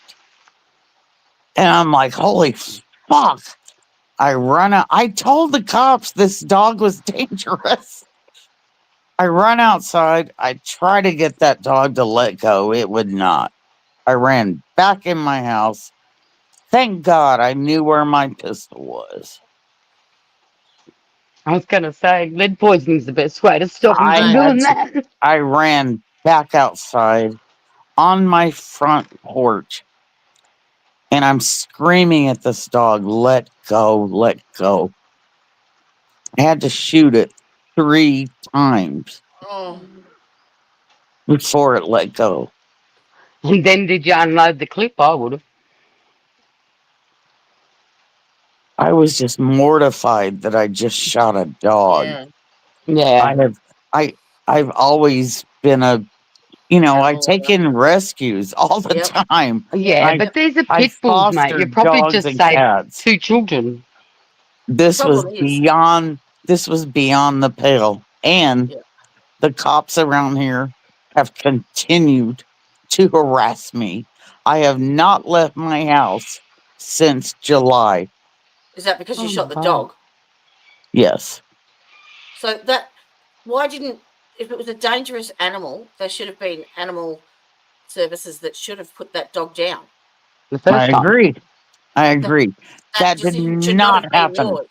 Speaker 3: And I'm like, holy fuck. I run out. I told the cops this dog was dangerous. I run outside. I try to get that dog to let go. It would not. I ran back in my house. Thank God I knew where my pistol was.
Speaker 4: I was gonna say lead poisoning's the best way to stop him
Speaker 3: I
Speaker 4: from
Speaker 2: I
Speaker 3: had
Speaker 4: doing
Speaker 3: to,
Speaker 4: that.
Speaker 3: I ran back outside on my front porch and I'm screaming at this dog, let go, let go. I had to shoot it 3 times
Speaker 2: oh,
Speaker 3: before it let go.
Speaker 4: And then did you unload the clip? I would have.
Speaker 3: I was just mortified that I just shot a dog.
Speaker 2: yeah.
Speaker 3: I
Speaker 4: Yeah.
Speaker 3: have I I've always been a I
Speaker 2: Animal
Speaker 3: take
Speaker 2: lover.
Speaker 3: in rescues all the
Speaker 2: Yep.
Speaker 3: time.
Speaker 4: Yeah,
Speaker 3: I
Speaker 4: but these are
Speaker 3: I
Speaker 4: pit bulls, mate. You
Speaker 3: foster
Speaker 4: probably
Speaker 3: dogs
Speaker 4: just
Speaker 3: and
Speaker 4: saved
Speaker 3: cats.
Speaker 4: 2 children.
Speaker 2: The
Speaker 3: This was
Speaker 2: problem is,
Speaker 3: beyond the pale. And
Speaker 2: yeah,
Speaker 3: the cops around here have continued to harass me. I have not left my house since July.
Speaker 2: is that because you
Speaker 4: Oh
Speaker 2: shot
Speaker 4: my
Speaker 2: the
Speaker 4: god.
Speaker 2: dog?
Speaker 3: Yes.
Speaker 2: So that why didn't if it was a dangerous animal, there should have been animal services that should have put that dog down.
Speaker 4: The
Speaker 3: I
Speaker 4: first time.
Speaker 3: agree. I
Speaker 2: Like that
Speaker 3: agree.
Speaker 2: that
Speaker 3: That did
Speaker 2: decision should not
Speaker 3: not
Speaker 2: have been
Speaker 3: happen.
Speaker 2: yours.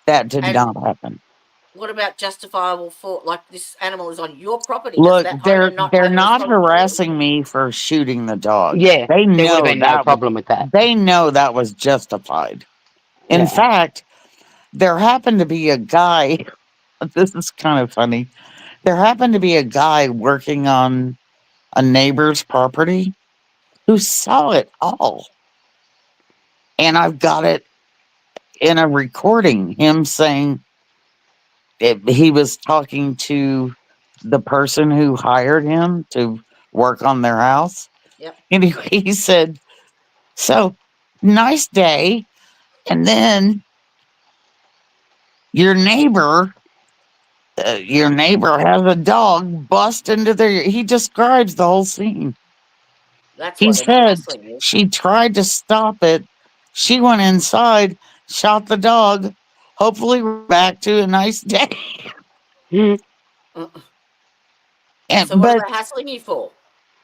Speaker 3: That did
Speaker 2: And
Speaker 3: not happen.
Speaker 2: what about justifiable for like this animal is on your property? Does
Speaker 3: Look,
Speaker 2: that owner not
Speaker 3: they're
Speaker 2: have a
Speaker 3: not
Speaker 2: responsibility?
Speaker 3: harassing me for shooting the dog.
Speaker 4: Yeah,
Speaker 3: They
Speaker 4: there would have
Speaker 3: know
Speaker 4: been no
Speaker 3: that was
Speaker 4: problem with that.
Speaker 3: they know that was justified. In
Speaker 4: Yeah.
Speaker 3: fact, there happened to be a guy, this is kind of funny. There happened to be a guy working on a neighbor's property who saw it all. And I've got it in a recording, him saying he was talking to the person who hired him to work on their house.
Speaker 2: Yep.
Speaker 3: And he said, "So nice day." And then your neighbor, your neighbor has a dog bust into their. He describes the whole scene.
Speaker 2: That's
Speaker 3: He
Speaker 2: why they're not
Speaker 3: said
Speaker 2: hassling you.
Speaker 3: she tried to stop it. She went inside, shot the dog. Hopefully, we're back to a nice day.
Speaker 4: Mm.
Speaker 2: Uh,
Speaker 3: And
Speaker 2: So what are
Speaker 3: but
Speaker 2: they hassling you for?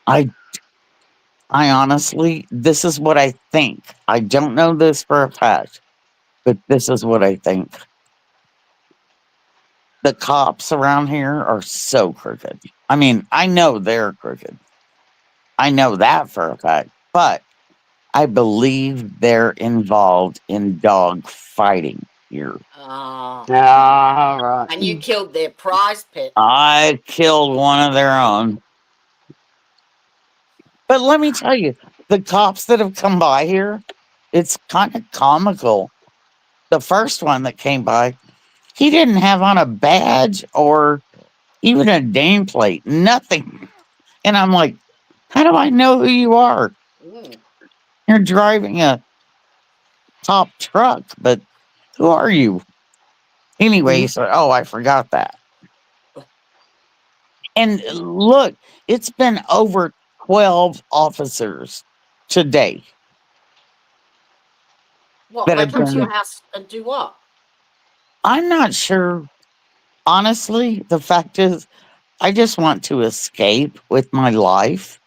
Speaker 3: I I honestly, this is what I think. I don't know this for a fact, but this is what I think. The cops around here are so crooked. I mean, I know they're crooked. I know that for a fact, but I believe they're involved in dog fighting here.
Speaker 2: Oh,
Speaker 4: All right.
Speaker 2: and you killed their prize pet.
Speaker 3: I killed one of their own. But let me tell you, the cops that have come by here, it's kind of comical. The first one that came by, he didn't have on a badge or even a nameplate, nothing. And I'm like, how do I know who you are?
Speaker 2: Mm.
Speaker 3: You're driving a top truck, but who are you? Anyway,
Speaker 4: Mhm.
Speaker 3: so I forgot that. And look, it's been over 12 officers today
Speaker 2: What
Speaker 3: that
Speaker 2: they
Speaker 3: have
Speaker 2: come to your
Speaker 3: been.
Speaker 2: house and do what?
Speaker 3: I'm not sure. Honestly, the fact is, I just want to escape with my life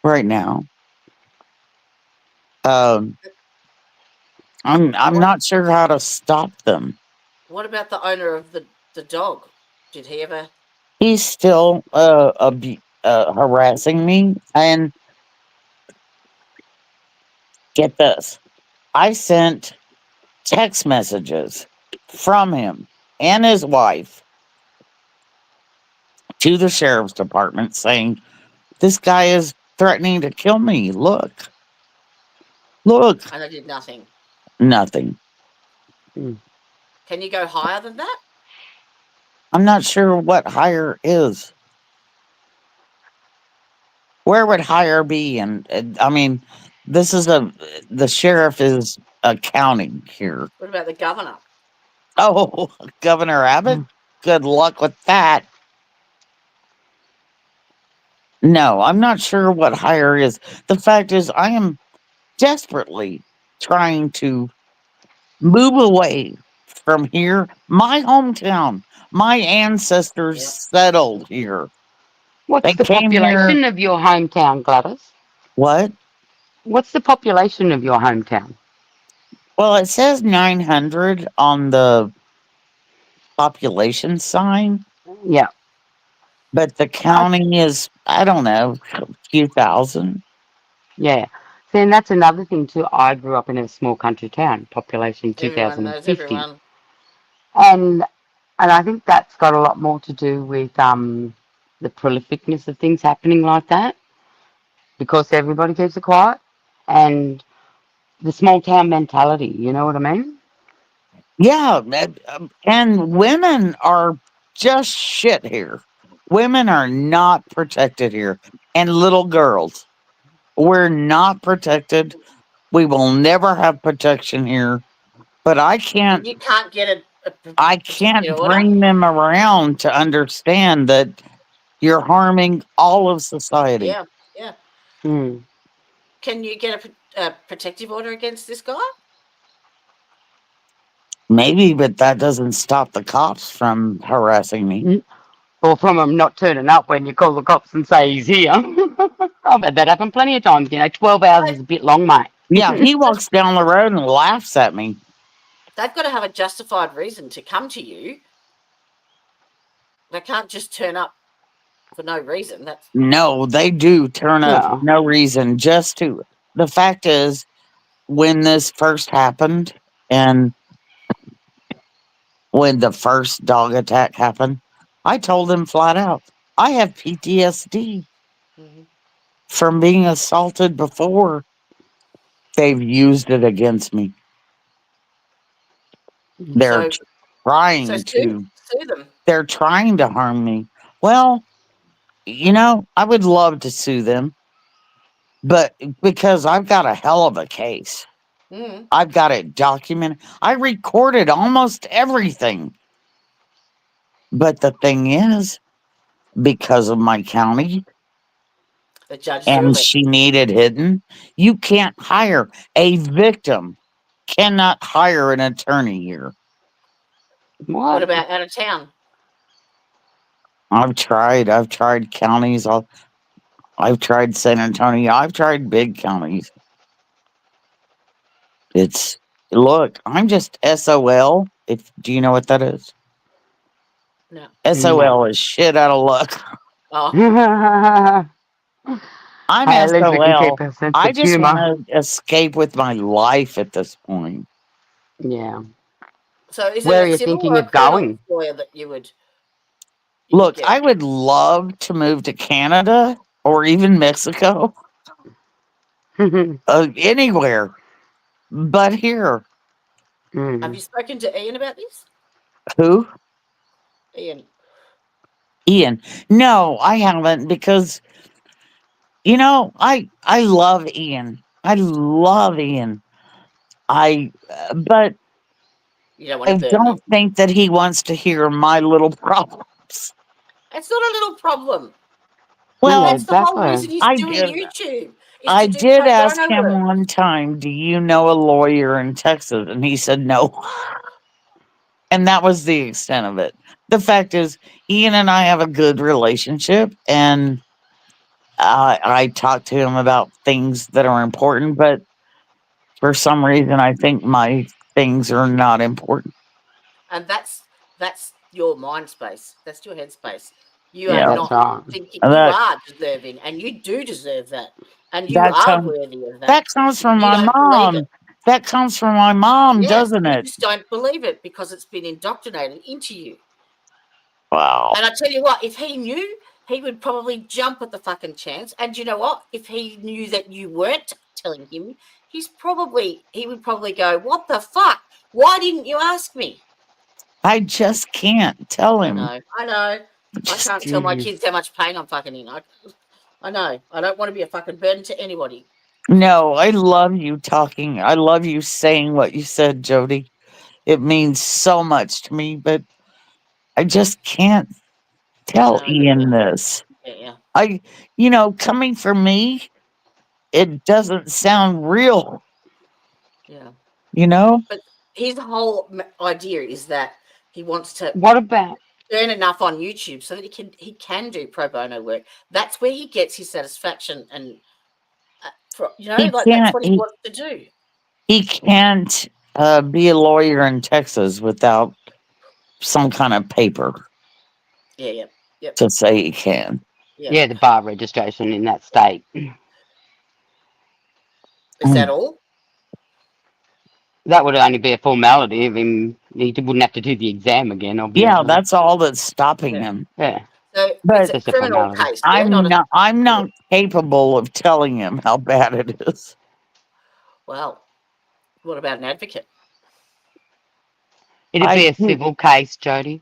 Speaker 3: right now. Um, I'm
Speaker 2: What
Speaker 3: not sure how to stop them.
Speaker 2: What about the owner of the dog? Did he ever?
Speaker 3: He's still harassing me. And get this, I sent text messages from him and his wife to the sheriff's department saying, "This guy is threatening to kill me. Look,
Speaker 2: And they did nothing.
Speaker 3: nothing."
Speaker 4: Mm.
Speaker 2: Can you go higher than that?
Speaker 3: I'm not sure what higher is. Where would higher be? And I mean, this is the sheriff is accounting here.
Speaker 2: What about the governor?
Speaker 3: Oh, Governor Abbott, good luck with that. No, I'm not sure what higher is. The fact is, I am desperately trying to move away from here, my hometown. My ancestors
Speaker 2: Yeah.
Speaker 3: settled here. They
Speaker 4: What's the
Speaker 3: came here.
Speaker 4: population of your hometown, Gladys?
Speaker 3: What?
Speaker 4: What's the population of your hometown?
Speaker 3: Well, it says 900 on the population sign,
Speaker 4: Yeah.
Speaker 3: but the
Speaker 4: I,
Speaker 3: county is, I don't know, a few thousand.
Speaker 4: yeah. Then that's another thing too. I grew up in a small country town, population
Speaker 2: Everyone knows
Speaker 4: 2050.
Speaker 2: everyone.
Speaker 4: And I think that's got a lot more to do with the prolificness of things happening like that because everybody keeps it quiet and the small town mentality, you know what I mean?
Speaker 3: Yeah, and women are just shit here. Women are not protected here, and little girls, we're not protected. We will never have protection here. But
Speaker 2: And you can't get
Speaker 3: I
Speaker 2: protective
Speaker 3: can't
Speaker 2: order.
Speaker 3: bring them around to understand that you're harming all of society.
Speaker 2: Yeah, yeah.
Speaker 4: Mm.
Speaker 2: Can you get a protective order against this guy?
Speaker 3: Maybe, but that doesn't stop the cops from harassing me.
Speaker 4: Mm. Or from him not turning up when you call the cops and say he's here. I've had that happen plenty of times. 12 hours
Speaker 2: They-
Speaker 4: is a bit long, mate.
Speaker 3: Yeah, he walks down the road and laughs at me.
Speaker 2: They've got to have a justified reason to come to you. They can't just turn up for no reason. That's
Speaker 3: No, they do turn up for
Speaker 4: Yeah.
Speaker 3: no reason, just to. The fact is, when this first happened and when the first dog attack happened, I told him flat out, I have PTSD
Speaker 2: Mhm.
Speaker 3: from being assaulted before. They've used it against me.
Speaker 4: Mm.
Speaker 3: They're
Speaker 2: So
Speaker 3: trying to.
Speaker 2: sue them.
Speaker 3: They're trying to harm me. Well, I would love to sue them, but because I've got a hell of a case.
Speaker 2: Mm.
Speaker 3: I've got it documented. I recorded almost everything. But the thing is, because of my county
Speaker 2: The judges are
Speaker 3: and
Speaker 2: elected.
Speaker 3: she needed hidden, you can't hire a victim, cannot hire an attorney here.
Speaker 2: What
Speaker 4: What?
Speaker 2: about out of town?
Speaker 3: I've tried counties, I've tried San Antonio, I've tried big counties. It's look, I'm just SOL. If do you know what that is?
Speaker 2: No.
Speaker 4: No.
Speaker 3: SOL is shit out of luck.
Speaker 2: Oh,
Speaker 4: Hey,
Speaker 3: I'm
Speaker 4: at least we can keep
Speaker 3: SOL.
Speaker 4: a sense
Speaker 3: I
Speaker 4: of
Speaker 3: just want
Speaker 4: humour.
Speaker 3: to escape with my life at this point.
Speaker 4: Yeah.
Speaker 2: so is it
Speaker 4: Where
Speaker 2: a
Speaker 4: are you
Speaker 2: civil
Speaker 4: thinking
Speaker 2: or a
Speaker 4: of
Speaker 2: criminal
Speaker 4: going?
Speaker 2: lawyer that you would
Speaker 3: Look,
Speaker 2: get?
Speaker 3: I would love to move to Canada or even Mexico,
Speaker 4: Mm.
Speaker 3: anywhere, but here.
Speaker 2: Have you spoken to Ian about this?
Speaker 3: Who?
Speaker 2: Ian.
Speaker 3: Ian. No, I haven't because I love Ian. I love Ian. But
Speaker 2: You don't want
Speaker 3: I
Speaker 2: to burn him.
Speaker 3: don't think that he wants to hear my little problems.
Speaker 2: It's not a little problem.
Speaker 4: Yeah,
Speaker 3: Well,
Speaker 2: That's the whole reason
Speaker 4: exactly.
Speaker 2: he's
Speaker 3: I
Speaker 2: doing
Speaker 3: did.
Speaker 2: YouTube, is
Speaker 3: I
Speaker 2: to do
Speaker 3: did
Speaker 2: pro
Speaker 3: ask
Speaker 2: bono
Speaker 3: him
Speaker 2: work.
Speaker 3: one time, "Do you know a lawyer in Texas?" And he said no. And that was the extent of it. The fact is, Ian and I have a good relationship, and I talk to him about things that are important, but for some reason, I think my things are not important.
Speaker 2: And that's your mind space. That's your head space. You are
Speaker 3: Yeah,
Speaker 4: That's
Speaker 2: not
Speaker 4: right.
Speaker 2: thinking you
Speaker 3: that
Speaker 2: are deserving, and you do deserve that, and you
Speaker 3: that
Speaker 2: are
Speaker 3: comes
Speaker 2: worthy of that.
Speaker 3: that comes from
Speaker 2: You
Speaker 3: my
Speaker 2: don't believe it.
Speaker 3: mom. That comes from my mom,
Speaker 2: Yes,
Speaker 3: doesn't
Speaker 2: you
Speaker 3: it?
Speaker 2: just don't believe it because it's been indoctrinated into you.
Speaker 3: Wow.
Speaker 2: And I tell you what, if he knew, he would probably jump at the fucking chance. And you know what? If he knew that you weren't telling him, he would probably go, "What the fuck? Why didn't you ask me?"
Speaker 3: I just can't tell
Speaker 2: I
Speaker 3: him.
Speaker 2: know, I know. I
Speaker 3: Just
Speaker 2: can't tell my
Speaker 4: Mm.
Speaker 2: kids how much pain I'm fucking in. I know. I don't want to be a fucking burden to anybody.
Speaker 3: no. I love you talking. I love you saying what you said, Jody. It means so much to me, but I just can't
Speaker 2: I
Speaker 3: tell
Speaker 2: know.
Speaker 3: Ian this.
Speaker 2: Yeah, yeah,
Speaker 3: Coming from me, it doesn't sound real,
Speaker 2: yeah.
Speaker 3: you know?
Speaker 2: But his whole idea is that he wants to
Speaker 4: What about
Speaker 2: earn enough on YouTube so that he can do pro bono work. That's where he gets his satisfaction, and
Speaker 3: He
Speaker 2: like that's
Speaker 3: can't
Speaker 2: what he
Speaker 3: he,
Speaker 2: wants to do.
Speaker 3: he can't be a lawyer in Texas without some kind of paper
Speaker 2: Yeah, yeah, yep,
Speaker 3: to say he can.
Speaker 2: yeah.
Speaker 4: yeah the bar registration in that state?
Speaker 2: Is that all?
Speaker 4: That would only be a formality of him. He wouldn't have to do the exam again,
Speaker 3: Yeah,
Speaker 4: obviously.
Speaker 3: that's all that's stopping
Speaker 2: Yeah.
Speaker 3: him.
Speaker 4: Yeah,
Speaker 2: So it's
Speaker 3: But
Speaker 2: a
Speaker 4: just a
Speaker 2: criminal
Speaker 4: formality.
Speaker 2: case, yeah, not a
Speaker 3: I'm
Speaker 2: civil.
Speaker 3: not capable of telling him how bad it is.
Speaker 2: Well, what about an advocate?
Speaker 4: It'd
Speaker 3: I
Speaker 4: be a
Speaker 3: do,
Speaker 4: civil case, Jody.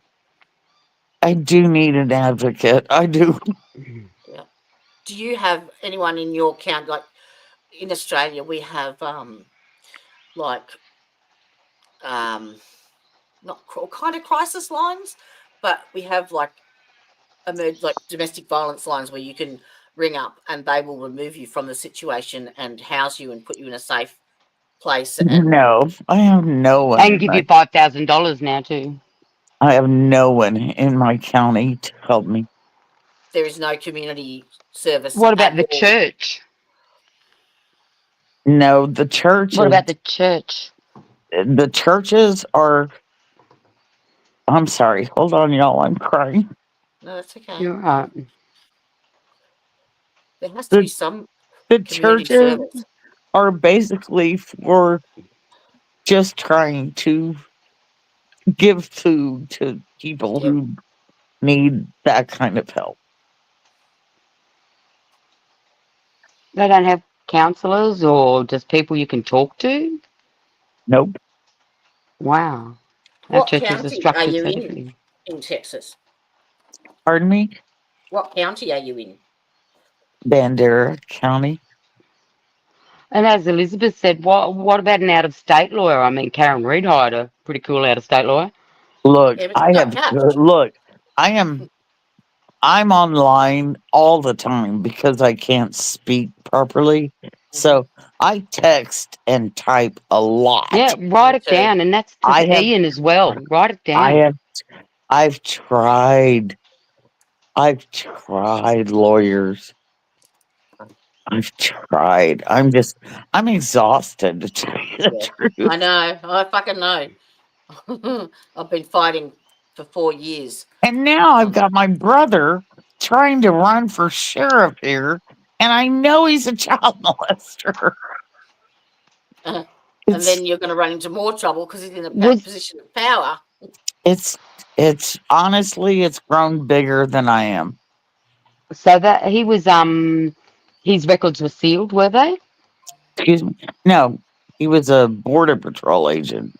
Speaker 3: I do need an advocate. I do.
Speaker 2: Yeah. Do you have anyone in your county? Like in Australia, we have like not kind of crisis lines, but we have like like domestic violence lines where you can ring up and they will remove you from the situation and house you and put you in a safe place. And
Speaker 3: No, I have no
Speaker 4: And
Speaker 3: one.
Speaker 4: give you $5,000 now too.
Speaker 3: I have no one in my county to help me.
Speaker 2: there is no community service
Speaker 4: What
Speaker 2: at
Speaker 4: about the
Speaker 2: all.
Speaker 4: church?
Speaker 3: No,
Speaker 4: What about the church?
Speaker 3: the churches are. I'm sorry. Hold on, y'all. I'm crying.
Speaker 2: No, that's okay.
Speaker 4: You're right.
Speaker 2: There has to be
Speaker 3: The
Speaker 2: some
Speaker 3: the
Speaker 2: community
Speaker 3: churches
Speaker 2: service.
Speaker 3: are basically for just trying to give food to people
Speaker 2: Yep.
Speaker 3: who need that kind of help.
Speaker 4: They don't have counsellors or just people you can talk to?
Speaker 3: Nope.
Speaker 4: Wow. Our
Speaker 2: What
Speaker 4: churches are
Speaker 2: county are
Speaker 4: structured
Speaker 2: you
Speaker 4: so differently.
Speaker 2: in Texas?
Speaker 3: Pardon me?
Speaker 2: What county are you in?
Speaker 3: Bandera County.
Speaker 4: And as Elizabeth said, what about an out of state lawyer? I mean, Karen Reid hired a pretty cool out of state lawyer.
Speaker 3: Look,
Speaker 2: Yeah, but she's not cash.
Speaker 3: I am I'm online all the time because I can't speak properly.
Speaker 2: Mhm.
Speaker 3: So I text and type a
Speaker 4: Yeah,
Speaker 3: lot.
Speaker 4: write
Speaker 2: Me
Speaker 4: it
Speaker 2: too.
Speaker 4: down. And that's
Speaker 3: I
Speaker 4: to
Speaker 3: have
Speaker 4: Ian as well. Write it
Speaker 3: I
Speaker 4: down.
Speaker 3: have I've tried. I've tried lawyers. I've tried. I'm exhausted to tell you the
Speaker 2: Yeah,
Speaker 3: truth.
Speaker 2: I know. I fucking know. I've been fighting for 4 years.
Speaker 3: And now I've
Speaker 2: Um,
Speaker 3: got my brother trying to run for sheriff here, and I know he's a child molester.
Speaker 2: and
Speaker 3: It's
Speaker 2: then you're going to run into more trouble because he's in a
Speaker 4: Was
Speaker 2: position of power.
Speaker 3: it's it's honestly it's grown bigger than I am.
Speaker 4: so that he was his records were sealed, were they?
Speaker 3: Excuse me. No, he was a border patrol agent.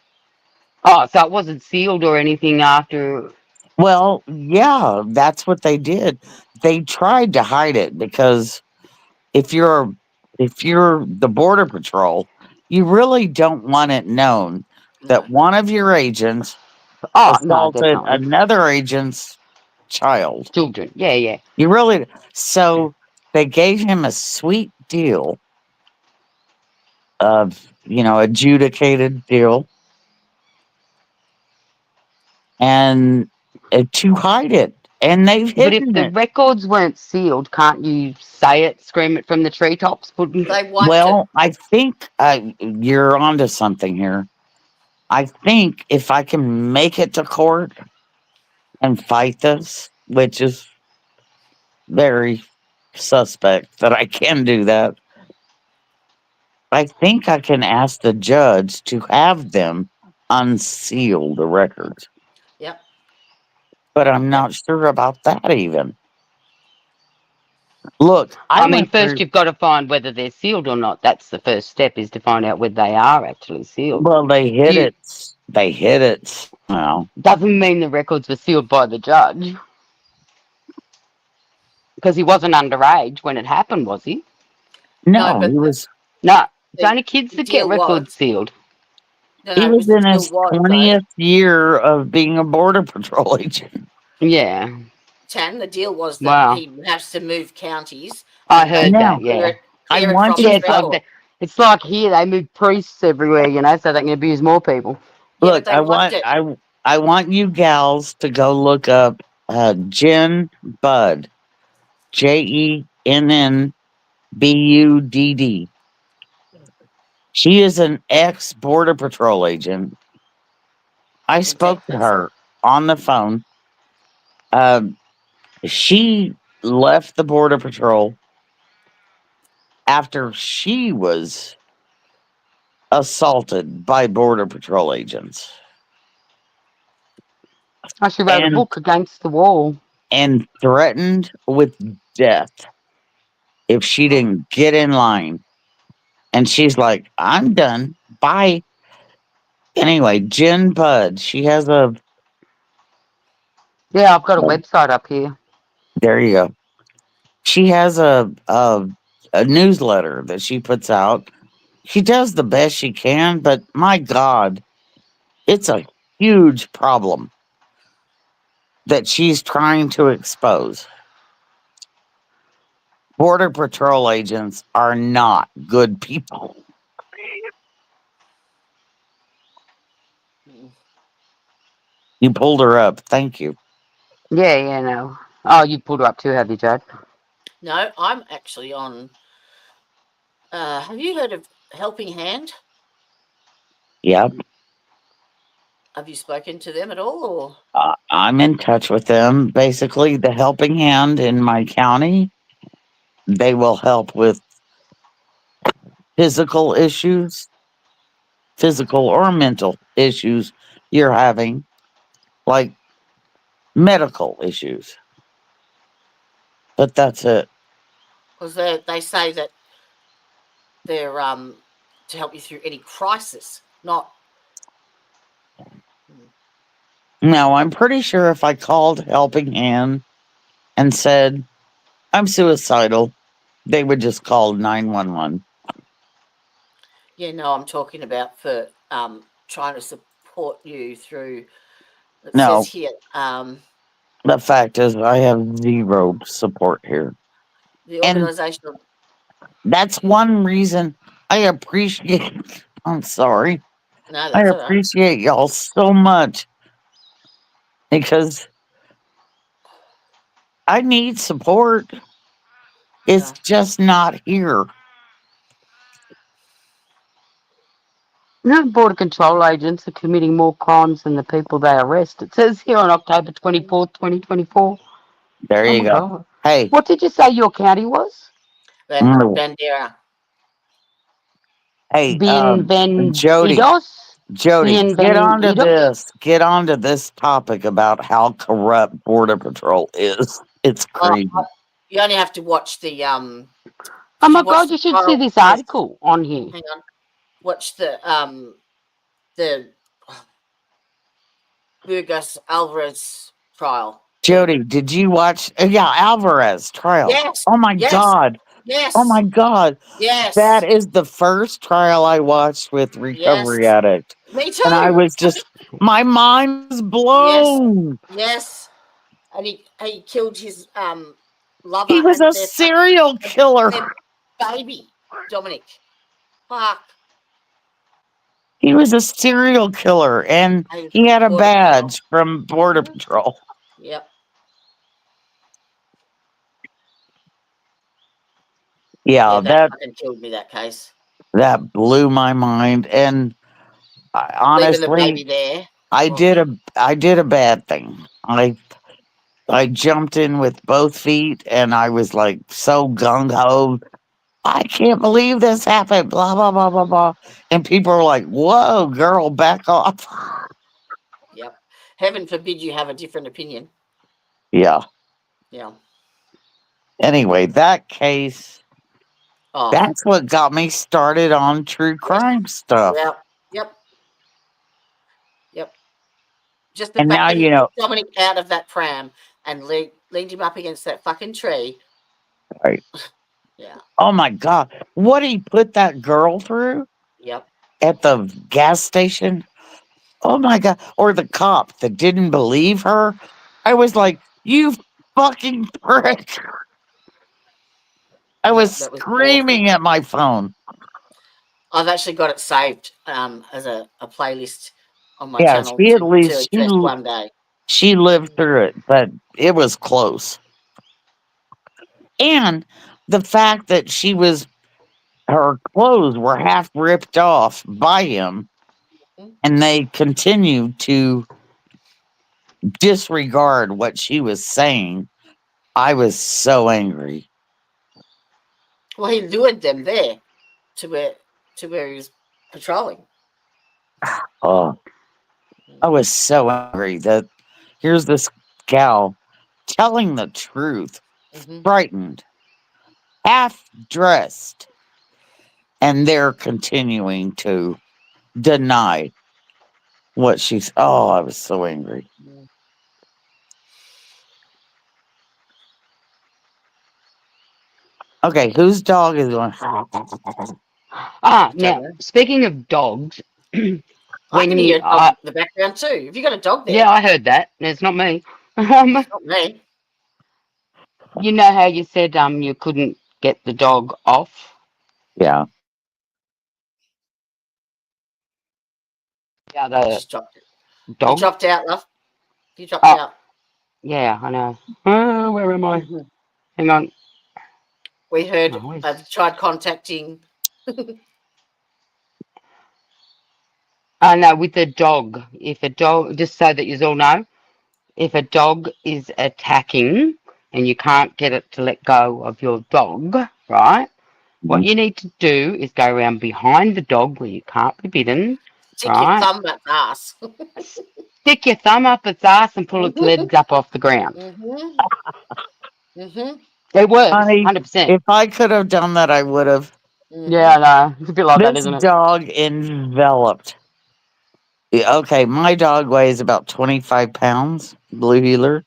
Speaker 4: Oh, so it wasn't sealed or anything after.
Speaker 3: Well, yeah, that's what they did. They tried to hide it because if you're if you're the border patrol, you really don't want it known that
Speaker 2: No.
Speaker 3: one of your agents
Speaker 4: Oh no,
Speaker 3: assaulted
Speaker 4: definitely.
Speaker 3: another agent's child.
Speaker 4: Children. Yeah, yeah.
Speaker 3: You really so they gave him a sweet deal of, adjudicated deal and to hide it. And they've
Speaker 4: But if
Speaker 3: hidden
Speaker 4: the
Speaker 3: it.
Speaker 4: records weren't sealed, can't you say it, scream it from the treetops?
Speaker 2: They wiped it.
Speaker 3: Well, I think you're onto something here. I think if I can make it to court and fight this, which is very suspect that I can do that, I think I can ask the judge to have them unseal the records.
Speaker 2: Yep.
Speaker 3: But I'm
Speaker 2: Yep.
Speaker 3: not sure about that even. Look, I
Speaker 4: I mean,
Speaker 3: went
Speaker 4: first
Speaker 3: through,
Speaker 4: you've got to find whether they're sealed or not. That's the first step, is to find out whether they are actually sealed.
Speaker 3: well, they
Speaker 4: Do
Speaker 3: hid
Speaker 4: you,
Speaker 3: it. They hid it. Well,
Speaker 4: doesn't mean the records were sealed by the judge, because he wasn't underage when it happened, was he?
Speaker 2: No,
Speaker 3: no,
Speaker 2: but
Speaker 4: No, it's
Speaker 2: the,
Speaker 4: only kids
Speaker 2: the
Speaker 4: that get
Speaker 2: deal was
Speaker 4: records sealed.
Speaker 2: no,
Speaker 3: he
Speaker 2: no,
Speaker 3: was
Speaker 2: because the
Speaker 3: in
Speaker 2: deal
Speaker 3: his
Speaker 2: was though,
Speaker 3: 20th year of being a border patrol agent.
Speaker 4: Yeah,
Speaker 2: Tan. The deal was that
Speaker 4: wow.
Speaker 2: he has to move counties,
Speaker 4: I
Speaker 2: and they
Speaker 4: heard
Speaker 3: Now,
Speaker 4: that,
Speaker 2: clear
Speaker 4: yeah.
Speaker 2: it,
Speaker 3: I
Speaker 2: clear it
Speaker 3: want
Speaker 2: from
Speaker 4: Yeah,
Speaker 3: you
Speaker 2: his
Speaker 4: it's like
Speaker 2: record.
Speaker 4: it's like here they move priests everywhere, so they can abuse more people.
Speaker 2: Yeah, but
Speaker 3: look,
Speaker 2: they wiped it.
Speaker 3: I want you gals to go look up Jen Budd, JENNBUDD. She is an ex border patrol agent. I
Speaker 2: In
Speaker 3: spoke to
Speaker 2: Texas.
Speaker 3: her on the phone. Um, she left the border patrol after she was assaulted by border patrol agents
Speaker 4: Oh, she wrote a
Speaker 3: and
Speaker 4: book, Against the Wall.
Speaker 3: threatened with death if she
Speaker 2: Oh,
Speaker 3: didn't get in line. And she's like, I'm done. Bye. Anyway, Jen Budd, she has a,
Speaker 4: Yeah, I've got a website up here.
Speaker 3: there you go. She has a newsletter that she puts out. She does the best she can, but my God, it's a huge problem that she's trying to expose. Border Patrol agents are not good people.
Speaker 2: Mm.
Speaker 3: You pulled her up. Thank you.
Speaker 4: Yeah, yeah, no. Oh, you pulled her up too, have you, Jade?
Speaker 2: No, I'm actually on. Have you heard of Helping Hand?
Speaker 3: Yep.
Speaker 2: Have you spoken to them at all, or?
Speaker 3: I'm in touch with them. Basically, the helping hand in my county, they will help with physical issues, physical or mental issues you're having, like medical issues. But that's it.
Speaker 2: Because they say that they're to help you through any crisis, not. Mm.
Speaker 3: Now, I'm pretty sure if I called helping hand and said, I'm suicidal, they would just call 911.
Speaker 2: Yeah, no, I'm talking about for trying to support you through. It says
Speaker 3: No,
Speaker 2: here,
Speaker 3: the fact is, I have zero support here.
Speaker 2: the
Speaker 3: And
Speaker 2: organisational.
Speaker 3: that's one reason I appreciate, I'm sorry,
Speaker 2: No,
Speaker 3: I
Speaker 2: that's all right.
Speaker 3: appreciate y'all so much because I need support. It's
Speaker 2: Yeah,
Speaker 3: just not here.
Speaker 4: No, border control agents are committing more crimes than the people they arrest. It says here on October 24th, 2024.
Speaker 3: There
Speaker 4: Oh
Speaker 3: you
Speaker 4: my
Speaker 3: go.
Speaker 4: God.
Speaker 3: Hey,
Speaker 4: What did you say your county was?
Speaker 3: mm,
Speaker 2: Bandera.
Speaker 3: hey, Jody,
Speaker 4: Bienvenidos?
Speaker 3: Jody,
Speaker 4: Bienvenidos?
Speaker 3: Get onto this topic about how corrupt Border Patrol is. It's
Speaker 2: Oh,
Speaker 3: crazy.
Speaker 2: you only have to watch the.
Speaker 4: Oh
Speaker 2: Did you
Speaker 4: my
Speaker 2: watch
Speaker 4: God,
Speaker 2: the
Speaker 4: you should see
Speaker 2: trial?
Speaker 4: this
Speaker 2: This,
Speaker 4: article on here.
Speaker 2: hang on. Watch the Burgos Alvarez trial. The
Speaker 3: Jody, did you watch? Yeah, Alvarez trial.
Speaker 2: yes,
Speaker 3: Oh my
Speaker 2: yes,
Speaker 3: God. Oh my
Speaker 2: yes,
Speaker 3: God. That
Speaker 2: yes,
Speaker 3: is the first trial I watched with Recovery
Speaker 2: yes.
Speaker 3: Addict.
Speaker 2: Me
Speaker 3: And I
Speaker 2: too.
Speaker 3: was just, my mind was
Speaker 2: Yes,
Speaker 3: blown.
Speaker 2: yes. And he killed his
Speaker 3: He
Speaker 2: lover
Speaker 3: was
Speaker 2: and
Speaker 3: a serial
Speaker 2: their,
Speaker 3: killer.
Speaker 2: their baby, Dominic. Fuck.
Speaker 3: He was a serial killer and
Speaker 2: Hey,
Speaker 3: he had a
Speaker 2: Border Patrol.
Speaker 3: badge from Border
Speaker 2: Mhm.
Speaker 3: Patrol.
Speaker 2: Yep. Yeah,
Speaker 3: Yeah,
Speaker 2: that fucking killed me, that case.
Speaker 3: that blew my mind. And
Speaker 2: Leaving the
Speaker 3: honestly,
Speaker 2: baby there.
Speaker 3: I
Speaker 2: Oh,
Speaker 3: did a I did a bad thing. I jumped in with both feet and I was like so gung ho. I can't believe this happened. Blah blah blah blah blah. And people are like, "Whoa, girl, back off."
Speaker 2: yep. Heaven forbid you have a different opinion.
Speaker 3: Yeah.
Speaker 2: Yeah.
Speaker 3: Anyway, that case,
Speaker 2: Oh,
Speaker 3: that's what got me started on true
Speaker 2: yes.
Speaker 3: crime stuff.
Speaker 2: Yep. Yep. Yep. Just the
Speaker 3: And
Speaker 2: fact
Speaker 3: now
Speaker 2: that he
Speaker 3: you
Speaker 2: took
Speaker 3: know.
Speaker 2: Dominic out of that pram and leaned him up against that fucking tree.
Speaker 3: Right.
Speaker 2: Yeah.
Speaker 3: Oh my God, what he put that girl through
Speaker 2: Yep.
Speaker 3: at the gas station. Oh my God. Or the cop that didn't believe her. I was
Speaker 2: Mm.
Speaker 3: like, you fucking prick. I was
Speaker 2: Yep. That was awful.
Speaker 3: screaming at my phone.
Speaker 2: I've actually got it saved as a playlist on my
Speaker 3: Yeah,
Speaker 2: channel
Speaker 3: she at
Speaker 2: to
Speaker 3: least
Speaker 2: address one day.
Speaker 3: she lived through it, but it was close. And the fact that her clothes were half ripped off by him,
Speaker 2: Mhm.
Speaker 3: and they continued to disregard what she was saying. I was so angry.
Speaker 2: Well, he lured them there to where he was patrolling.
Speaker 3: Oh, I was so angry that here's this gal telling the truth,
Speaker 2: Mm-hmm.
Speaker 3: frightened, half dressed, and they're continuing to deny. what she's. Oh, I was so angry.
Speaker 2: Mm.
Speaker 3: Okay, whose dog is going?
Speaker 4: Ah,
Speaker 2: Don't
Speaker 4: now
Speaker 2: know.
Speaker 4: speaking of dogs,
Speaker 2: I
Speaker 4: when
Speaker 2: can
Speaker 4: you
Speaker 2: hear a dog in the background too. Have you got a dog there?
Speaker 4: yeah, I heard that. It's not me.
Speaker 2: It's not me.
Speaker 4: You know how you said you couldn't get the dog off
Speaker 3: Yeah.
Speaker 4: the other
Speaker 2: Just dropped it. You
Speaker 4: dog?
Speaker 2: dropped out, love. You dropped
Speaker 4: Oh,
Speaker 2: out.
Speaker 4: yeah, I know. Where am I?
Speaker 2: Mhm.
Speaker 4: Hang on.
Speaker 2: We heard.
Speaker 4: Oh,
Speaker 2: I've tried contacting.
Speaker 4: oh no, with the dog. If a dog, just so that you all know, if a dog is attacking and you can't get it to let go of your dog, right? What
Speaker 3: Mhm.
Speaker 4: you need to do is go around behind the dog where you can't be bitten,
Speaker 2: Stick your
Speaker 4: right?
Speaker 2: thumb up its ass.
Speaker 4: Stick your thumb up its ass and pull its legs up off the ground.
Speaker 2: Mhm. Mhm.
Speaker 4: It works,
Speaker 3: Honey,
Speaker 4: 100%.
Speaker 3: if I could have done that, I would have.
Speaker 4: Yeah, I
Speaker 2: Mhm.
Speaker 4: know. It's a bit like that,
Speaker 3: This
Speaker 4: isn't it?
Speaker 3: dog enveloped. Yeah, okay, my dog weighs about 25 pounds, blue heeler.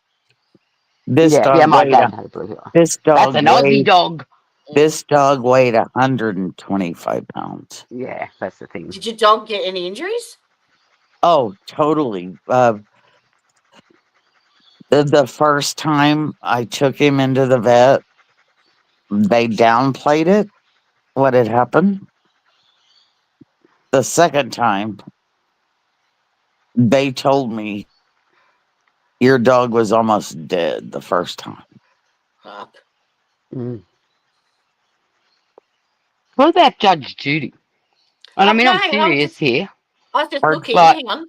Speaker 3: This
Speaker 4: Yeah,
Speaker 3: dog
Speaker 4: my
Speaker 3: weighed
Speaker 4: dad
Speaker 3: a,
Speaker 4: had a blue heeler.
Speaker 3: this
Speaker 4: That's
Speaker 3: dog
Speaker 4: an Aussie
Speaker 3: weighed
Speaker 4: dog.
Speaker 2: Mhm.
Speaker 3: this dog weighed 125 pounds.
Speaker 4: Yeah, that's the thing.
Speaker 2: Did your dog get any injuries?
Speaker 3: Oh, totally. The first time I took him into the vet, they downplayed it, what had happened. The second time, they told me your dog was almost dead the first time.
Speaker 2: Fuck.
Speaker 4: Mm. What about Judge Judy? And I mean,
Speaker 2: No,
Speaker 4: I'm
Speaker 2: hang on.
Speaker 4: serious here.
Speaker 2: I was just
Speaker 3: Or
Speaker 2: looking.
Speaker 4: Like,
Speaker 2: Hang on.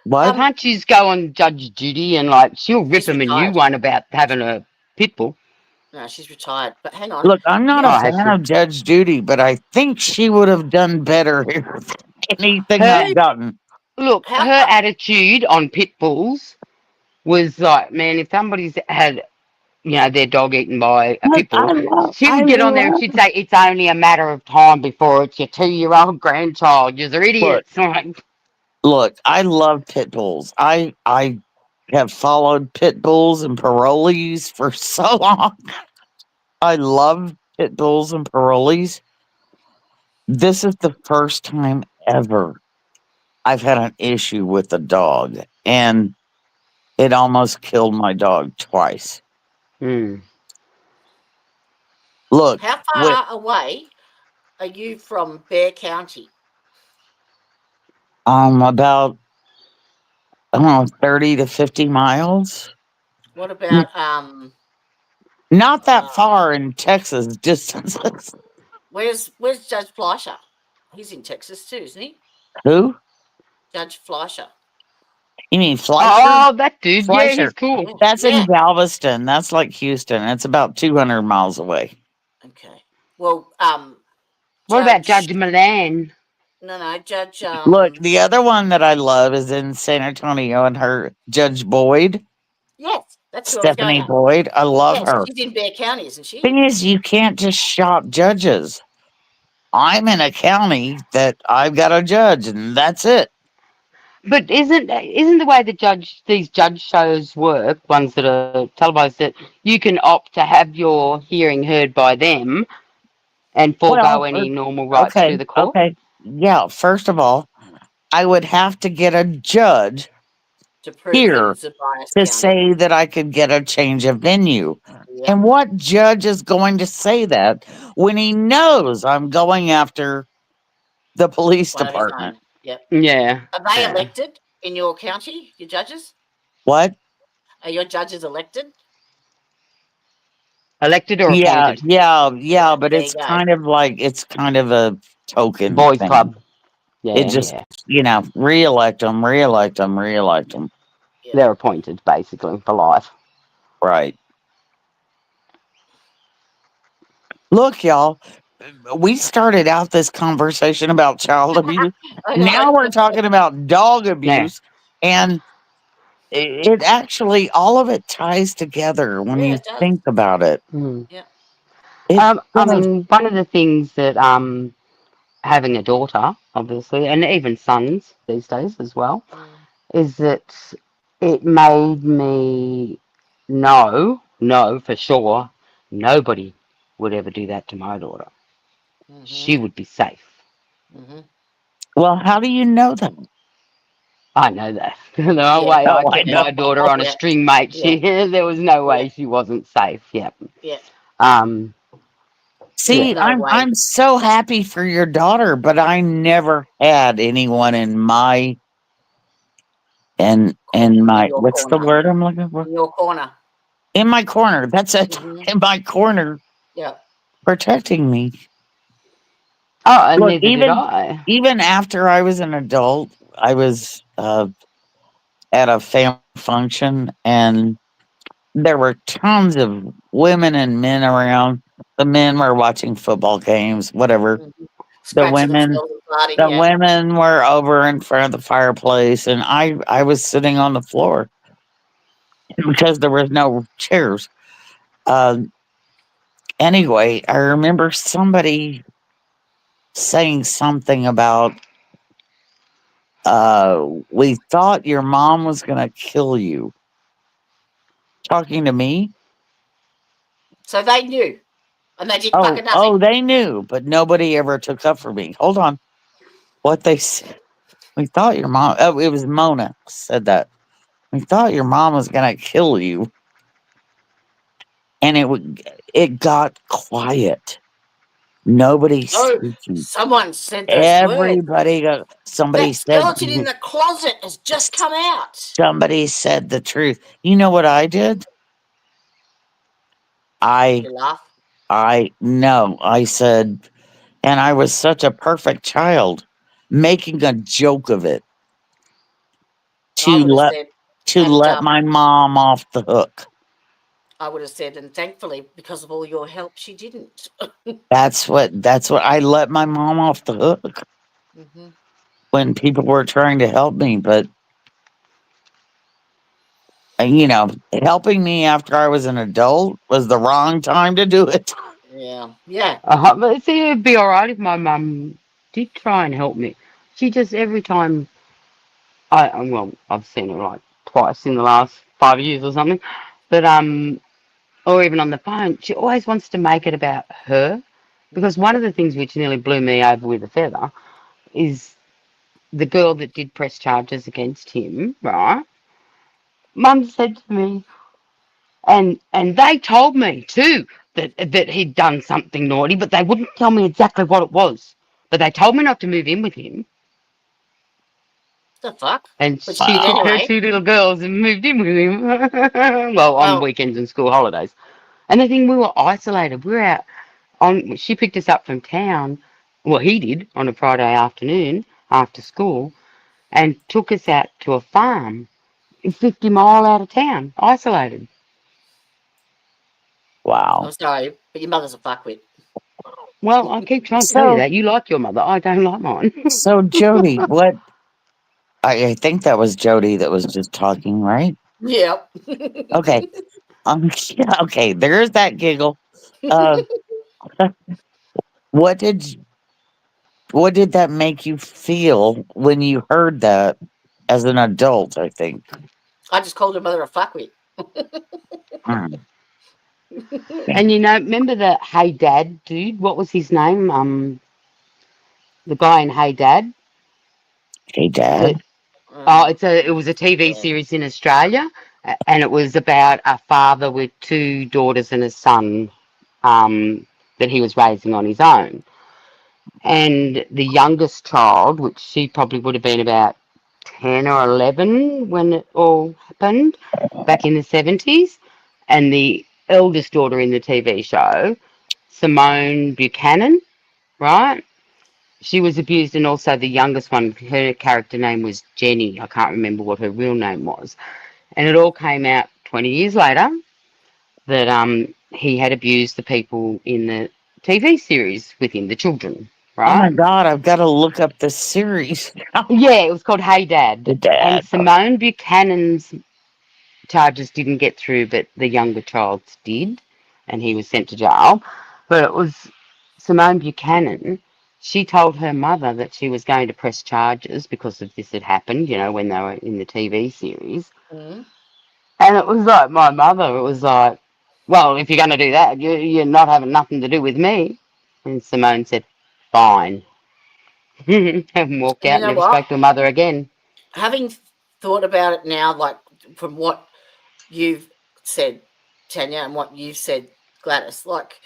Speaker 3: what?
Speaker 4: can't you just go on Judge Judy and, like, she'll rip
Speaker 2: She's
Speaker 4: him a new
Speaker 2: retired.
Speaker 4: one about having a pit bull?
Speaker 2: No, she's retired. But hang on.
Speaker 3: Look, I'm not
Speaker 2: Yeah.
Speaker 3: a
Speaker 4: Oh, has
Speaker 3: fan
Speaker 4: she?
Speaker 3: of Judge Judy, but I think she would have done better here than anything
Speaker 4: Her,
Speaker 3: I've gotten.
Speaker 4: look,
Speaker 2: How
Speaker 4: her
Speaker 2: far?
Speaker 4: attitude on pit bulls was like, man, if somebody's had, their dog eaten by a
Speaker 3: Look,
Speaker 4: pit bull, she
Speaker 3: I
Speaker 4: would get on there and
Speaker 3: love,
Speaker 4: she'd say, it's only a matter of time before it's your 2-year-old grandchild. You're
Speaker 3: look,
Speaker 4: idiots. I'm like,
Speaker 3: I love pit bulls. I have followed pit bulls and parolees for so long. I love pit bulls and parolees. This is the first time ever I've had an issue with a dog, and it almost killed my dog twice.
Speaker 4: hmm.
Speaker 3: Look,
Speaker 2: How
Speaker 3: with
Speaker 2: far away are you from Bear County?
Speaker 3: about I don't know 30 to 50 miles.
Speaker 2: What
Speaker 3: N-
Speaker 2: about
Speaker 3: Not that
Speaker 2: uh
Speaker 3: far in Texas distances.
Speaker 2: where's Judge Fleischer? He's in Texas too, isn't he?
Speaker 3: Who?
Speaker 2: Judge Fleischer.
Speaker 3: You mean Fleischer?
Speaker 4: Oh, that dude. Yeah, he's
Speaker 3: Fleischer.
Speaker 4: cool.
Speaker 2: Yeah.
Speaker 3: That's in
Speaker 2: Yeah.
Speaker 3: Galveston. That's like Houston. It's about 200 miles away.
Speaker 2: Okay. Well,
Speaker 4: What about
Speaker 2: Judge
Speaker 4: Judge Milan?
Speaker 2: no, Judge
Speaker 3: Look, the other one that I love is in San Antonio and her Judge Boyd,
Speaker 2: yes, that's who I was going
Speaker 3: Stephanie
Speaker 2: at.
Speaker 3: Boyd. I love
Speaker 2: Yes,
Speaker 3: her.
Speaker 2: she's in Bear County, isn't she?
Speaker 3: Thing is, you can't just shop judges. I'm in a county that I've got a judge, and that's it.
Speaker 4: But isn't the way these judge shows work, ones that are televised, that you can opt to have your hearing heard by them and forego
Speaker 3: Well,
Speaker 4: any normal rights
Speaker 3: okay,
Speaker 4: to the court?
Speaker 3: okay. Yeah, first of all, I would have to get a judge
Speaker 2: To prove that
Speaker 3: here
Speaker 2: it's a biased
Speaker 3: to
Speaker 2: county.
Speaker 3: say that I could get a change of venue.
Speaker 2: Yep.
Speaker 3: And what judge is going to say that when he knows I'm going after the police
Speaker 2: One of his
Speaker 3: department?
Speaker 2: own. Yep.
Speaker 4: Yeah,
Speaker 2: Are they
Speaker 4: yeah.
Speaker 2: elected in your county, your judges?
Speaker 3: What?
Speaker 2: Are your judges elected?
Speaker 4: Elected or
Speaker 3: Yeah,
Speaker 4: appointed?
Speaker 3: yeah, yeah,
Speaker 2: Yeah,
Speaker 3: but
Speaker 2: there you go.
Speaker 3: it's kind of a token
Speaker 4: Boys
Speaker 3: thing.
Speaker 4: club.
Speaker 3: It
Speaker 4: Yeah,
Speaker 3: just,
Speaker 4: yeah.
Speaker 3: reelect them, reelect them, reelect them.
Speaker 2: Yep.
Speaker 4: They're appointed basically for life.
Speaker 3: Right. Look, y'all, we started out this conversation about child abuse.
Speaker 2: I
Speaker 3: Now
Speaker 2: know.
Speaker 3: we're talking about dog
Speaker 4: Yeah.
Speaker 3: abuse. And it actually, all of it ties together when
Speaker 2: Yeah,
Speaker 3: you
Speaker 2: it does.
Speaker 3: think about it.
Speaker 4: Hmm.
Speaker 2: Yep.
Speaker 3: It
Speaker 4: I
Speaker 3: does.
Speaker 4: mean, one of the things that having a daughter, obviously, and even sons these days as well. is that it made me know for sure nobody would ever do that to my daughter.
Speaker 2: Mm-hmm.
Speaker 4: She would be safe.
Speaker 2: Mm-hmm.
Speaker 3: Well, how do you know that?
Speaker 4: I know that. No
Speaker 2: Yeah.
Speaker 4: way I
Speaker 3: Oh, I
Speaker 4: kept
Speaker 2: Yeah.
Speaker 3: know.
Speaker 4: my daughter
Speaker 2: Oh
Speaker 4: on a
Speaker 2: yeah.
Speaker 4: string, mate.
Speaker 2: Yeah.
Speaker 4: There was no
Speaker 2: Yeah.
Speaker 4: way she wasn't safe. Yep.
Speaker 2: Yeah.
Speaker 4: Um,
Speaker 2: There's
Speaker 3: See,
Speaker 4: yeah.
Speaker 2: no way.
Speaker 3: I'm so happy for your daughter, but I never had anyone in my in
Speaker 2: In
Speaker 3: my
Speaker 2: your
Speaker 3: what's the
Speaker 2: corner.
Speaker 3: word I'm looking for?
Speaker 2: In your corner.
Speaker 3: In my corner. That's it.
Speaker 2: Mm-hmm.
Speaker 3: In my corner,
Speaker 2: Yeah.
Speaker 3: protecting me.
Speaker 4: Oh, and
Speaker 3: Look,
Speaker 4: neither did I.
Speaker 3: even after I was an adult, I was at a family function, and there were tons of women and men around. The men were watching football games, whatever.
Speaker 2: Mm-hmm.
Speaker 3: The
Speaker 2: Scratching
Speaker 3: women
Speaker 2: themselves and farting.
Speaker 3: the
Speaker 2: Yeah.
Speaker 3: women were over in front of the fireplace, and I was sitting on the floor because there was no chairs. Um, anyway, I remember somebody saying something about we thought your mom was gonna kill you. Talking to me.
Speaker 2: So they knew, and they did
Speaker 3: Oh,
Speaker 2: fucking nothing.
Speaker 3: they knew, but nobody ever took up for me. Hold on. What they said. We thought your mom, oh, it was Mona said that. We thought your mom was going to kill you. And it got quiet. Nobody
Speaker 2: Oh,
Speaker 3: speaking.
Speaker 2: someone said those words.
Speaker 3: Everybody,
Speaker 2: That skeleton in the closet has just come out.
Speaker 3: somebody said the truth. You know what I did?
Speaker 2: Did
Speaker 3: I,
Speaker 2: you laugh?
Speaker 3: no, I said, and I was such a perfect child, making a joke of it
Speaker 2: I
Speaker 3: to
Speaker 2: would have
Speaker 3: let
Speaker 2: said,
Speaker 3: to
Speaker 2: and
Speaker 3: let my mom off the hook.
Speaker 2: I would have said, and thankfully, because of all your help, she didn't.
Speaker 3: That's what I let my mom off the hook
Speaker 2: Mm-hmm.
Speaker 3: when people were trying to help me, but helping me after I was an adult was the wrong time to do it.
Speaker 2: Yeah, yeah.
Speaker 4: But see, it'd be all right if my mum did try and help me. She just every time well, I've seen her like twice in the last 5 years or something, but or even on the phone, she always wants to make it about her. Because one of the things which nearly blew me over with a feather is the girl that did press charges against him, right? Mum said to me, and they told me too that he'd done something naughty, but they wouldn't tell me exactly what it was. But they told me not to move in with him,
Speaker 2: The fuck?
Speaker 4: and
Speaker 2: But you
Speaker 4: she
Speaker 2: did
Speaker 3: Wow.
Speaker 4: took her
Speaker 2: anyway.
Speaker 4: two little girls and moved in with him. Well, on
Speaker 2: Well,
Speaker 4: weekends and school holidays. And the thing, we were isolated. We were out on. She picked us up from town. Well, he did on a Friday afternoon after school, and took us out to a farm 50 mile out of town, isolated.
Speaker 2: I'm
Speaker 3: Wow.
Speaker 2: sorry, but your mother's a fuckwit.
Speaker 4: Well, I keep trying to tell you
Speaker 3: So
Speaker 4: that. You like your mother. I don't like mine.
Speaker 3: so Jody, what I think that was Jody that was just talking, right?
Speaker 2: Yep.
Speaker 3: Okay. Yeah, okay, there's that giggle. Uh what did what did that make you feel when you heard that as an adult, I think?
Speaker 2: I just called her mother a fuckwit.
Speaker 3: Mm, okay.
Speaker 4: And remember the Hey Dad dude? What was his name? The guy in Hey Dad.
Speaker 3: Hey
Speaker 4: That
Speaker 3: Dad.
Speaker 2: Mm,
Speaker 4: it was a TV
Speaker 2: yeah.
Speaker 4: series in Australia, and it was about a father with two daughters and a son, that he was raising on his own. And the youngest child, which she probably would have been about 10 or 11 when it all happened back in the 70s, and the eldest daughter in the TV show, Simone Buchanan, right? She was abused, and also the youngest one, her character name was Jenny. I can't remember what her real name was. And it all came out 20 years later that he had abused the people in the TV series with him, the children,
Speaker 3: Oh my
Speaker 4: right?
Speaker 3: god, I've got to look up this series.
Speaker 4: Yeah, it was called Hey Dad.
Speaker 3: The
Speaker 4: And
Speaker 3: dad.
Speaker 4: Simone Buchanan's charges didn't get through, but the younger child's did, and he was sent to jail. But it was Simone Buchanan. she told her mother that she was going to press charges because of this had happened, when they were in the TV series.
Speaker 2: Mm.
Speaker 4: And it was like my mother, it was like, well, if you're going to do that, you're not having nothing to do with me. And Simone said, fine. And walked
Speaker 2: And you
Speaker 4: out,
Speaker 2: know
Speaker 4: never
Speaker 2: what?
Speaker 4: spoke to her mother again.
Speaker 2: Having thought about it now, like from what you've said, Tanya, and what you've said, Gladys, like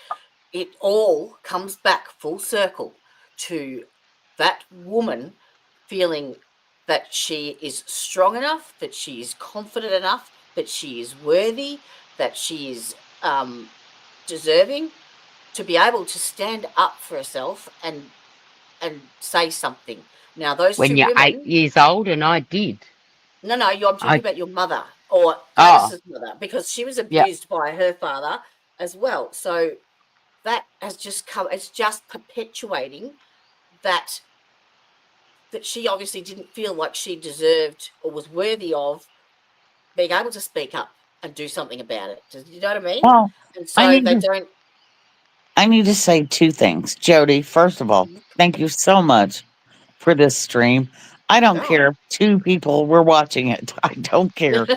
Speaker 2: it all comes back full circle to that woman feeling that she is strong enough, that she is confident enough, that she is worthy, that she is deserving to be able to stand up for herself and say something. Now, those
Speaker 4: When
Speaker 2: two
Speaker 4: you're eight
Speaker 2: women,
Speaker 4: years old, and I did.
Speaker 2: no, I'm talking
Speaker 4: I,
Speaker 2: about your mother or
Speaker 4: oh,
Speaker 2: Gladys's mother because she was
Speaker 4: yeah.
Speaker 2: abused by her father as well. So that has just come. It's just perpetuating that she obviously didn't feel like she deserved or was worthy of being able to speak up and do something about it. Do you know what I mean?
Speaker 3: Well,
Speaker 2: And
Speaker 3: I
Speaker 2: so
Speaker 3: need
Speaker 2: they
Speaker 3: to
Speaker 2: don't.
Speaker 3: I need to say two things. Jody, first of all, thank you so much for this stream. I don't
Speaker 2: Oh,
Speaker 3: care if two people were watching it. I don't care.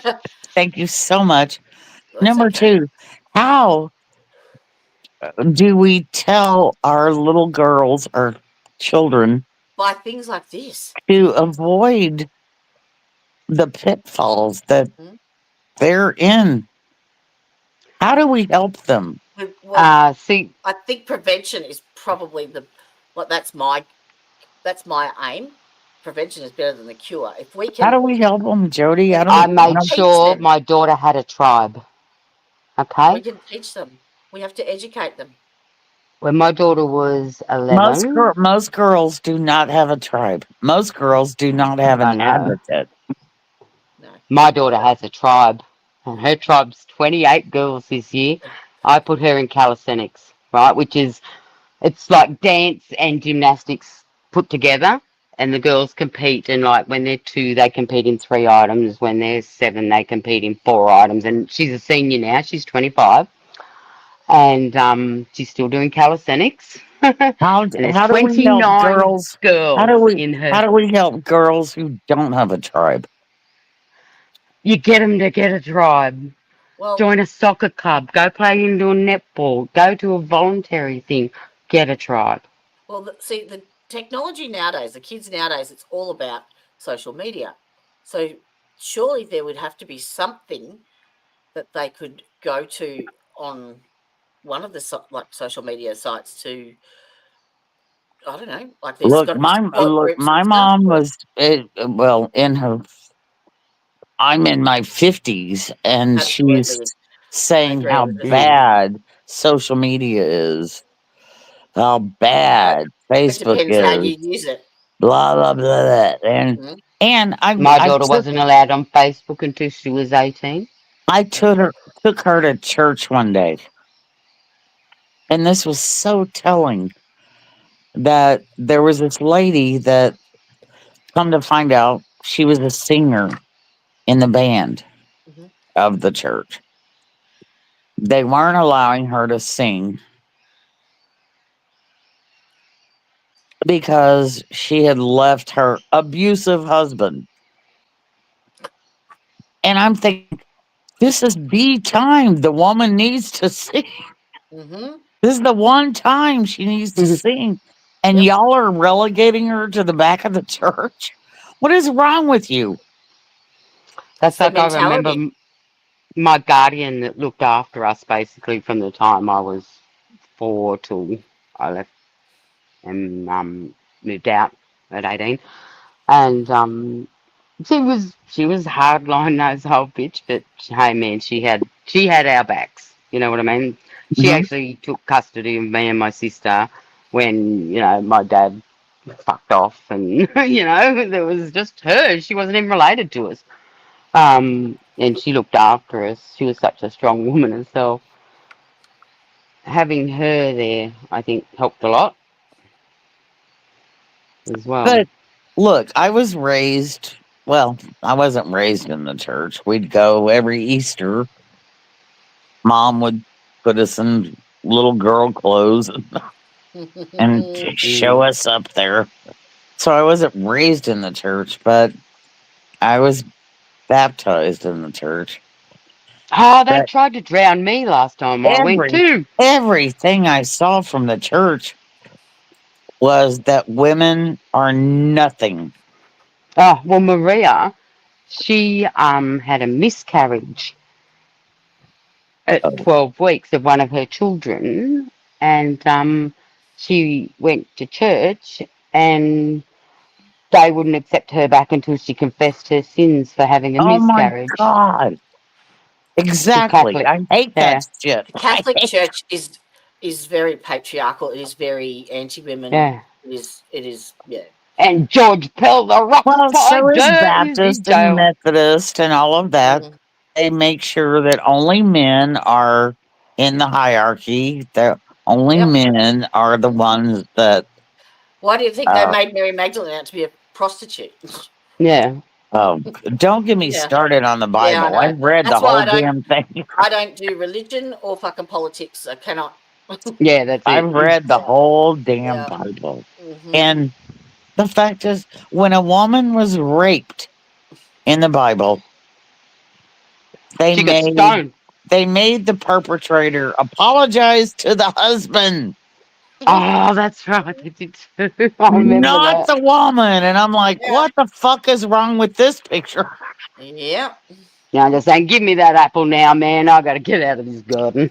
Speaker 3: Thank you so much.
Speaker 2: that's
Speaker 3: Number
Speaker 2: okay.
Speaker 3: two, how do we tell our little girls or children
Speaker 2: By things like this.
Speaker 3: to avoid the pitfalls that
Speaker 2: Mm.
Speaker 3: they're in? How do we help them?
Speaker 2: Well,
Speaker 4: See,
Speaker 2: I think prevention is probably that's my aim. Prevention is better than the cure. If we
Speaker 3: How
Speaker 2: can,
Speaker 3: do we help them, Jody? I
Speaker 2: we
Speaker 4: I
Speaker 3: don't.
Speaker 2: can
Speaker 4: made
Speaker 2: teach
Speaker 4: sure
Speaker 2: them.
Speaker 4: my daughter had a tribe.
Speaker 2: We
Speaker 4: Okay?
Speaker 2: can teach them. We have to educate them.
Speaker 4: When my daughter was 11,
Speaker 3: Most girls do not have a tribe. Most girls do not have
Speaker 4: I
Speaker 3: an
Speaker 4: know,
Speaker 3: advocate.
Speaker 2: No,
Speaker 4: my
Speaker 2: not
Speaker 4: daughter
Speaker 2: at all.
Speaker 4: has a tribe. And her tribe's 28 girls this year. I put her in calisthenics, right? Which is, it's like dance and gymnastics put together. And the girls compete, and like when they're two, they compete in 3 items. When they're seven, they compete in 4 items. And she's a senior now, she's 25, and she's still doing calisthenics. And there's
Speaker 3: How do we help
Speaker 4: 29
Speaker 3: girls?
Speaker 4: girls in
Speaker 3: How
Speaker 4: her.
Speaker 3: do we help girls who don't have a tribe?
Speaker 4: You get them to get a tribe.
Speaker 2: Well,
Speaker 4: Join a soccer club. Go play indoor netball. Go to a voluntary thing. Get a tribe.
Speaker 2: see, the technology nowadays, the kids nowadays, it's all about social media. So surely there would have to be something that they could go to on one of the like social media sites to, I don't know, like there's got to be support groups and
Speaker 3: My
Speaker 2: stuff.
Speaker 3: mom
Speaker 2: Or,
Speaker 3: was well in her. I'm in my 50s, and she's
Speaker 2: absolutely, I
Speaker 3: saying
Speaker 2: agree
Speaker 3: how
Speaker 2: with her.
Speaker 4: Mm.
Speaker 3: bad social media is, how
Speaker 2: Uh,
Speaker 3: bad
Speaker 2: It
Speaker 3: Facebook
Speaker 2: depends how
Speaker 3: is,
Speaker 2: you use it.
Speaker 3: blah blah blah, blah.
Speaker 2: Mhm.
Speaker 3: And
Speaker 4: My daughter wasn't allowed on Facebook until she was 18.
Speaker 3: I
Speaker 2: Mhm.
Speaker 3: took her to church one day, and this was so telling that there was this lady that, come to find out, she was a singer in the band
Speaker 2: Mhm.
Speaker 3: of the church. They weren't allowing her to sing because she had left her abusive husband. And I'm thinking, this is the time the woman needs to sing.
Speaker 2: Mhm.
Speaker 3: This is the one time she needs to sing. And
Speaker 2: Yep.
Speaker 3: y'all are relegating her to the back of the church? What is wrong with you?
Speaker 2: It's
Speaker 4: That's
Speaker 2: their
Speaker 4: like I remember
Speaker 2: mentality.
Speaker 4: my guardian that looked after us basically from the time I was 4 till I left and moved out at 18. And she was hardline nosed whole bitch, but hey man, she had our backs. You know what I mean? She
Speaker 3: Mhm.
Speaker 4: actually took custody of me and my sister when my dad fucked off, and there was just her. She wasn't even related to us. And she looked after us. She was such a strong woman herself. Having her there, I think, helped a lot as well.
Speaker 3: But look, well, I wasn't raised in the church. We'd go every Easter. Mom would put us in little girl clothes. and show us up there. So I wasn't raised in the church, but I was baptized in the church.
Speaker 4: Oh, they
Speaker 3: But
Speaker 4: tried to drown me last time I went
Speaker 3: every
Speaker 4: too.
Speaker 3: everything I saw from the church was that women are nothing.
Speaker 4: Oh, well, Maria, she had a miscarriage at
Speaker 3: Oh,
Speaker 4: 12 weeks of one of her children, and she went to church, and they wouldn't accept her back until she confessed her sins for having a
Speaker 3: oh my
Speaker 4: miscarriage.
Speaker 3: God.
Speaker 4: She's
Speaker 3: Exactly.
Speaker 4: Catholic.
Speaker 3: I hate that
Speaker 4: Yeah,
Speaker 3: shit.
Speaker 2: The Catholic Church is very patriarchal. It is very anti-women.
Speaker 4: yeah.
Speaker 2: It is yeah.
Speaker 4: And George Pell, the rock
Speaker 3: Well, so is
Speaker 4: fighter, is in
Speaker 3: Baptist and
Speaker 4: jail.
Speaker 3: Methodist and all of that.
Speaker 2: Mhm.
Speaker 3: They make sure that only men are in the hierarchy. That only
Speaker 2: Yep.
Speaker 3: men are the
Speaker 2: Mhm.
Speaker 3: ones that.
Speaker 2: Why do you think they
Speaker 3: Uh,
Speaker 2: made Mary Magdalene out to be a prostitute?
Speaker 4: Yeah.
Speaker 3: oh, don't get me
Speaker 2: Yeah,
Speaker 3: started on the
Speaker 2: yeah, I
Speaker 3: Bible.
Speaker 2: know.
Speaker 3: I've read the
Speaker 2: That's why
Speaker 3: whole damn thing.
Speaker 2: I don't do religion or fucking politics. I cannot.
Speaker 4: Yeah, that's
Speaker 3: I've
Speaker 4: it.
Speaker 3: read the
Speaker 2: Yeah,
Speaker 3: whole damn
Speaker 2: yeah.
Speaker 3: Bible.
Speaker 2: Hmm.
Speaker 3: And the fact is, when a woman was raped in the Bible, they
Speaker 4: She got
Speaker 3: made
Speaker 4: stoned.
Speaker 3: they made the perpetrator apologize to the husband,
Speaker 4: Oh, that's right. They did too. I remember
Speaker 3: not
Speaker 4: that.
Speaker 3: the woman. And I'm like,
Speaker 2: Yeah,
Speaker 3: what the fuck is wrong with this picture?
Speaker 2: yeah.
Speaker 4: Yeah, I'm just saying, give me that apple now, man. I got to get out of this garden.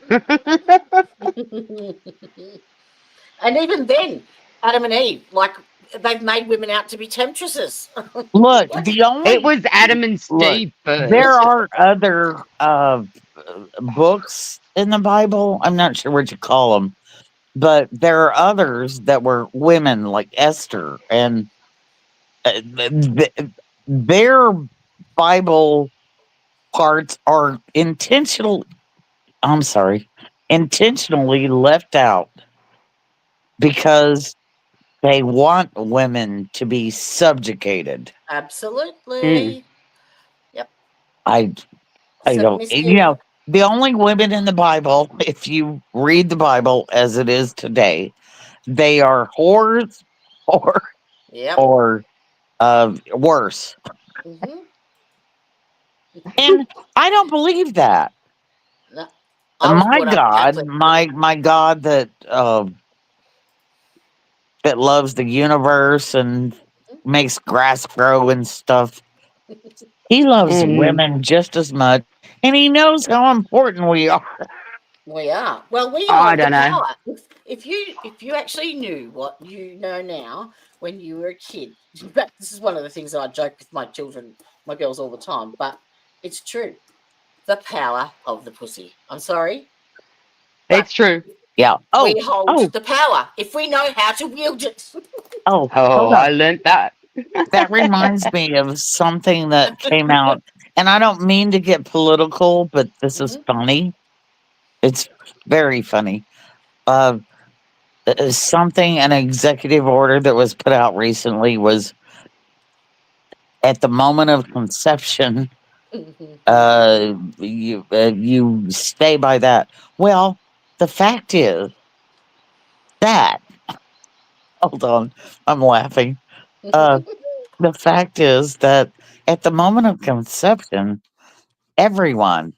Speaker 2: And even then, Adam and Eve, like they've made women out to be temptresses.
Speaker 3: Look,
Speaker 2: What?
Speaker 3: the
Speaker 4: It
Speaker 3: only
Speaker 4: was Adam and
Speaker 3: look,
Speaker 4: Steve
Speaker 3: there
Speaker 4: first.
Speaker 3: are other books in the Bible. I'm not sure what you call them, but there are others that were women, like Esther, and their Bible parts are I'm sorry, intentionally left out because they want women to be subjugated.
Speaker 4: Mm.
Speaker 2: Absolutely. Yep.
Speaker 3: I I don't,
Speaker 2: Submissive.
Speaker 3: the only women in the Bible, if you read the Bible as it is today, they are whores or
Speaker 2: Yep.
Speaker 3: or worse.
Speaker 2: Hmm.
Speaker 3: And I don't believe that.
Speaker 2: No, I was
Speaker 3: My
Speaker 2: brought up
Speaker 3: God,
Speaker 2: Catholic, but
Speaker 3: my God that loves the universe and makes grass grow and stuff. He loves
Speaker 4: And
Speaker 3: women just as much, and he knows how important we are.
Speaker 2: we are. Well, we
Speaker 4: I
Speaker 2: hold the
Speaker 4: don't know.
Speaker 2: power. If you actually knew what you know now when you were a kid, in fact, this is one of the things that I joke with my children, my girls all the time, but it's true. The power of the pussy. I'm sorry, but
Speaker 4: It's true.
Speaker 3: Yeah.
Speaker 2: we
Speaker 3: Oh,
Speaker 2: hold
Speaker 3: oh,
Speaker 2: the power if we know how to wield it.
Speaker 3: oh,
Speaker 4: Oh,
Speaker 3: hold
Speaker 4: I
Speaker 3: on.
Speaker 4: learnt that.
Speaker 3: That reminds me of something that came out, and I don't mean to get political, but this is
Speaker 2: Mhm.
Speaker 3: funny. It's very funny. Uh, something, an executive order that was put out recently was at the moment of conception, you stay by that. Well, the fact is that, hold on, I'm laughing. Uh, the fact is that at the moment of conception, everyone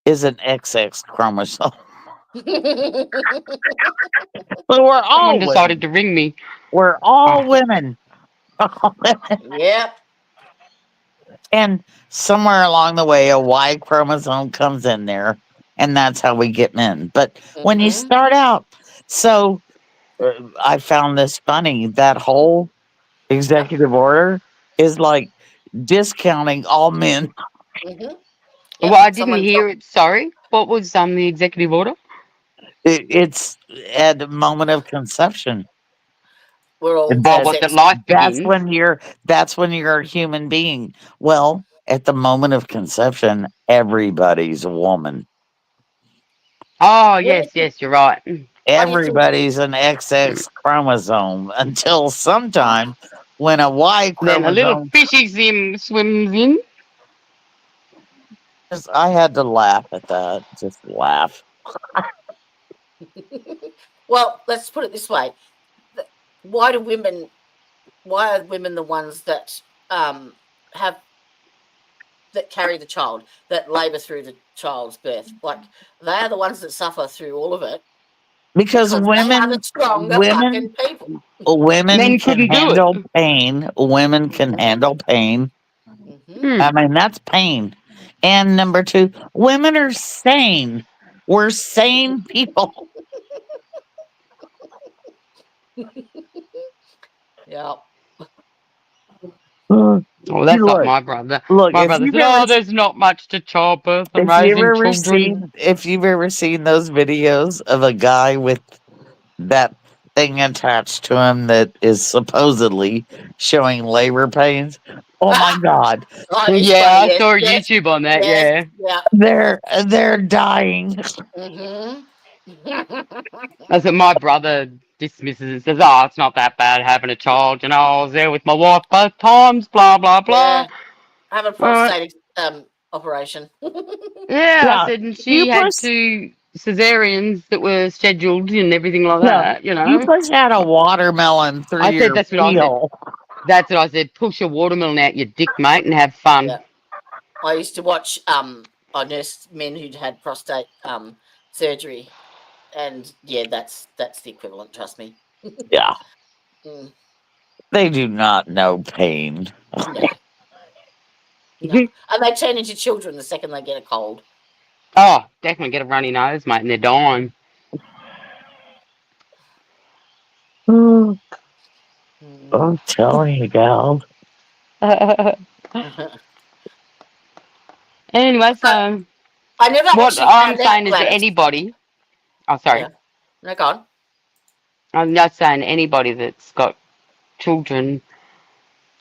Speaker 3: is an XX chromosome. So we're
Speaker 4: Someone
Speaker 3: all
Speaker 4: decided
Speaker 3: women.
Speaker 4: to ring me.
Speaker 3: We're
Speaker 4: Oh,
Speaker 3: all women.
Speaker 2: Yep.
Speaker 3: And somewhere along the way, a Y chromosome comes in there, and that's how we get men. But when you
Speaker 2: Hmm.
Speaker 3: start out, so I found this funny. That whole
Speaker 2: Yep.
Speaker 3: executive order is like discounting all men.
Speaker 2: Hmm.
Speaker 4: well,
Speaker 2: Yep.
Speaker 4: I didn't
Speaker 2: Someone told
Speaker 4: hear it. Sorry. What was the executive order?
Speaker 3: It's at the moment of conception.
Speaker 2: we're all
Speaker 4: Oh,
Speaker 3: That
Speaker 4: what that
Speaker 2: same-sex.
Speaker 4: life
Speaker 3: that's
Speaker 4: begins.
Speaker 3: when you're a human being. Well, at the moment of conception, everybody's a woman.
Speaker 4: Oh,
Speaker 2: Why
Speaker 4: yes, yes, you're right. Mm.
Speaker 2: do you think?
Speaker 3: Everybody's an XX chromosome until sometime when a Y
Speaker 4: Then a little
Speaker 3: chromosome.
Speaker 4: fishy swims in.
Speaker 3: I had to laugh at that. Just laugh.
Speaker 2: Well, let's put it this way: why do women? Why are women the ones that have that carry the child, that labour through the child's birth? Like they are the ones that suffer through all of it
Speaker 3: Because
Speaker 2: because they are the
Speaker 3: women,
Speaker 2: stronger
Speaker 3: women,
Speaker 2: fucking people.
Speaker 3: women
Speaker 4: Men
Speaker 3: can
Speaker 4: couldn't do it.
Speaker 3: handle pain. Women can handle pain.
Speaker 2: Mm-hmm.
Speaker 4: Hmm.
Speaker 3: I mean, that's pain. And number two, women are sane. We're sane people.
Speaker 2: Yeah.
Speaker 3: Look,
Speaker 4: Well, that's not my brother. My
Speaker 3: if
Speaker 4: brother
Speaker 3: you've
Speaker 4: said,
Speaker 3: ever
Speaker 4: "Oh, there's not much to childbirth and
Speaker 3: if you've
Speaker 4: raising
Speaker 3: ever
Speaker 4: children."
Speaker 3: seen if you've ever seen those videos of a guy with that thing attached to him that is supposedly showing labor pains, oh my god,
Speaker 2: Oh, it's
Speaker 4: Yeah,
Speaker 2: funny.
Speaker 4: I
Speaker 2: Yes,
Speaker 4: saw a
Speaker 2: yes,
Speaker 4: YouTube on that.
Speaker 2: yes,
Speaker 4: Yeah,
Speaker 2: yeah.
Speaker 3: they're dying.
Speaker 2: Mm-hmm.
Speaker 4: I said my brother dismisses it, says, "Oh, it's not that bad having a child. You know, I was there with my wife both times. Blah blah blah."
Speaker 2: Yeah. I have a
Speaker 4: All right.
Speaker 2: prostatic operation.
Speaker 4: Yeah, I
Speaker 3: Yeah,
Speaker 4: said, and
Speaker 3: if you
Speaker 4: she had
Speaker 3: push,
Speaker 4: two cesareans that were scheduled and everything like
Speaker 3: yeah,
Speaker 4: that. You
Speaker 3: you
Speaker 4: know,
Speaker 3: push out a watermelon through
Speaker 4: I said
Speaker 3: your
Speaker 4: that's what I said.
Speaker 3: peel.
Speaker 4: That's what I said. Push a watermelon out your dick, mate, and have fun.
Speaker 2: Yeah. I used to watch I nursed men who'd had prostate surgery, and yeah, that's the equivalent, trust me.
Speaker 3: Yeah,
Speaker 2: Mm,
Speaker 3: they do not know pain.
Speaker 2: no, no. And they turn into children the second they get a cold.
Speaker 4: Oh, definitely get a runny nose, mate, and they're dying.
Speaker 3: Mm,
Speaker 2: Mm.
Speaker 3: I'm telling you, gal.
Speaker 4: Anyway,
Speaker 2: So
Speaker 4: so
Speaker 2: I never
Speaker 4: what
Speaker 2: actually
Speaker 4: I'm
Speaker 2: found out,
Speaker 4: saying is that
Speaker 2: Gladys.
Speaker 4: anybody, oh,
Speaker 2: Yeah,
Speaker 4: sorry,
Speaker 2: no, go on.
Speaker 4: I'm just saying anybody that's got children,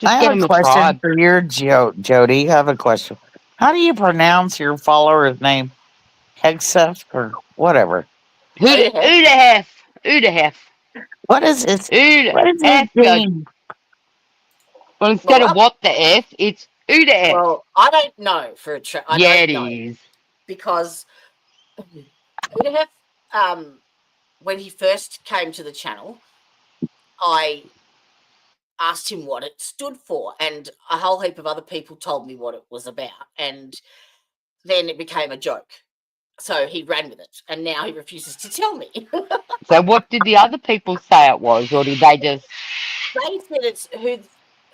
Speaker 3: I
Speaker 4: just
Speaker 3: have
Speaker 4: get
Speaker 3: a
Speaker 4: them a
Speaker 3: question
Speaker 4: tribe.
Speaker 3: for your Jody. I have a question. How do you pronounce your follower's name? Hegseth or whatever.
Speaker 2: Oh, yeah.
Speaker 4: Who the hef? Who the hef?
Speaker 3: What is his
Speaker 4: Who the
Speaker 3: what is his
Speaker 4: F?
Speaker 3: name?
Speaker 4: Well,
Speaker 2: Well,
Speaker 4: instead of what the F, it's who the F.
Speaker 2: I don't know for a I
Speaker 4: Yeah,
Speaker 2: don't
Speaker 4: it
Speaker 2: know
Speaker 4: is.
Speaker 2: because Udahef, when he first came to the channel, I asked him what it stood for, and a whole heap of other people told me what it was about, and then it became a joke. So he ran with it, and now he refuses to tell me. They
Speaker 4: So, what did the other people say it was, or did they just?
Speaker 2: said it's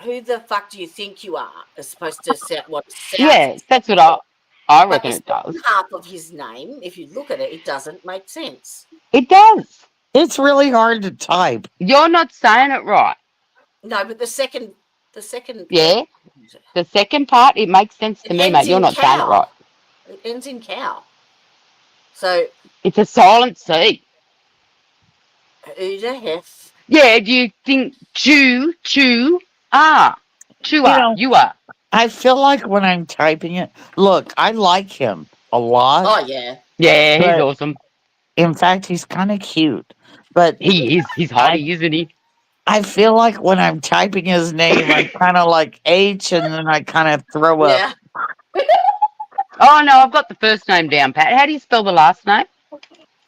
Speaker 2: who the fuck do you think you are? Is supposed to sound what it sounds
Speaker 4: Yeah,
Speaker 2: like.
Speaker 4: that's what I
Speaker 2: But
Speaker 4: reckon
Speaker 2: the
Speaker 4: it does.
Speaker 2: second half of his name, if you look at it, it doesn't make sense.
Speaker 4: It does.
Speaker 3: It's really hard to type.
Speaker 4: You're not saying it right.
Speaker 2: No, but the second
Speaker 4: Yeah, the second part it makes sense
Speaker 2: it
Speaker 4: to me,
Speaker 2: ends
Speaker 4: mate. You're
Speaker 2: in
Speaker 4: not saying it
Speaker 2: cow.
Speaker 4: right.
Speaker 2: It ends in cow. So
Speaker 4: It's a silent C.
Speaker 2: who the hef?
Speaker 4: Yeah. Do you think chew
Speaker 3: You
Speaker 4: chewer?
Speaker 3: know,
Speaker 4: You are.
Speaker 3: I feel like when I'm typing it, look, I like him a lot,
Speaker 2: Oh yeah.
Speaker 4: Yeah, he's
Speaker 3: but
Speaker 4: awesome.
Speaker 3: in fact, he's kind of cute. But
Speaker 4: He is. He's
Speaker 3: I
Speaker 4: hottie, isn't he?
Speaker 3: I feel like when I'm typing his name, I kind of like H, and then I kind of throw up.
Speaker 2: Yeah.
Speaker 4: Oh no, I've got the first name down, Pat. How do you spell the last name?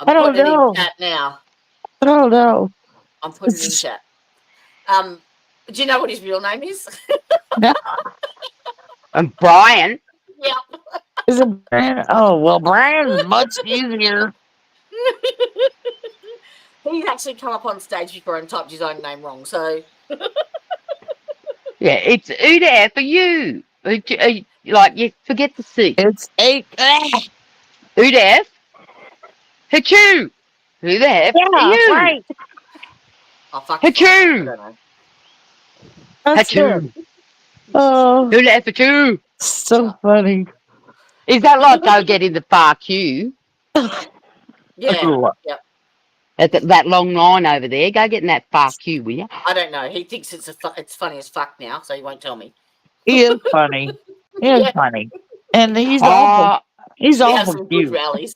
Speaker 2: I'm
Speaker 3: I don't
Speaker 2: putting it in
Speaker 3: know.
Speaker 2: chat now.
Speaker 3: I don't know.
Speaker 2: I'm putting it in
Speaker 3: It's
Speaker 2: chat. Um, do you know what his real name is?
Speaker 3: no,
Speaker 4: And Brian.
Speaker 2: Yeah.
Speaker 3: is it Brian? Oh well, Brian's much easier.
Speaker 2: He's actually come up on stage before and typed his own name wrong. So
Speaker 4: Yeah, it's who the F are you? Like you forget the C.
Speaker 3: It's eight.
Speaker 4: Who the F? Achoo! Who the F are
Speaker 3: Yeah,
Speaker 4: you?
Speaker 3: right.
Speaker 2: oh fuck if I
Speaker 4: Achoo!
Speaker 2: don't know.
Speaker 3: That's it.
Speaker 4: Achoo!
Speaker 3: Oh,
Speaker 4: Who the F achoo?
Speaker 3: so
Speaker 2: Yeah.
Speaker 3: funny.
Speaker 4: Is that like go get in the far queue?
Speaker 2: Yeah. Yeah.
Speaker 4: At that long line over there, go get in that far queue, will you?
Speaker 2: I don't know. He thinks it's funny as fuck now, so he won't tell me.
Speaker 3: He is funny. He is
Speaker 2: Yeah.
Speaker 3: funny, and he's awful.
Speaker 4: Oh,
Speaker 3: He's
Speaker 2: We have
Speaker 3: awful
Speaker 2: some good
Speaker 3: cute.
Speaker 2: rallies.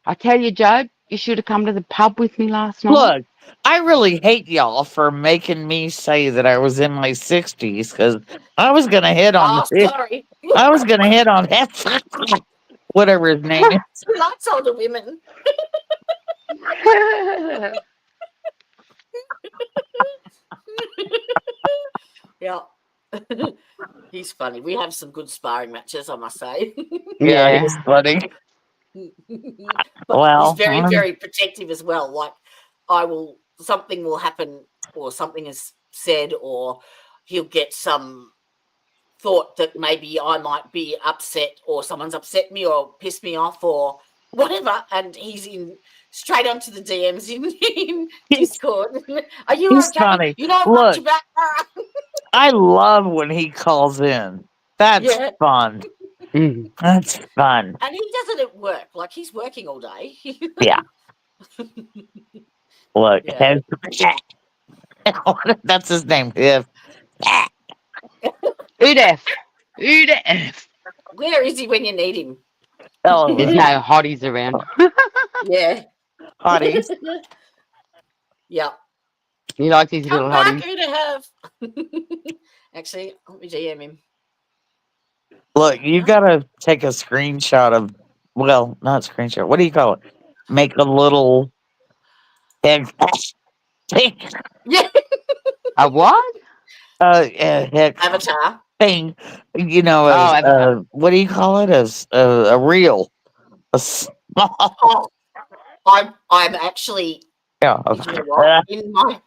Speaker 4: I tell you, Joe, you should have come to the pub with me last night.
Speaker 3: Look, I really hate y'all for making me say that I was in my 60s because I was gonna hit on
Speaker 2: Oh, sorry.
Speaker 3: I was gonna hit on whatever his name is.
Speaker 2: He likes older women. Yeah. He's funny. We have some good sparring matches, I must say.
Speaker 3: Yeah,
Speaker 4: Yeah.
Speaker 3: he's funny.
Speaker 2: But he's
Speaker 3: Well,
Speaker 2: very, very protective as well. Like something will happen or something is said or he'll get some thought that maybe I might be upset or someone's upset me or pissed me off or whatever, and he's in straight onto the DMs in
Speaker 3: he's
Speaker 2: Discord. Are you
Speaker 3: he's
Speaker 2: okay?
Speaker 3: funny.
Speaker 2: You know I've got
Speaker 3: Look,
Speaker 2: your back.
Speaker 3: I love when he calls in. That's
Speaker 2: Yeah,
Speaker 3: fun.
Speaker 4: Mm.
Speaker 3: That's fun.
Speaker 2: and he does it at work. Like he's working all day.
Speaker 3: Yeah. Look,
Speaker 2: Yeah.
Speaker 3: that's his name. If
Speaker 4: Udef. Udef.
Speaker 2: Where is he when you need him?
Speaker 4: There's
Speaker 3: oh,
Speaker 4: no hotties around.
Speaker 2: Yeah.
Speaker 3: hotties.
Speaker 2: Yeah.
Speaker 4: He likes his
Speaker 2: Come
Speaker 4: little
Speaker 2: back,
Speaker 4: hotties.
Speaker 2: who to have? Actually, let me DM him.
Speaker 3: Look, you
Speaker 2: No?
Speaker 3: gotta take a screenshot of. Well, not screenshot. What do you call it? Make a little heck,
Speaker 2: Yeah.
Speaker 4: A what?
Speaker 3: heck
Speaker 2: Avatar.
Speaker 3: thing. You know,
Speaker 4: Oh, Avatar.
Speaker 3: what do you call it? As a reel, a small.
Speaker 2: Oh, I'm actually,
Speaker 3: Yeah.
Speaker 2: you know what? In my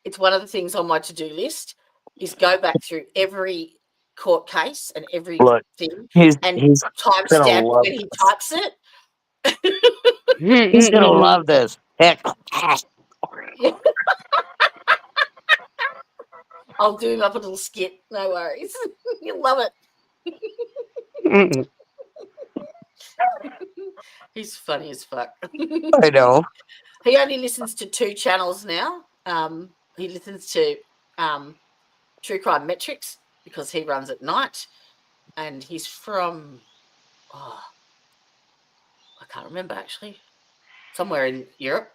Speaker 2: it's one of the things on my to-do list is go back through every court case and every
Speaker 3: Look,
Speaker 2: thing
Speaker 3: he's
Speaker 2: and
Speaker 3: he's gonna
Speaker 2: timestamp
Speaker 3: love
Speaker 2: when he
Speaker 3: this.
Speaker 2: types it.
Speaker 3: He's gonna love this. Heck.
Speaker 2: Yeah, I'll do him up a little skit. No worries. You'll love it. He's funny as fuck.
Speaker 3: I know.
Speaker 2: He only listens to 2 channels now. He listens to True Crime Metrics because he runs at night, and he's from I can't remember actually, somewhere in Europe,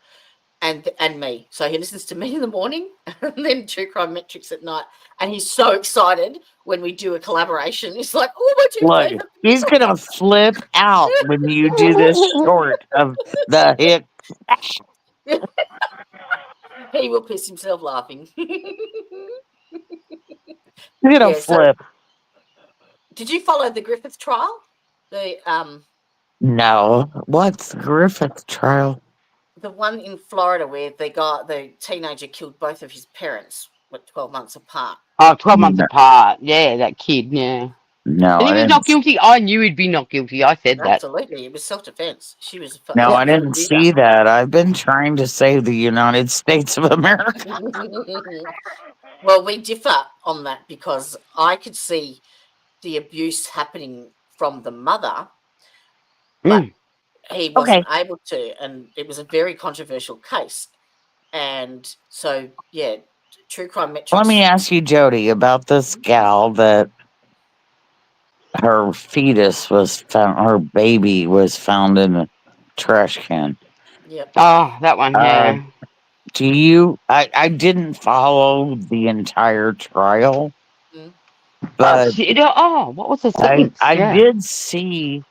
Speaker 2: and me. So he listens to me in the morning, and then True Crime Metrics at night. And he's so excited when we do a collaboration. He's like, "Oh, my 2
Speaker 3: Look,
Speaker 2: favorite
Speaker 3: he's gonna flip out when you do this short of the hit.
Speaker 2: people." He will piss himself laughing.
Speaker 3: He's gonna
Speaker 2: Yeah. So,
Speaker 3: flip.
Speaker 2: did you follow the Griffith trial?
Speaker 3: No. What's Griffith trial?
Speaker 2: The one in Florida where the teenager killed both of his parents, 12 months apart.
Speaker 4: Oh, 12 months
Speaker 3: No,
Speaker 4: apart. Yeah, that kid, yeah.
Speaker 3: no,
Speaker 4: And he
Speaker 3: I
Speaker 4: was
Speaker 3: didn't.
Speaker 4: not guilty. I knew he'd be not guilty. I said that.
Speaker 2: Absolutely, it was self-defense. She was
Speaker 3: No, I
Speaker 2: going to
Speaker 3: didn't
Speaker 2: do
Speaker 3: see that. I've been trying to save the United States of America.
Speaker 2: that. Well, we differ on that because I could see the abuse happening from the mother, but
Speaker 4: Mm.
Speaker 2: he
Speaker 3: Okay.
Speaker 2: wasn't able to, and it was a very controversial case. And so, yeah, True Crime
Speaker 3: Let me
Speaker 2: Metrics.
Speaker 3: ask you, Jody, about this gal that her fetus was found, her baby was found in a trash can.
Speaker 2: Yep.
Speaker 4: Oh, that one,
Speaker 3: Uh,
Speaker 4: yeah.
Speaker 3: I didn't follow the entire trial,
Speaker 2: Mm,
Speaker 4: Oh,
Speaker 3: but
Speaker 4: shit. Oh, what was the sentence?
Speaker 3: I
Speaker 4: Yeah.
Speaker 3: did see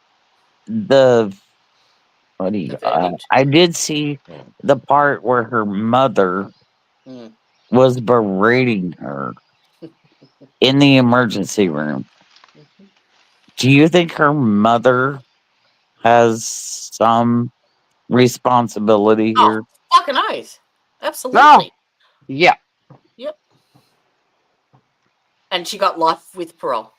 Speaker 3: the,
Speaker 2: the verdict.
Speaker 3: I did see the part where her mother
Speaker 2: Mm.
Speaker 3: was berating her in the emergency room.
Speaker 2: Mhm.
Speaker 3: Do you think her mother has some responsibility
Speaker 2: Oh,
Speaker 3: here?
Speaker 2: fucking oath.
Speaker 4: Oh,
Speaker 2: Absolutely.
Speaker 4: yeah.
Speaker 2: Yep. And she got life with parole.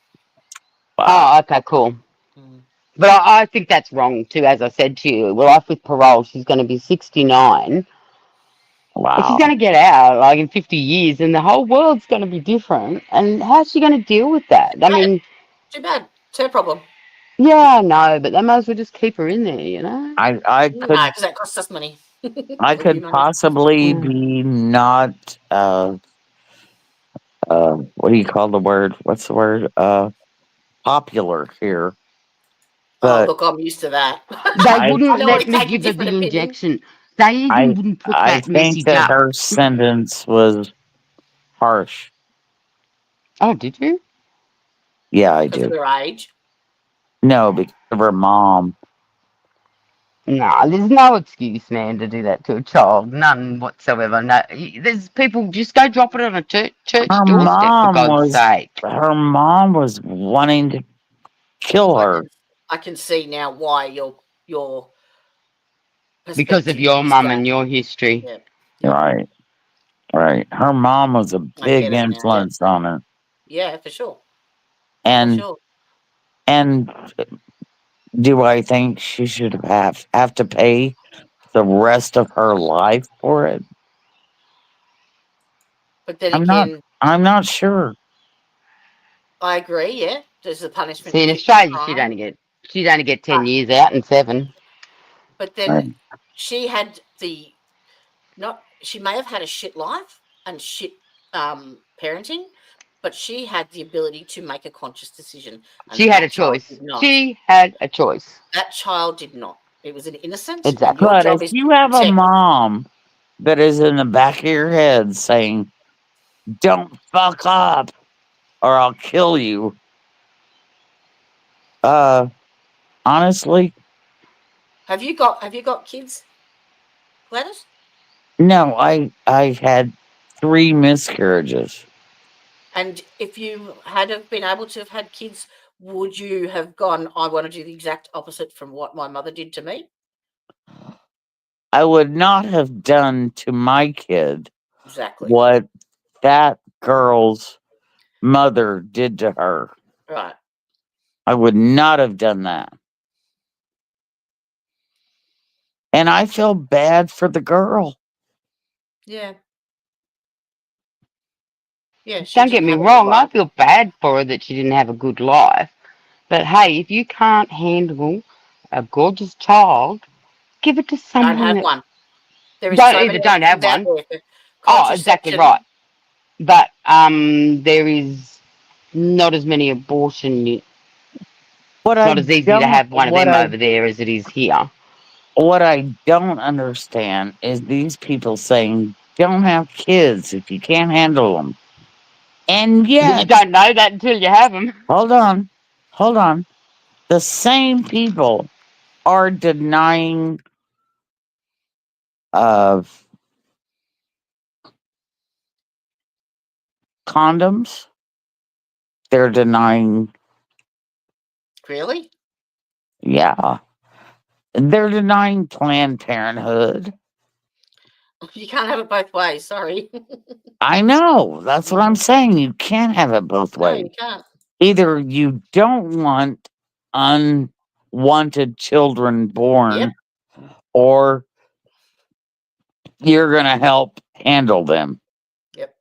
Speaker 3: Wow.
Speaker 4: Oh, okay, cool.
Speaker 2: Mm.
Speaker 4: But I think that's wrong too, as I said to you. Well, life with parole, she's going to be 69. And she's
Speaker 3: Wow.
Speaker 4: going to get out like in 50 years, and the whole world's going to be different. And how's she going to deal with that? I
Speaker 2: Bad.
Speaker 4: mean,
Speaker 2: Too bad. It's her problem.
Speaker 4: yeah, I know, but they might as well just keep her in there, you know?
Speaker 3: I
Speaker 2: No,
Speaker 3: could
Speaker 2: because that costs us money.
Speaker 3: I
Speaker 2: Or you
Speaker 3: could
Speaker 2: money.
Speaker 3: possibly
Speaker 4: Mm.
Speaker 3: be not what do you call the word? What's the word? Popular here.
Speaker 2: Oh,
Speaker 3: But
Speaker 2: look, I'm used to that.
Speaker 4: They
Speaker 3: I
Speaker 2: I
Speaker 4: wouldn't
Speaker 2: know we
Speaker 4: let me
Speaker 2: take a
Speaker 4: give her
Speaker 2: different
Speaker 4: the
Speaker 2: opinion.
Speaker 4: injection. They even
Speaker 3: I
Speaker 4: wouldn't put
Speaker 3: I
Speaker 4: that
Speaker 3: think
Speaker 4: message
Speaker 3: that
Speaker 4: up.
Speaker 3: her sentence was harsh.
Speaker 4: Oh, did you?
Speaker 3: Yeah, I
Speaker 2: Because of
Speaker 3: do.
Speaker 2: her age.
Speaker 3: No, because of her mom.
Speaker 4: No, there's no excuse, man, to do that to a child. None whatsoever. No, there's people just go drop it on a church
Speaker 3: Her
Speaker 4: doorstep for
Speaker 3: mom
Speaker 4: God's
Speaker 3: was
Speaker 4: sake.
Speaker 3: her mom was wanting to kill
Speaker 2: I
Speaker 3: her.
Speaker 2: can I can see now why your
Speaker 4: Because of
Speaker 2: perspective
Speaker 4: your
Speaker 2: is
Speaker 4: mum
Speaker 2: that.
Speaker 4: and your history.
Speaker 2: Yeah, yeah,
Speaker 3: Right, right. Her mom was a
Speaker 2: I
Speaker 3: big
Speaker 2: get it now. Yeah,
Speaker 3: influence on her.
Speaker 2: yeah, for sure, for
Speaker 3: And
Speaker 2: sure.
Speaker 3: and do I think she should have to pay the rest of her life for it?
Speaker 2: But then
Speaker 3: I'm not
Speaker 2: again,
Speaker 3: I'm not sure.
Speaker 2: I agree. Yeah, there's a punishment
Speaker 4: See, in
Speaker 2: for future
Speaker 4: Australia,
Speaker 2: crime.
Speaker 4: she'd only get
Speaker 2: But
Speaker 4: 10 years out and 7.
Speaker 2: but then
Speaker 3: Right.
Speaker 2: she had the not. She may have had a shit life and shit parenting, but she had the ability to make a conscious decision, and
Speaker 4: She had a
Speaker 2: that child
Speaker 4: choice.
Speaker 2: did not.
Speaker 4: She had a choice.
Speaker 2: That child did not. It was an innocent, and
Speaker 4: Exactly.
Speaker 2: your
Speaker 3: But if
Speaker 2: job is to
Speaker 3: you have a
Speaker 2: protect.
Speaker 3: mom that is in the back of your head saying, "Don't fuck up or I'll kill you," uh, honestly,
Speaker 2: Have you got kids, Gladys?
Speaker 3: no. I had 3 miscarriages.
Speaker 2: And if you had have been able to have had kids, would you have gone, I want to do the exact opposite from what my mother did to me?
Speaker 3: I would not have done to my kid
Speaker 2: Exactly.
Speaker 3: what that girl's mother did to her.
Speaker 2: Right.
Speaker 3: I would not have done that. And I feel bad for the girl.
Speaker 2: Yeah. Yeah. She
Speaker 4: Don't get
Speaker 2: didn't
Speaker 4: me
Speaker 2: have a good
Speaker 4: wrong, I
Speaker 2: life.
Speaker 4: feel bad for her that she didn't have a good life. But hey, if you can't handle a gorgeous child, give it to
Speaker 2: Don't
Speaker 4: someone
Speaker 2: have
Speaker 4: that
Speaker 2: one. There is
Speaker 4: don't
Speaker 2: so
Speaker 4: either
Speaker 2: many
Speaker 4: don't have
Speaker 2: options out
Speaker 4: one.
Speaker 2: there for
Speaker 4: Oh, exactly right.
Speaker 2: contraception.
Speaker 4: But there is not as many abortion. It's
Speaker 3: What I
Speaker 4: not as easy to
Speaker 3: don't
Speaker 4: have one of them over there as it is here.
Speaker 3: what I don't understand is these people saying don't have kids if you can't handle them. And
Speaker 4: But you
Speaker 3: yet,
Speaker 4: don't know that until you have them.
Speaker 3: hold on, hold on. The same people are denying of condoms. They're denying,
Speaker 2: Really?
Speaker 3: yeah, they're denying Planned Parenthood.
Speaker 2: You can't have it both ways. Sorry.
Speaker 3: I know. That's what I'm
Speaker 2: Mhm.
Speaker 3: saying. You can't have it both
Speaker 2: No,
Speaker 3: ways.
Speaker 2: you can't.
Speaker 3: Either you don't want unwanted children
Speaker 2: Yep.
Speaker 3: born, or you're going to help handle them.
Speaker 2: Yep.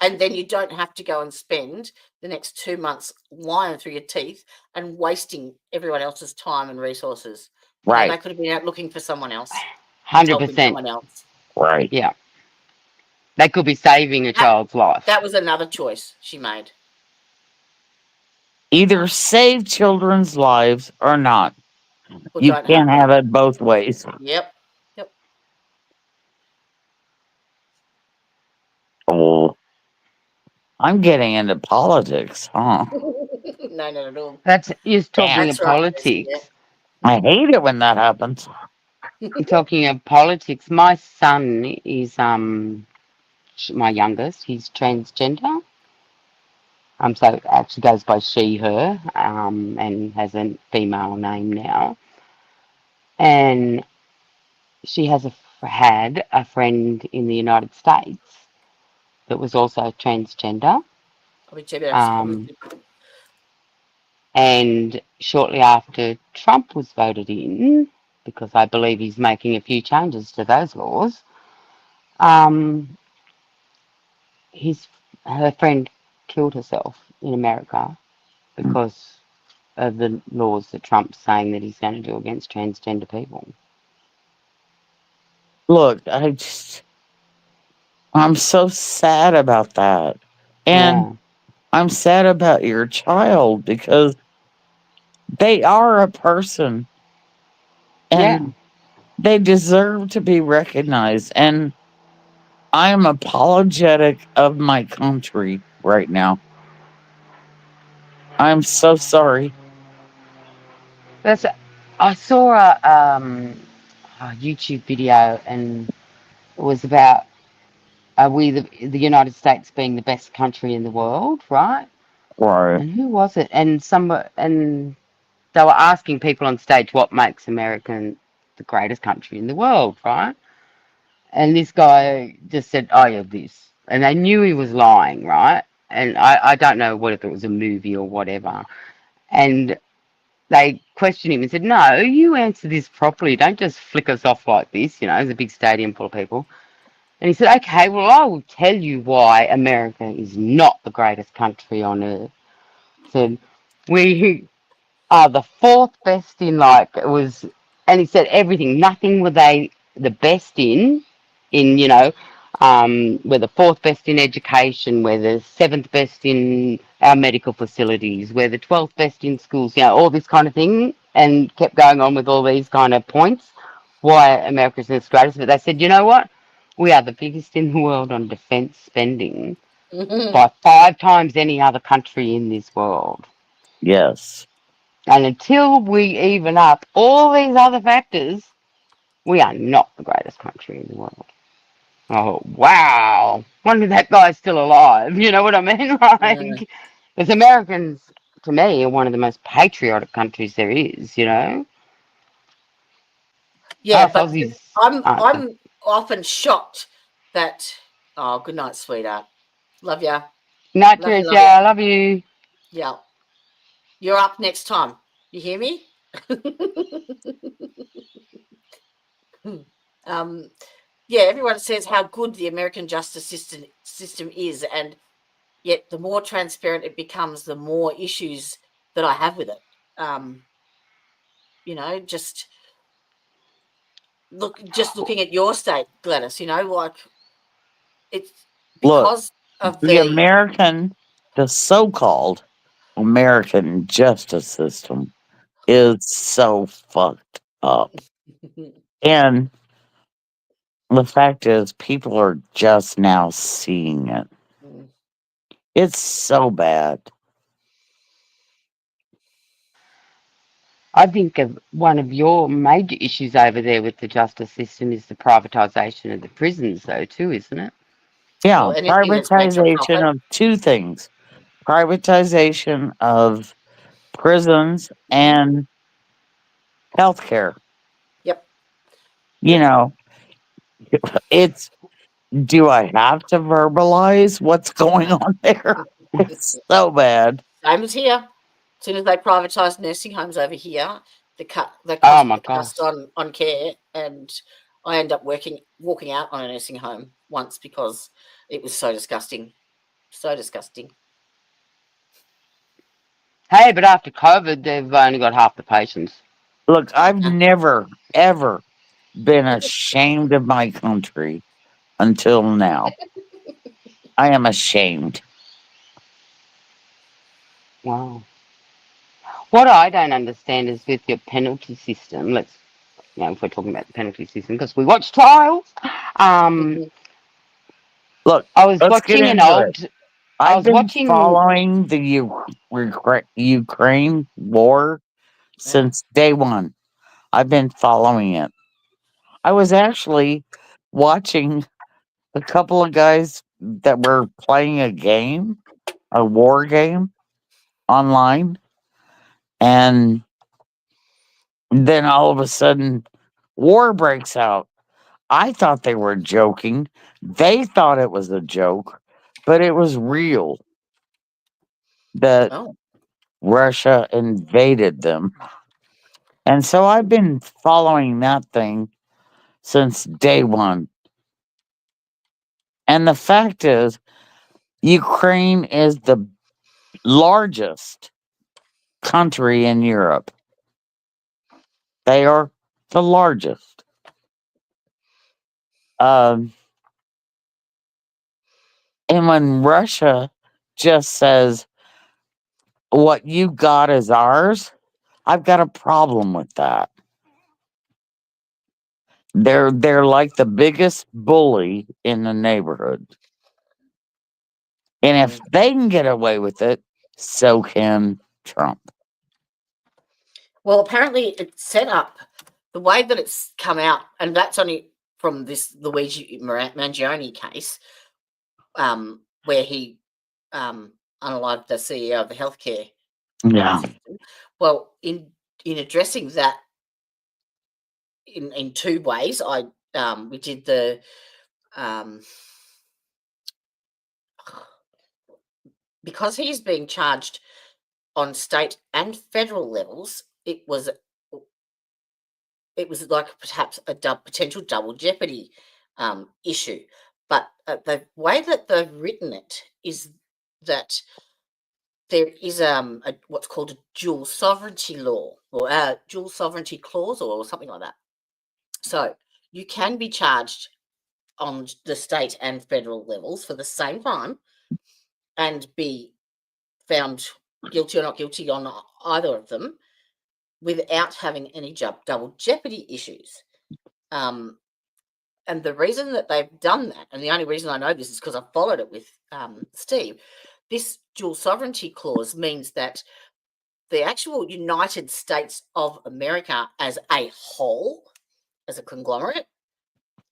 Speaker 2: And then you don't have to go and spend the next 2 months lying through your teeth and wasting everyone else's time and resources. They
Speaker 3: Right,
Speaker 2: could have been out looking for someone else and helping
Speaker 4: 100%.
Speaker 2: someone else.
Speaker 3: right.
Speaker 4: Yeah. They could be saving a
Speaker 2: That
Speaker 4: child's life.
Speaker 2: that was another choice she made.
Speaker 3: Either save children's lives or not.
Speaker 2: Or
Speaker 3: You
Speaker 2: don't have
Speaker 3: can't
Speaker 2: them.
Speaker 3: have it both ways.
Speaker 2: Yep. Yep.
Speaker 3: Oh, I'm getting into politics, huh?
Speaker 2: No, not at all.
Speaker 4: That's is talking
Speaker 3: Damn.
Speaker 4: of
Speaker 2: That's right, Bessie.
Speaker 4: politics.
Speaker 3: I hate it when that happens.
Speaker 2: Yeah.
Speaker 4: Talking of politics, my son is my youngest. He's transgender. So it actually goes by she, her, and has a female name now. And she had a friend in the United States that was also transgender. Um,
Speaker 2: Obviously.
Speaker 4: and shortly after Trump was voted in, because I believe he's making a few changes to those laws, um, his her friend killed herself in America because of the laws that Trump's saying that he's going to do against transgender people.
Speaker 3: Look, I'm so sad about that. And
Speaker 4: Yeah,
Speaker 3: I'm sad about your child because they are a person
Speaker 4: yeah.
Speaker 3: and they deserve to be recognized. And I'm apologetic of my country right now. I'm so sorry.
Speaker 4: That's. I saw a YouTube video, and it was about the United States being the best country in the world, right?
Speaker 3: Right.
Speaker 4: And who was it? And they were asking people on stage what makes America the greatest country in the world, right? And this guy just said, "Oh yeah, this," and they knew he was lying, right? And I don't know whether it was a movie or whatever. And they questioned him and said, "No, you answer this properly. Don't just flick us off like this. You know, there's a big stadium full of people." And he said, "Okay, well, I will tell you why America is not the greatest country on earth." He said, "We the fourth best in, like, it was, and he said everything. Nothing were they the best in, we're the fourth best in education, we're the seventh best in our medical facilities, we're the 12th best in schools, all this kind of thing," and kept going on with all these kind of points why America's the greatest. But they said, "You know what? We are the biggest in the world on defence spending by 5 times any other country in this world.
Speaker 3: Yes.
Speaker 4: And until we even up all these other factors, we are not the greatest country in the world." Oh, wow. Wonder that guy's still alive. You know what I mean?
Speaker 2: Yeah.
Speaker 4: Like, because Americans, to me, are one of the most patriotic countries there is, you know?
Speaker 2: Yeah,
Speaker 4: Us
Speaker 2: but
Speaker 4: Aussies
Speaker 2: I'm
Speaker 4: aren't.
Speaker 2: I'm often shocked that. Oh, good night, sweetheart. Love ya.
Speaker 4: Not
Speaker 2: Love you.
Speaker 4: Tricia,
Speaker 2: Love you.
Speaker 4: I love you.
Speaker 2: Yeah, you're up next time. You hear me? um, yeah, everyone says how good the American justice system is, and yet the more transparent it becomes, the more issues that I have with it. Just looking at your state, Gladys. Like it's
Speaker 3: Look,
Speaker 2: because of
Speaker 3: the
Speaker 2: the.
Speaker 3: the so-called American justice system is so fucked up. And the fact is, people are just now seeing it. It's so bad.
Speaker 4: I think one of your major issues over there with the justice system is the privatisation of the prisons, though, too, isn't it?
Speaker 3: Yeah,
Speaker 2: Well, anything that makes a
Speaker 3: privatization
Speaker 2: profit.
Speaker 3: of two things: privatization of prisons and healthcare.
Speaker 2: Yep.
Speaker 3: You
Speaker 2: Yep.
Speaker 3: know, it's do I have to verbalize what's going
Speaker 2: No.
Speaker 3: on there? It's so bad.
Speaker 2: Same as here. As soon as they privatise nursing homes over here, they
Speaker 4: Oh,
Speaker 2: cut
Speaker 4: my
Speaker 2: the cost
Speaker 4: gosh.
Speaker 2: on care, and I end up walking out on a nursing home once because it was so disgusting, so disgusting.
Speaker 4: Hey, but after COVID, they've only got half the patients.
Speaker 3: Look, I've
Speaker 2: Yeah.
Speaker 3: never, ever been ashamed of my country until now. I am ashamed.
Speaker 4: Wow. What I don't understand is with your penalty system. If we're talking about the penalty system, because we watch trials. Um,
Speaker 3: Look,
Speaker 4: I was
Speaker 3: let's get
Speaker 4: watching an
Speaker 3: into it.
Speaker 4: old. I
Speaker 3: I've
Speaker 4: was
Speaker 3: been
Speaker 4: watching.
Speaker 3: following the Ukraine war
Speaker 2: Yeah.
Speaker 3: since day one. I've been following it. I was actually watching a couple of guys that were playing a war game online, and then all of a sudden, war breaks out. I thought they were joking. They thought it was a joke, but it was real that
Speaker 2: Oh.
Speaker 3: Russia invaded them. And so I've been following that thing since day one. And the fact is, Ukraine is the largest country in Europe. They are the largest. Um, and when Russia just says, what you got is ours, I've got a problem with that. They're like the biggest bully in the neighborhood. And if
Speaker 2: Mm.
Speaker 3: they can get away with it, so can Trump.
Speaker 2: Well, apparently it's set up the way that it's come out, and that's only from this Luigi Mangione case, where he unalived the CEO of the healthcare
Speaker 3: Yeah.
Speaker 2: system. Well, in addressing that in two ways, we did the because he's being charged on state and federal levels, it was like perhaps a potential double jeopardy issue. But the way that they've written it is that there is what's called a dual sovereignty law, or a dual sovereignty clause, or something like that. So you can be charged on the state and federal levels for the same crime and be found guilty or not guilty on either of them without having any double jeopardy issues. And the reason that they've done that, and the only reason I know this is because I followed it with Steve, this dual sovereignty clause means that the actual United States of America as a whole, as a conglomerate,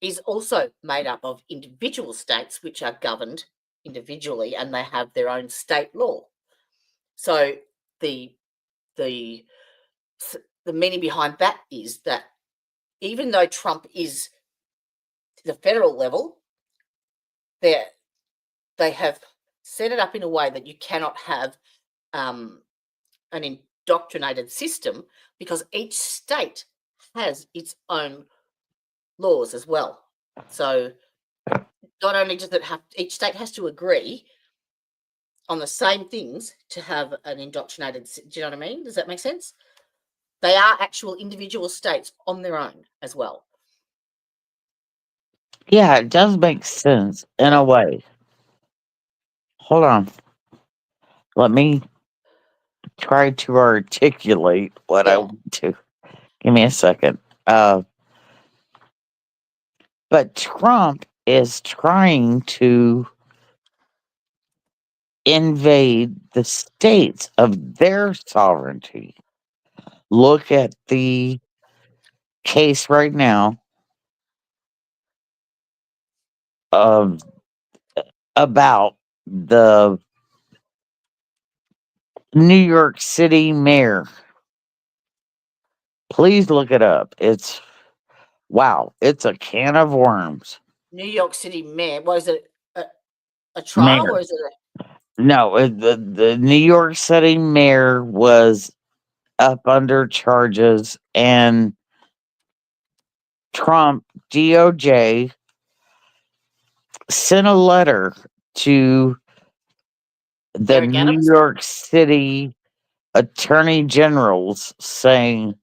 Speaker 2: is also made up of individual states which are governed individually, and they have their own state law. So the meaning behind that is that even though Trump is the federal level, they have set it up in a way that you cannot have an indoctrinated system, because each state has its own laws as well. So not only does it have, each state has to agree on the same things to have an indoctrinated, do you know what I mean? Does that make sense? They are actual individual states on their own as well.
Speaker 3: Yeah, it does make sense in a way. Hold on. Let me try to articulate what I
Speaker 2: Yeah.
Speaker 3: want to. Give me a second. But Trump is trying to invade the states of their sovereignty. Look at the case right now of about the New York City mayor. Please look it up. It's wow, it's a can of worms.
Speaker 2: New York City mayor, was it a trial,
Speaker 3: Mayor.
Speaker 2: or is it
Speaker 3: No, the New York City mayor was up under charges, and Trump DOJ sent a letter to the
Speaker 2: Eric
Speaker 3: New
Speaker 2: Adams?
Speaker 3: York City attorney generals saying,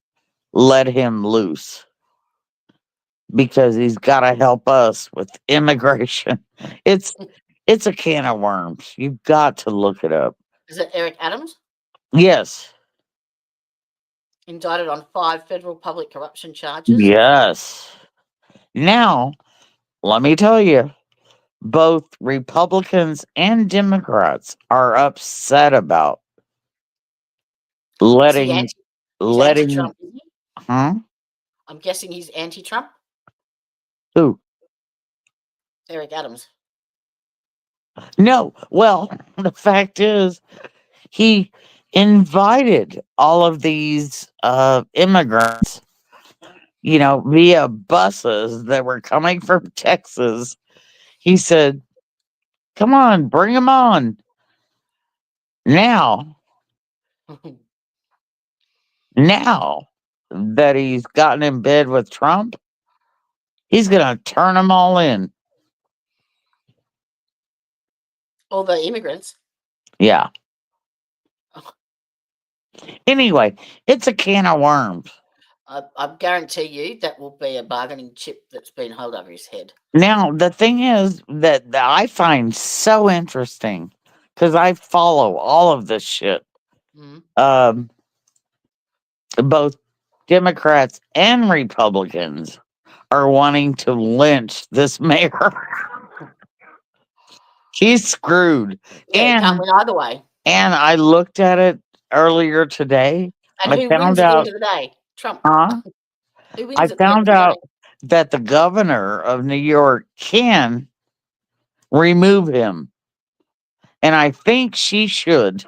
Speaker 3: let him loose because he's got to help us with immigration. It's it's a can of worms. You've got to look it up.
Speaker 2: Is it Eric Adams?
Speaker 3: Yes.
Speaker 2: Indicted on 5 federal public corruption charges.
Speaker 3: Yes. Now, let me tell you, both Republicans and Democrats are upset about
Speaker 2: Is he
Speaker 3: letting
Speaker 2: he's
Speaker 3: letting
Speaker 2: anti-Trump, is he?
Speaker 3: huh?
Speaker 2: I'm guessing he's anti-Trump.
Speaker 3: Who?
Speaker 2: Eric Adams.
Speaker 3: No. Well, the fact is he invited all of these immigrants, via buses that were coming from Texas. He said, "Come on, bring them on." Now, now that he's gotten in bed with Trump, he's going to turn them all in.
Speaker 2: All the immigrants.
Speaker 3: Yeah. Anyway, it's a can of worms.
Speaker 2: I guarantee you that will be a bargaining chip that's been held over his head.
Speaker 3: Now, the thing is that I find so interesting because I follow all of this shit.
Speaker 2: Mm.
Speaker 3: Both Democrats and Republicans are wanting to lynch this mayor. He's screwed.
Speaker 2: Yeah, it can't win either way.
Speaker 3: And I looked at it earlier today.
Speaker 2: And
Speaker 3: I
Speaker 2: who
Speaker 3: found
Speaker 2: wins at the end
Speaker 3: out,
Speaker 2: of the day? Trump.
Speaker 3: huh?
Speaker 2: Who
Speaker 3: I
Speaker 2: wins at the end
Speaker 3: found
Speaker 2: of the day?
Speaker 3: out that the governor of New York can remove him, and I think she should.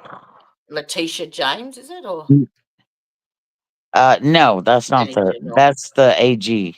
Speaker 2: Letitia James, is it? Or
Speaker 3: No, that's not
Speaker 2: Attorney
Speaker 3: the.
Speaker 2: General?
Speaker 3: That's the AG.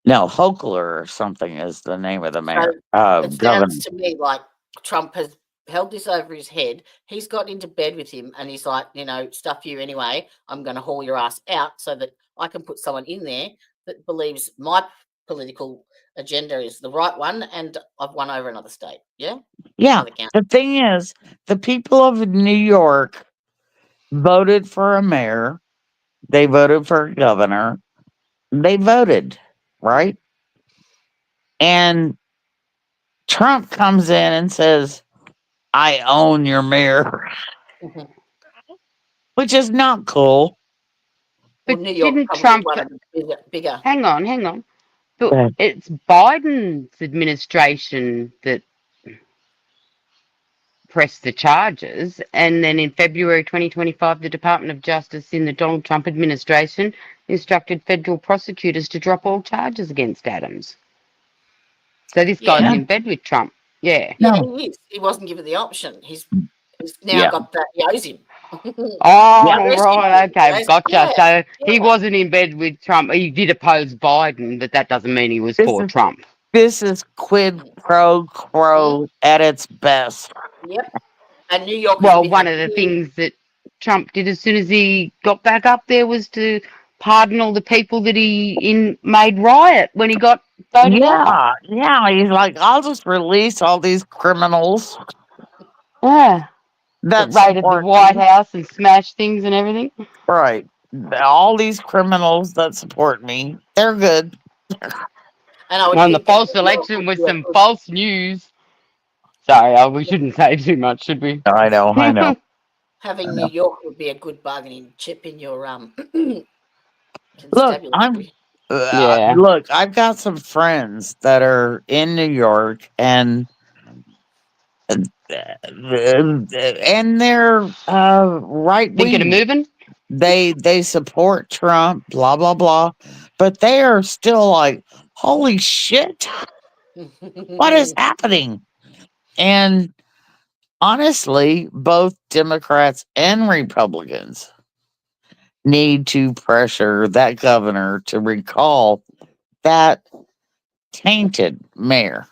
Speaker 3: No, Hochler or something is the name of the
Speaker 2: So
Speaker 3: mayor.
Speaker 2: it
Speaker 3: Governor.
Speaker 2: sounds to me like Trump has held this over his head. He's got into bed with him and he's like, stuff you anyway. I'm going to haul your ass out so that I can put someone in there that believes my political agenda is the right one and I've won over another state. Yeah?
Speaker 3: Yeah.
Speaker 2: Another county.
Speaker 3: The thing is, the people of New York voted for a mayor. They voted for a governor. They voted, right? And Trump comes in and says, I own your mayor,
Speaker 2: Mhm.
Speaker 3: which is not cool.
Speaker 2: Well,
Speaker 4: But
Speaker 2: New York's
Speaker 4: didn't
Speaker 2: probably
Speaker 4: Trump?
Speaker 2: one of the bigger.
Speaker 4: Hang on, hang on. But
Speaker 3: Uh,
Speaker 4: it's Biden's administration that pressed the charges, and then in February 2025, the Department of Justice in the Donald Trump administration instructed federal prosecutors to drop all charges against Adams. So this guy's
Speaker 2: Yeah.
Speaker 3: Yeah.
Speaker 4: in bed with Trump. Yeah.
Speaker 2: Yeah,
Speaker 3: No.
Speaker 2: he is. He wasn't given the option. He's now
Speaker 3: Yeah.
Speaker 2: got that. He owes him.
Speaker 3: Yeah.
Speaker 4: Oh,
Speaker 2: Arrest him.
Speaker 4: right. Okay.
Speaker 2: Yes.
Speaker 4: Gotcha.
Speaker 2: Yeah.
Speaker 4: So he
Speaker 2: Yeah.
Speaker 4: wasn't in bed with Trump. He did oppose Biden, but that doesn't mean he was
Speaker 3: This
Speaker 4: for
Speaker 3: is
Speaker 4: Trump.
Speaker 3: this is quid pro
Speaker 2: Mm,
Speaker 3: quo at its best.
Speaker 2: yep. And New York has
Speaker 4: Well,
Speaker 2: been a
Speaker 4: one of the
Speaker 2: big.
Speaker 4: things that Trump did as soon as he got back up there was to pardon all the people that he made riot when he got voted out.
Speaker 3: Yeah, yeah. He's like, I'll just release all these criminals
Speaker 4: Yeah, that
Speaker 3: that
Speaker 4: raided the
Speaker 3: support
Speaker 4: White
Speaker 3: me.
Speaker 4: House and smashed things and everything.
Speaker 3: Right. All these criminals that support me, they're good.
Speaker 2: And I would
Speaker 4: And the
Speaker 2: think that
Speaker 4: false
Speaker 2: New York
Speaker 4: election
Speaker 2: would
Speaker 4: was
Speaker 2: be a
Speaker 4: some
Speaker 2: good.
Speaker 4: false news. Sorry, we shouldn't say too much, should we?
Speaker 3: I know, I know, I
Speaker 2: Having New
Speaker 3: know.
Speaker 2: York would be a good bargaining chip in your
Speaker 3: Look, I'm
Speaker 2: constabulary.
Speaker 4: Yeah.
Speaker 3: look, I've got some friends that are in New York and they're right
Speaker 4: Thinking of
Speaker 3: wing.
Speaker 4: moving?
Speaker 3: They support Trump, blah blah blah, but they are still like, holy shit, what is happening? And honestly, both Democrats and Republicans need to pressure that governor to recall that tainted mayor.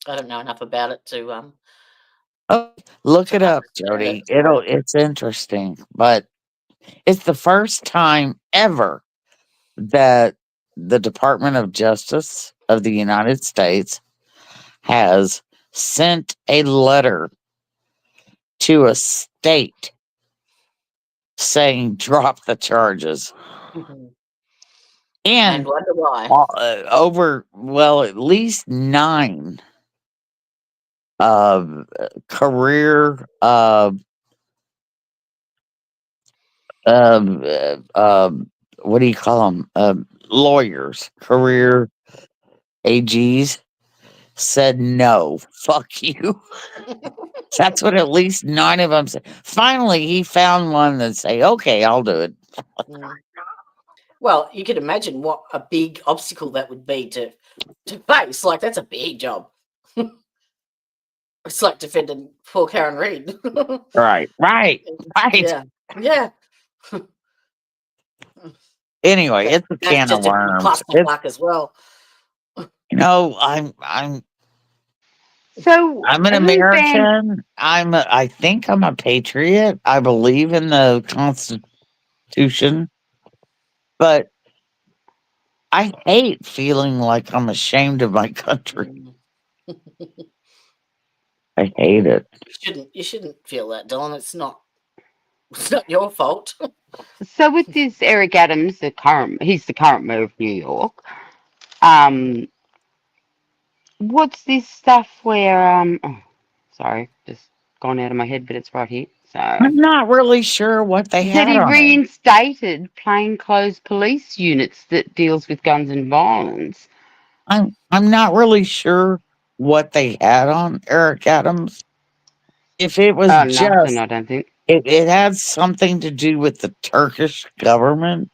Speaker 2: I don't know enough about it
Speaker 3: Oh, look
Speaker 2: to
Speaker 3: it up,
Speaker 2: understand it.
Speaker 3: Jody. It's interesting, but it's the first time ever that the Department of Justice of the United States has sent a letter to a state saying drop the charges.
Speaker 2: And
Speaker 3: And
Speaker 2: wonder why.
Speaker 3: over, well, at least 9 uh, career um, uh, um, what do you call them? Lawyers, career AGs said no, fuck you. That's what at least 9 of them said. Finally, he found one that say, okay, I'll do it.
Speaker 2: Mm. Well, you can imagine what a big obstacle that would be to face. Like that's a big job. It's like defending poor Karen Reid.
Speaker 3: Right, right, right.
Speaker 2: Yeah, yeah.
Speaker 3: Anyway,
Speaker 2: That,
Speaker 3: it's a
Speaker 2: that's
Speaker 3: can of
Speaker 2: just a big
Speaker 3: worms. It's,
Speaker 2: clusterfuck as well.
Speaker 4: So
Speaker 3: I'm an
Speaker 4: who banned?
Speaker 3: American. I think I'm a patriot. I believe in the Constitution, but I hate feeling like I'm ashamed of my country.
Speaker 2: Mm.
Speaker 3: I hate it.
Speaker 2: You shouldn't feel that, Dylan. It's not your fault.
Speaker 4: So with this Eric Adams, he's the current mayor of New York. Um, what's this stuff where oh, sorry, just gone out of my head, but it's right here. So
Speaker 3: I'm not really sure what they
Speaker 4: that
Speaker 3: had
Speaker 4: he
Speaker 3: on him.
Speaker 4: reinstated plainclothes police units that deals with guns and violence.
Speaker 3: I'm not really sure what they had on Eric Adams. if it was
Speaker 4: Nothing,
Speaker 3: just,
Speaker 4: I don't think.
Speaker 3: it had something to do with the Turkish government,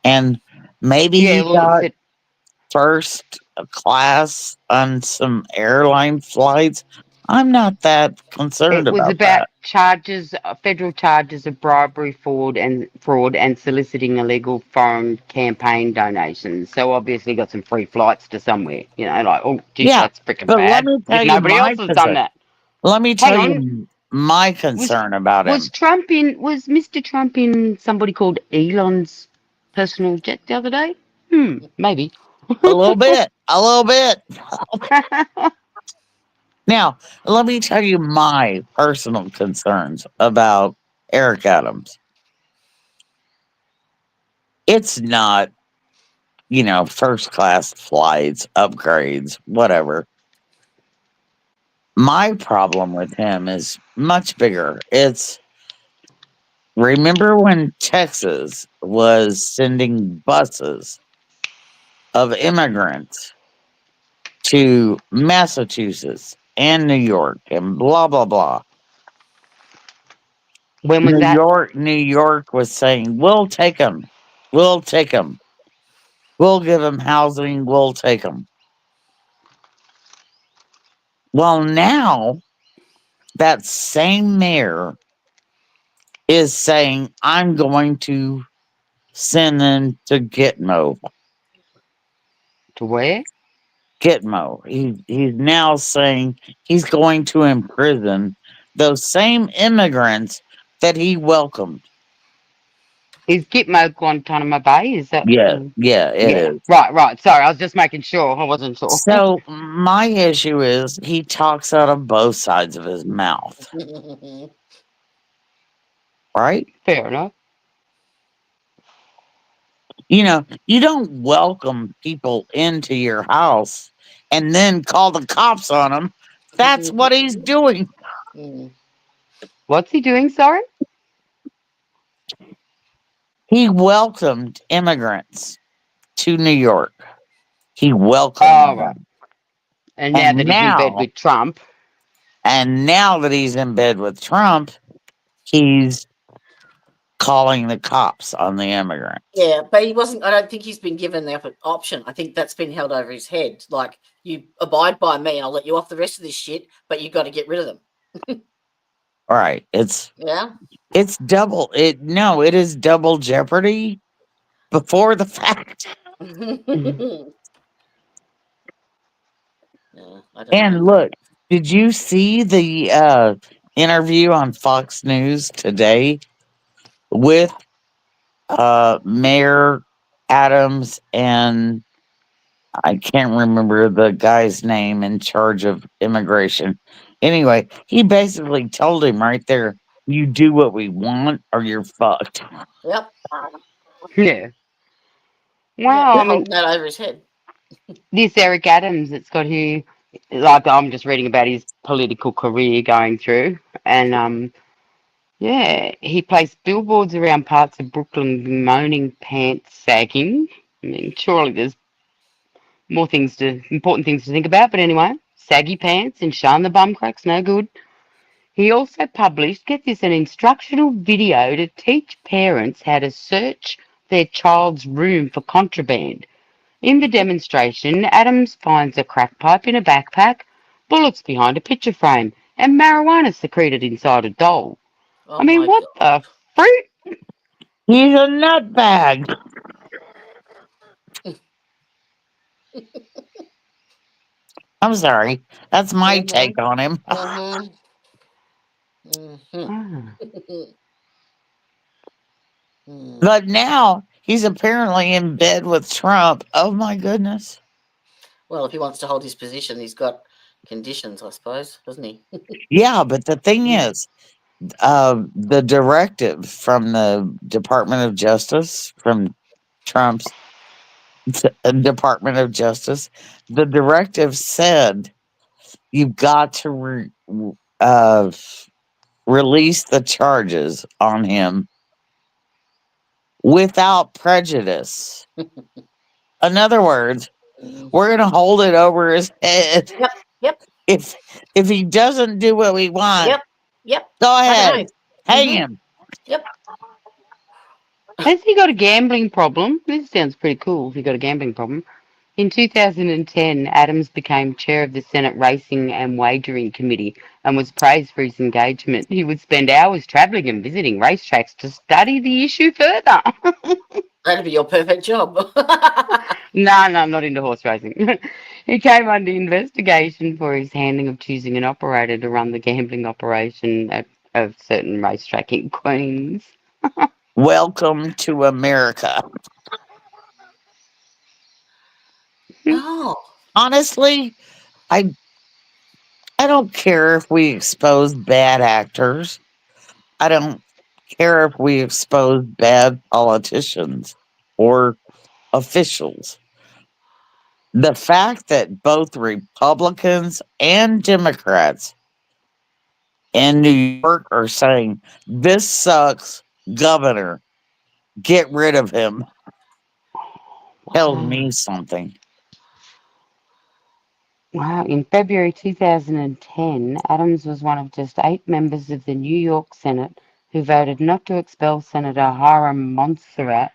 Speaker 3: and maybe
Speaker 4: Yeah,
Speaker 3: he
Speaker 4: well,
Speaker 3: got first class on some airline flights. I'm not that concerned
Speaker 4: it was
Speaker 3: about
Speaker 4: about
Speaker 3: that.
Speaker 4: charges, federal charges of bribery, fraud, and soliciting illegal foreign campaign donations. So obviously got some free flights to somewhere. You know, like, oh, geez,
Speaker 3: Yeah,
Speaker 4: that's freaking
Speaker 3: but let
Speaker 4: bad.
Speaker 3: me
Speaker 4: As if
Speaker 3: tell you
Speaker 4: nobody
Speaker 3: my
Speaker 4: else has done
Speaker 3: concern.
Speaker 4: that.
Speaker 3: Let me
Speaker 4: Hang
Speaker 3: tell
Speaker 4: on,
Speaker 3: you my
Speaker 4: was
Speaker 3: concern about
Speaker 4: was
Speaker 3: him.
Speaker 4: Trump in? Was Mr. Trump in somebody called Elon's personal jet the other day? Maybe.
Speaker 3: A little bit, a little bit. Now, let me tell you my personal concerns about Eric Adams. It's not, first class flights, upgrades, whatever. My problem with him is much bigger. It's remember when Texas was sending buses of immigrants to Massachusetts and New York and blah, blah, blah.
Speaker 4: When was that?
Speaker 3: New York was saying, we'll take them. We'll take them. We'll give them housing. We'll take them. Well, now that same mayor is saying, I'm going to send them to Gitmo.
Speaker 4: To where?
Speaker 3: Gitmo. He's now saying he's going to imprison those same immigrants that he welcomed.
Speaker 4: Is Gitmo Guantanamo Bay? Is that?
Speaker 3: Yeah, yeah, it
Speaker 4: Yeah.
Speaker 3: is.
Speaker 4: Right. Right. Sorry, I was just making sure. I wasn't sure.
Speaker 3: So my issue is he talks out of both sides of his mouth, right?
Speaker 4: Fair enough.
Speaker 3: You don't welcome people into your house and then call the cops on them. That's what he's doing.
Speaker 4: What's he doing? Sorry.
Speaker 3: He welcomed immigrants to New York. He
Speaker 4: Oh,
Speaker 3: welcomed
Speaker 4: right.
Speaker 3: them.
Speaker 4: And now
Speaker 3: And
Speaker 4: that he's in bed
Speaker 3: now,
Speaker 4: with Trump,
Speaker 3: and now that he's in bed with Trump, he's calling the cops on the immigrants.
Speaker 2: Yeah, but he wasn't. I don't think he's been given the option. I think that's been held over his head. Like, you abide by me, and I'll let you off the rest of this shit, but you got to get rid of them.
Speaker 3: All right. It's
Speaker 2: Yeah.
Speaker 3: it's double it no, it is double jeopardy before the fact.
Speaker 2: Yeah, I don't know.
Speaker 3: And look, did you see the interview on Fox News today with Mayor Adams and I can't remember the guy's name in charge of immigration. Anyway, he basically told him right there, you do what we want or you're fucked.
Speaker 2: Yep.
Speaker 4: yeah.
Speaker 2: Yeah,
Speaker 4: Wow.
Speaker 2: they're
Speaker 4: I mean,
Speaker 2: holding that over his head.
Speaker 4: this Eric Adams, it's got here. Like, I'm just reading about his political career going through, and yeah, he placed billboards around parts of Brooklyn bemoaning pants sagging. I mean, surely there's important things to think about, but anyway, saggy pants and showing the bum cracks, no good. He also published, get this, an instructional video to teach parents how to search their child's room for contraband. In the demonstration, Adams finds a crack pipe in a backpack, bullets behind a picture frame, and marijuana secreted inside a doll.
Speaker 2: Oh
Speaker 4: I mean,
Speaker 2: my
Speaker 4: what the fruit?
Speaker 3: He's a nutbag. I'm sorry. That's my
Speaker 2: god.
Speaker 3: take on him.
Speaker 2: Mhm. Mhm.
Speaker 4: Ah,
Speaker 2: Mhm.
Speaker 3: But now he's apparently in bed with Trump. Oh my goodness.
Speaker 2: Well, if he wants to hold his position, he's got conditions, I suppose, doesn't he?
Speaker 3: Yeah, but the thing
Speaker 2: Mm.
Speaker 3: is, the directive from the Department of Justice, from Trump's Department of Justice, the directive said you've got to uh, release the charges on him without prejudice. In other words,
Speaker 2: Mm.
Speaker 3: we're going to hold it over his head.
Speaker 2: Yep. Yep.
Speaker 3: If if he doesn't do what we want,
Speaker 2: Yep. Yep.
Speaker 3: Go
Speaker 2: I don't
Speaker 3: ahead.
Speaker 2: know.
Speaker 3: Hang
Speaker 2: Mm-hmm.
Speaker 3: him.
Speaker 2: Yep.
Speaker 4: Has he got a gambling problem? This sounds pretty cool if he got a gambling problem. In 2010, Adams became chair of the Senate Racing and Wagering Committee and was praised for his engagement. He would spend hours travelling and visiting racetracks to study the issue further.
Speaker 2: That'd be your perfect job.
Speaker 4: No, I'm not into horse racing. He came under investigation for his handling of choosing an operator to run the gambling operation at a certain racetrack in Queens.
Speaker 3: Welcome to America.
Speaker 2: Oh.
Speaker 3: Honestly, I I don't care if we expose bad actors. I don't care if we expose bad politicians or officials. The fact that both Republicans and Democrats in New York are saying, "This sucks, governor, get rid of him," tells
Speaker 4: Wow.
Speaker 3: me something.
Speaker 4: Wow. In February 2010, Adams was one of just 8 members of the New York Senate who voted not to expel Senator Hiram Monserrat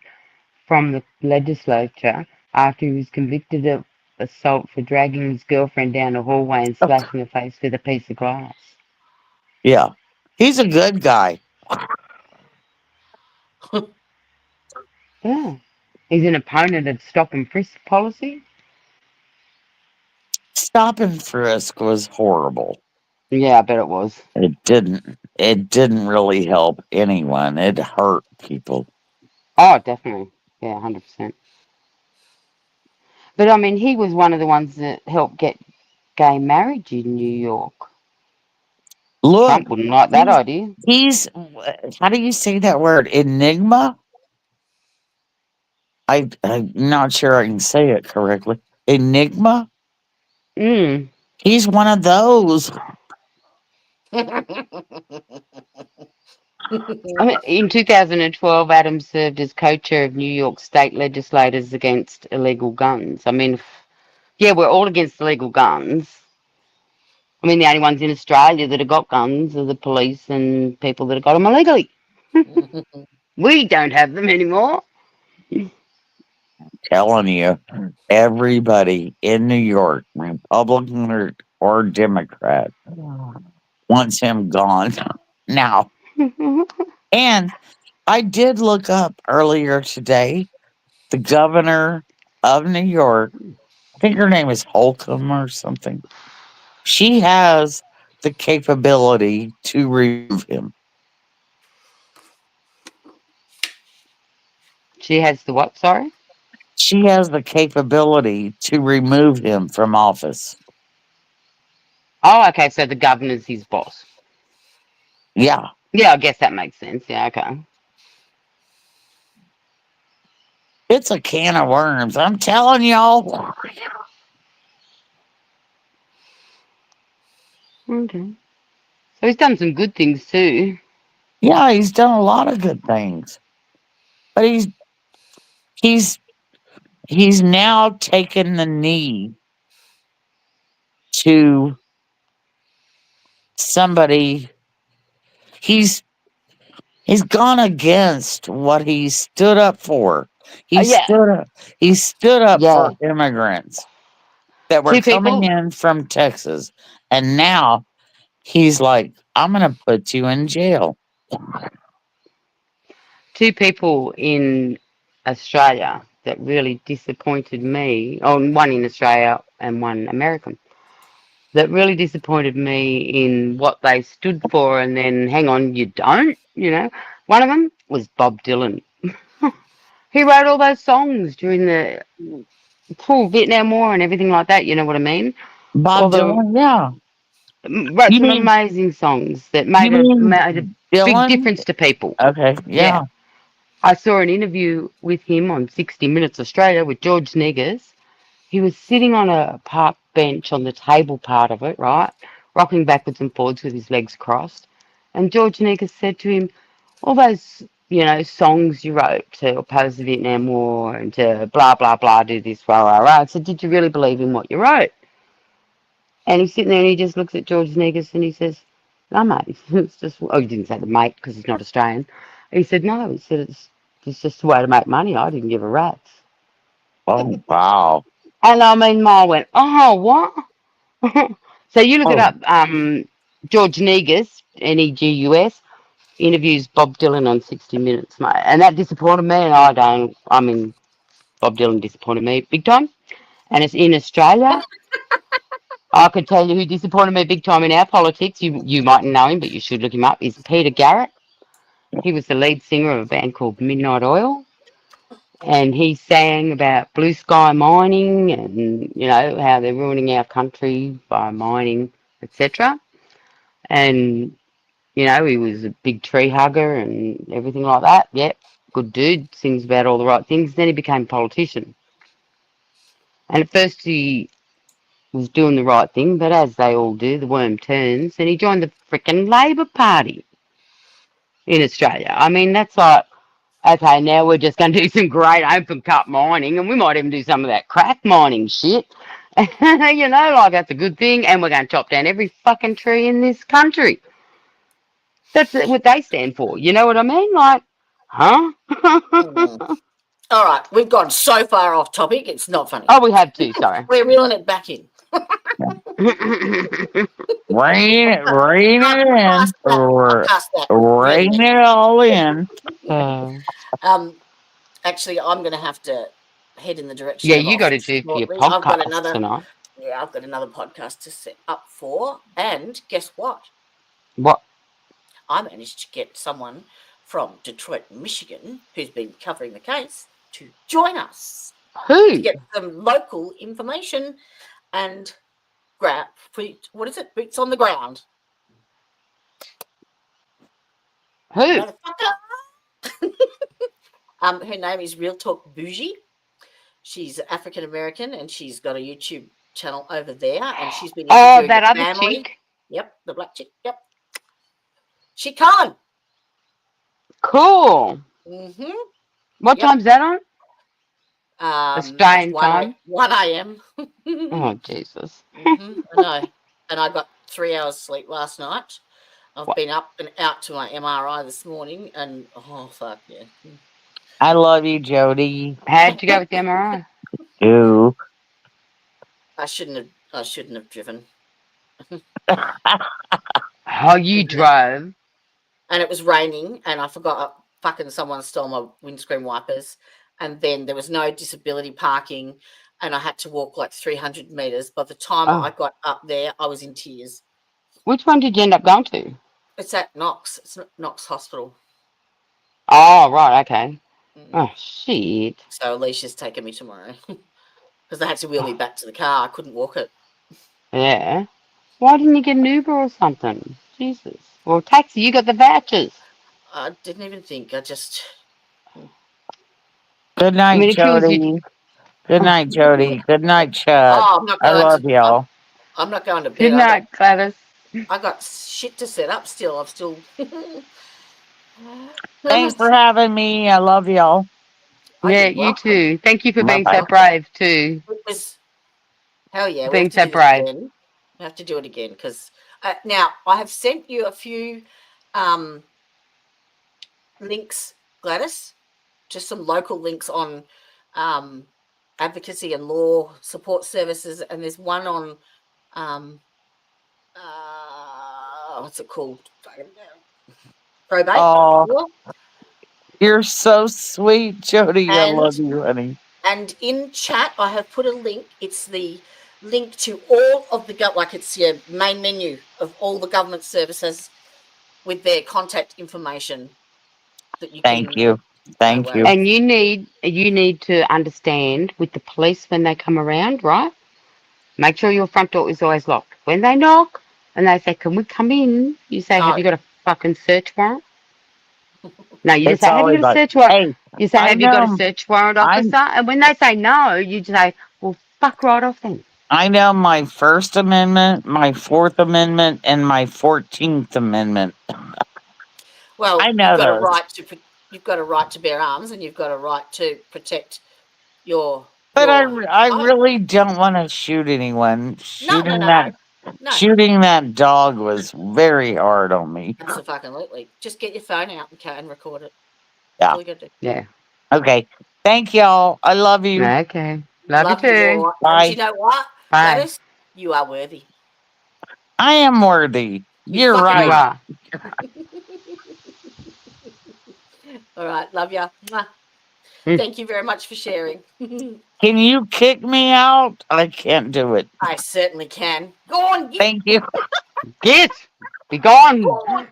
Speaker 4: from the legislature after he was convicted of assault for dragging his girlfriend down a hallway and slashing her face with a piece of glass.
Speaker 3: Yeah. He's a good guy.
Speaker 4: Yeah. He's an opponent of stop and frisk policy.
Speaker 3: Stop and frisk was horrible.
Speaker 4: Yeah, I bet it was.
Speaker 3: It didn't really help anyone. It hurt people.
Speaker 4: Oh, definitely. Yeah, 100%. But I mean, he was one of the ones that helped get gay marriage in New York.
Speaker 3: Look,
Speaker 4: Trump wouldn't like that
Speaker 3: he's
Speaker 4: idea.
Speaker 3: he's how do you say that word? Enigma? I'm not sure I can say it correctly. Enigma?
Speaker 4: Mm.
Speaker 3: He's one of those.
Speaker 4: I mean, in 2012, Adams served as co-chair of New York state legislators against illegal guns. I mean, yeah, we're all against illegal guns. I mean, the only ones in Australia that have got guns are the police and people that have got them illegally. We don't have them anymore.
Speaker 3: Telling you, everybody in New York, Republican or Democrat, wants him gone now. And I did look up earlier today the governor of New York. I think her name is Holcomb or something. She has the capability to remove him.
Speaker 4: She has the what? Sorry.
Speaker 3: She has the capability to remove him from office.
Speaker 4: Oh, okay. So the governor's his boss.
Speaker 3: Yeah,
Speaker 4: Yeah, I guess that makes sense. Yeah, okay.
Speaker 3: it's a can of worms. I'm telling y'all.
Speaker 4: Okay. So he's done some good things too.
Speaker 3: Yeah, he's done a lot of good things. But he's he's now taken the knee to somebody. He's he's gone against what he stood up for. He
Speaker 4: Yeah,
Speaker 3: stood up he stood up
Speaker 4: yeah.
Speaker 3: for immigrants that were
Speaker 4: Two
Speaker 3: coming
Speaker 4: people,
Speaker 3: in from Texas. And now he's like, I'm gonna put you in jail.
Speaker 4: two people in Australia that really disappointed me. Oh, one in Australia and one American that really disappointed me in what they stood for. And then, hang on, you don't. One of them was Bob Dylan. He wrote all those songs during the full Vietnam War and everything like that. You know what I mean? All
Speaker 3: Bob
Speaker 4: the
Speaker 3: Dylan, yeah.
Speaker 4: wrote
Speaker 3: You
Speaker 4: some
Speaker 3: mean
Speaker 4: amazing songs that
Speaker 3: you
Speaker 4: made a
Speaker 3: mean
Speaker 4: big
Speaker 3: Dylan?
Speaker 4: difference to people.
Speaker 3: Okay,
Speaker 4: Yeah.
Speaker 3: yeah.
Speaker 4: I saw an interview with him on 60 Minutes Australia with George Negus. He was sitting on a park bench on the table part of it, right? Rocking backwards and forwards with his legs crossed. And George Negus said to him, all those, songs you wrote to oppose the Vietnam War and to blah, blah, blah, do this, rah, rah, rah. I said, did you really believe in what you wrote? And he's sitting there and he just looks at George Negus and he says, No, mate. It's just. Oh, he didn't say the mate because he's not Australian. He said no. He said it's just a way to make money. I didn't give a rat's.
Speaker 3: Oh, wow.
Speaker 4: And I mean, Ma went, oh, what? So you look it
Speaker 3: Oh,
Speaker 4: up. George Negus, Negus, interviews Bob Dylan on 60 Minutes, mate. And that disappointed me, and I don't. I mean, Bob Dylan disappointed me big time. And it's in Australia. I could tell you who disappointed me big time in our politics. You mightn't know him, but you should look him up. Is Peter Garrett. He was the lead singer of a band called Midnight Oil, and he sang about blue sky mining and how they're ruining our country by mining, etc. And he was a big tree hugger and everything like that. Yep, good dude, sings about all the right things. Then he became a politician, and at first he was doing the right thing, but as they all do, the worm turns, and he joined the frickin' Labor Party in Australia. I mean, that's like, okay, now we're just going to do some great open cut mining, and we might even do some of that crack mining shit. Like that's a good thing, and we're going to chop down every fucking tree in this country. That's what they stand for. You know what I mean? Like, huh?
Speaker 2: All right, we've gone so far off topic. It's not funny.
Speaker 4: Oh, we have to. Sorry.
Speaker 2: We're reeling it back in.
Speaker 3: rein it in.
Speaker 2: Past that.
Speaker 3: Rein it all in.
Speaker 2: Actually, I'm going to have to head in the direction.
Speaker 4: Yeah,
Speaker 2: of
Speaker 4: you got to do for your podcast tonight.
Speaker 2: Yeah, I've got another podcast to set up for. And guess what?
Speaker 4: What?
Speaker 2: I managed to get someone from Detroit, Michigan, who's been covering the case, to join us.
Speaker 4: Who?
Speaker 2: To get some local information and what is it? Boots on the ground.
Speaker 4: Who?
Speaker 2: Her name is Real Talk Bougie. She's African American and she's got a YouTube channel over there. And she's been interviewing
Speaker 4: that other
Speaker 2: family.
Speaker 4: chick.
Speaker 2: Yep, the black chick. Yep. She can.
Speaker 4: Cool.
Speaker 2: Mm-hmm.
Speaker 4: What time's that on? Australian time.
Speaker 2: 1 a.m.
Speaker 4: Oh, Jesus.
Speaker 2: I know. And I got 3 hours sleep last night. I've been up and out to my MRI this morning, and oh fuck yeah.
Speaker 3: I love you, Jody.
Speaker 4: How'd you go with the MRI?
Speaker 3: Ew.
Speaker 2: I shouldn't have driven.
Speaker 4: Oh, you drove.
Speaker 2: And it was raining, and I forgot fucking someone stole my windscreen wipers, and then there was no disability parking, and I had to walk like 300 meters. By the time I got up there, I was in tears.
Speaker 4: Which one did you end up going to?
Speaker 2: It's at Knox. It's Knox Hospital.
Speaker 4: Oh, right, okay. Oh, shit.
Speaker 2: So Alicia's taking me tomorrow because they had to wheel me back to the car. I couldn't walk it.
Speaker 4: Yeah. Why didn't you get an Uber or something? Jesus. Or a taxi. You got the vouchers.
Speaker 2: I didn't even think. I just...
Speaker 3: Good night, Jody. Good night, Jody. Good night, Chad.
Speaker 2: Oh, I'm not
Speaker 3: I
Speaker 2: going
Speaker 3: love y'all.
Speaker 2: I'm not going to bed.
Speaker 4: Good night, Gladys.
Speaker 2: I got shit to set up still. I'm still...
Speaker 3: Thanks for having me. I love y'all.
Speaker 4: Yeah, you too. Thank you for being so brave too.
Speaker 2: It was... Hell yeah.
Speaker 4: Being so brave.
Speaker 2: We have to do it again because... now, I have sent you a few links, Gladys. Just some local links on advocacy and law support services. And there's one on... what's it called? Probate.
Speaker 3: Oh, you're so sweet, Jody. I love you, honey.
Speaker 2: And in chat, I have put a link. It's the link to all of the it's your main menu of all the government services with their contact information. That you
Speaker 3: Thank you.
Speaker 4: And you need to understand with the police when they come around, right? Make sure your front door is always locked. When they knock and they say, "Can we come in?" You say, "Have you got a fucking search warrant?" No, you just say, "Have you got a search warrant?"
Speaker 3: Hey,
Speaker 4: you say, "Have you got a search warrant, officer?" And when they say no, you just say, "Well, fuck right off then."
Speaker 3: I know my First Amendment, my Fourth Amendment, and my 14th Amendment.
Speaker 2: Well,
Speaker 3: I know
Speaker 2: you've got a right to bear arms, and you've got a right to protect your.
Speaker 3: But I really don't want to shoot anyone.
Speaker 2: No. No,
Speaker 3: Shooting that dog was very hard on me.
Speaker 2: absolutely. Just get your phone out and record it. That's
Speaker 3: Yeah.
Speaker 2: all you got to do.
Speaker 4: Yeah.
Speaker 3: Okay. Thank y'all. I love you.
Speaker 4: Okay. Love you
Speaker 2: Love you
Speaker 4: too.
Speaker 2: all.
Speaker 3: Bye.
Speaker 2: And you know what,
Speaker 4: Bye.
Speaker 2: Gladys? You are worthy.
Speaker 3: I am worthy. You're
Speaker 2: fucking
Speaker 3: right.
Speaker 4: You are.
Speaker 2: All right. Love ya. Mwah.
Speaker 4: Mm.
Speaker 2: Thank you very much for sharing.
Speaker 3: Can you kick me out? I can't do it.
Speaker 2: I certainly can. Go on.
Speaker 3: Thank you.
Speaker 4: Get. Be gone.
Speaker 2: Go on.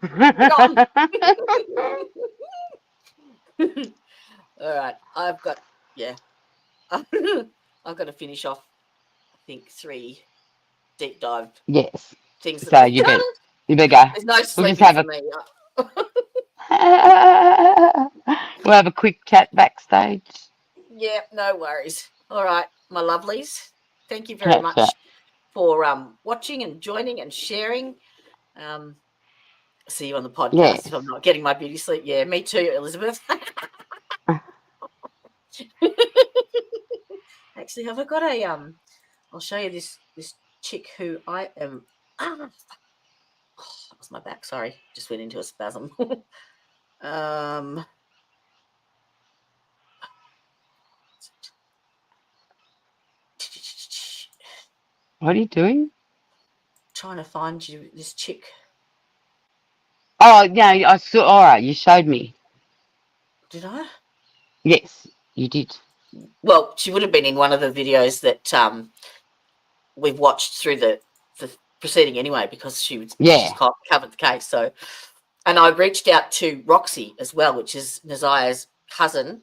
Speaker 2: All right. I've got to finish off, I think, 3 deep dive
Speaker 4: Yes.
Speaker 2: things that
Speaker 4: So
Speaker 2: we've
Speaker 4: you
Speaker 2: done.
Speaker 4: better go.
Speaker 2: There's no
Speaker 4: We'll
Speaker 2: sleeping
Speaker 4: just have
Speaker 2: for
Speaker 4: a
Speaker 2: me.
Speaker 4: we'll have a quick chat backstage.
Speaker 2: Yeah, no worries. All right, my lovelies. Thank you very much
Speaker 4: Catch
Speaker 2: for watching and joining and sharing. See you on the podcast
Speaker 4: Yes.
Speaker 2: if I'm not getting my beauty sleep. Yeah, me too, Elizabeth. Actually, have I got a I'll show you this chick who I am. That was my back. Sorry, just went into a spasm.
Speaker 4: What are you doing?
Speaker 2: Trying to find you this chick.
Speaker 4: Oh, yeah, I saw. All right, you showed me.
Speaker 2: Did I?
Speaker 4: Yes, you did.
Speaker 2: Well, she would have been in one of the videos that we've watched through the proceeding anyway, because she's covered the case. So, and I reached out to Roxy as well, which is Nazia's cousin,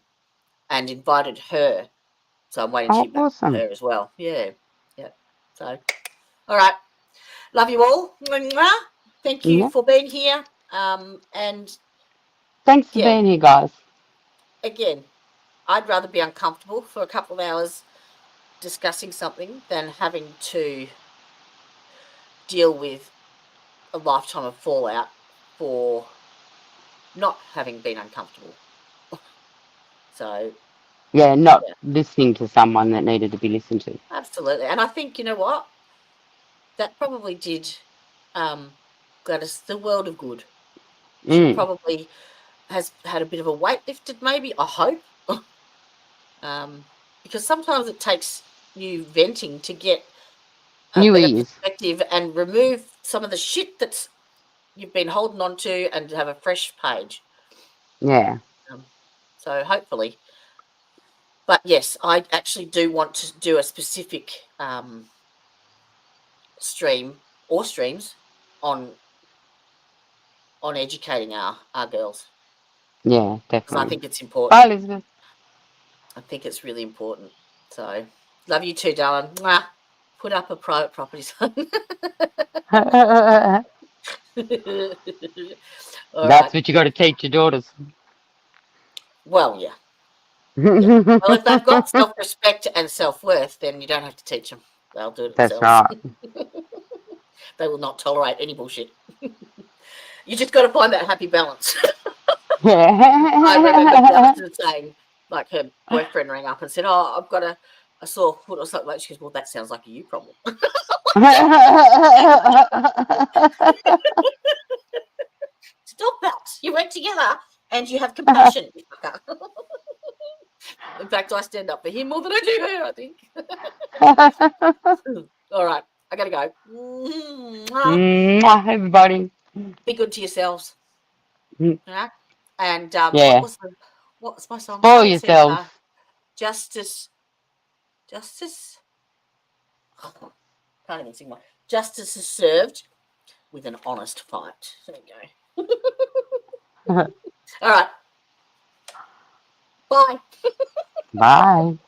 Speaker 2: and invited her. So I'm waiting to hear back from her as well. Yeah. So, all right. Love you all. Thank you for being here. And
Speaker 4: thanks for being here, guys.
Speaker 2: Again, I'd rather be uncomfortable for a couple of hours discussing something than having to deal with a lifetime of fallout for not having been uncomfortable. So
Speaker 4: not listening to someone that needed to be listened to.
Speaker 2: Absolutely. And I think, you know what, that probably did Gladys the world of good. She probably has had a bit of a weight lifted, maybe, I hope. Because sometimes it takes you venting to get a better perspective and remove some of the shit that's you've been holding on to and have a fresh page.
Speaker 4: Yeah.
Speaker 2: So hopefully. But yes, I actually do want to do a specific stream or streams on educating our girls.
Speaker 4: Yeah, definitely.
Speaker 2: Because I think it's important.
Speaker 4: Bye, Elizabeth.
Speaker 2: I think it's really important. So, love you too, darling. Mwah. Put up a private property sign.
Speaker 4: That's what you got to teach your daughters.
Speaker 2: Well, yeah. Well, if they've got self-respect and self-worth, then you don't have to teach them. They'll do it themselves.
Speaker 4: That's right.
Speaker 2: They will not tolerate any bullshit. You just got to find that happy balance. I remember Justin saying, like, her boyfriend rang up and said, "Oh, I've got a sore foot or something." Like, she goes, "Well, that sounds like a you problem." Stop that. You work together and you have compassion. In fact, I stand up for him more than I do her, I think. All right. I got to go.
Speaker 4: Everybody.
Speaker 2: Be good to yourselves. All right? And what was my song?
Speaker 4: For yourself.
Speaker 2: Justice. Can't even sing one. Justice is served with an honest fight. There you go. All right. Bye.
Speaker 4: Bye.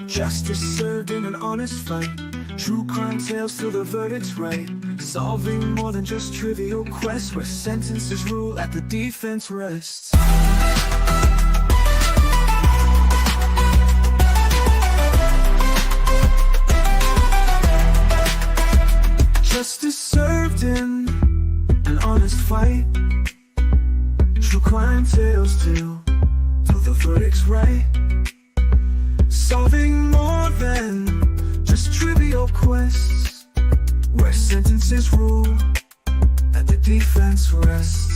Speaker 1: Justice served in an honest fight. True crime tales till the verdict's right. Solving more than just trivial quests, where sentences rule at the defense rests. Justice served in an honest fight. True crime tales till the verdict's right. Solving more than just trivial quests, defense rests.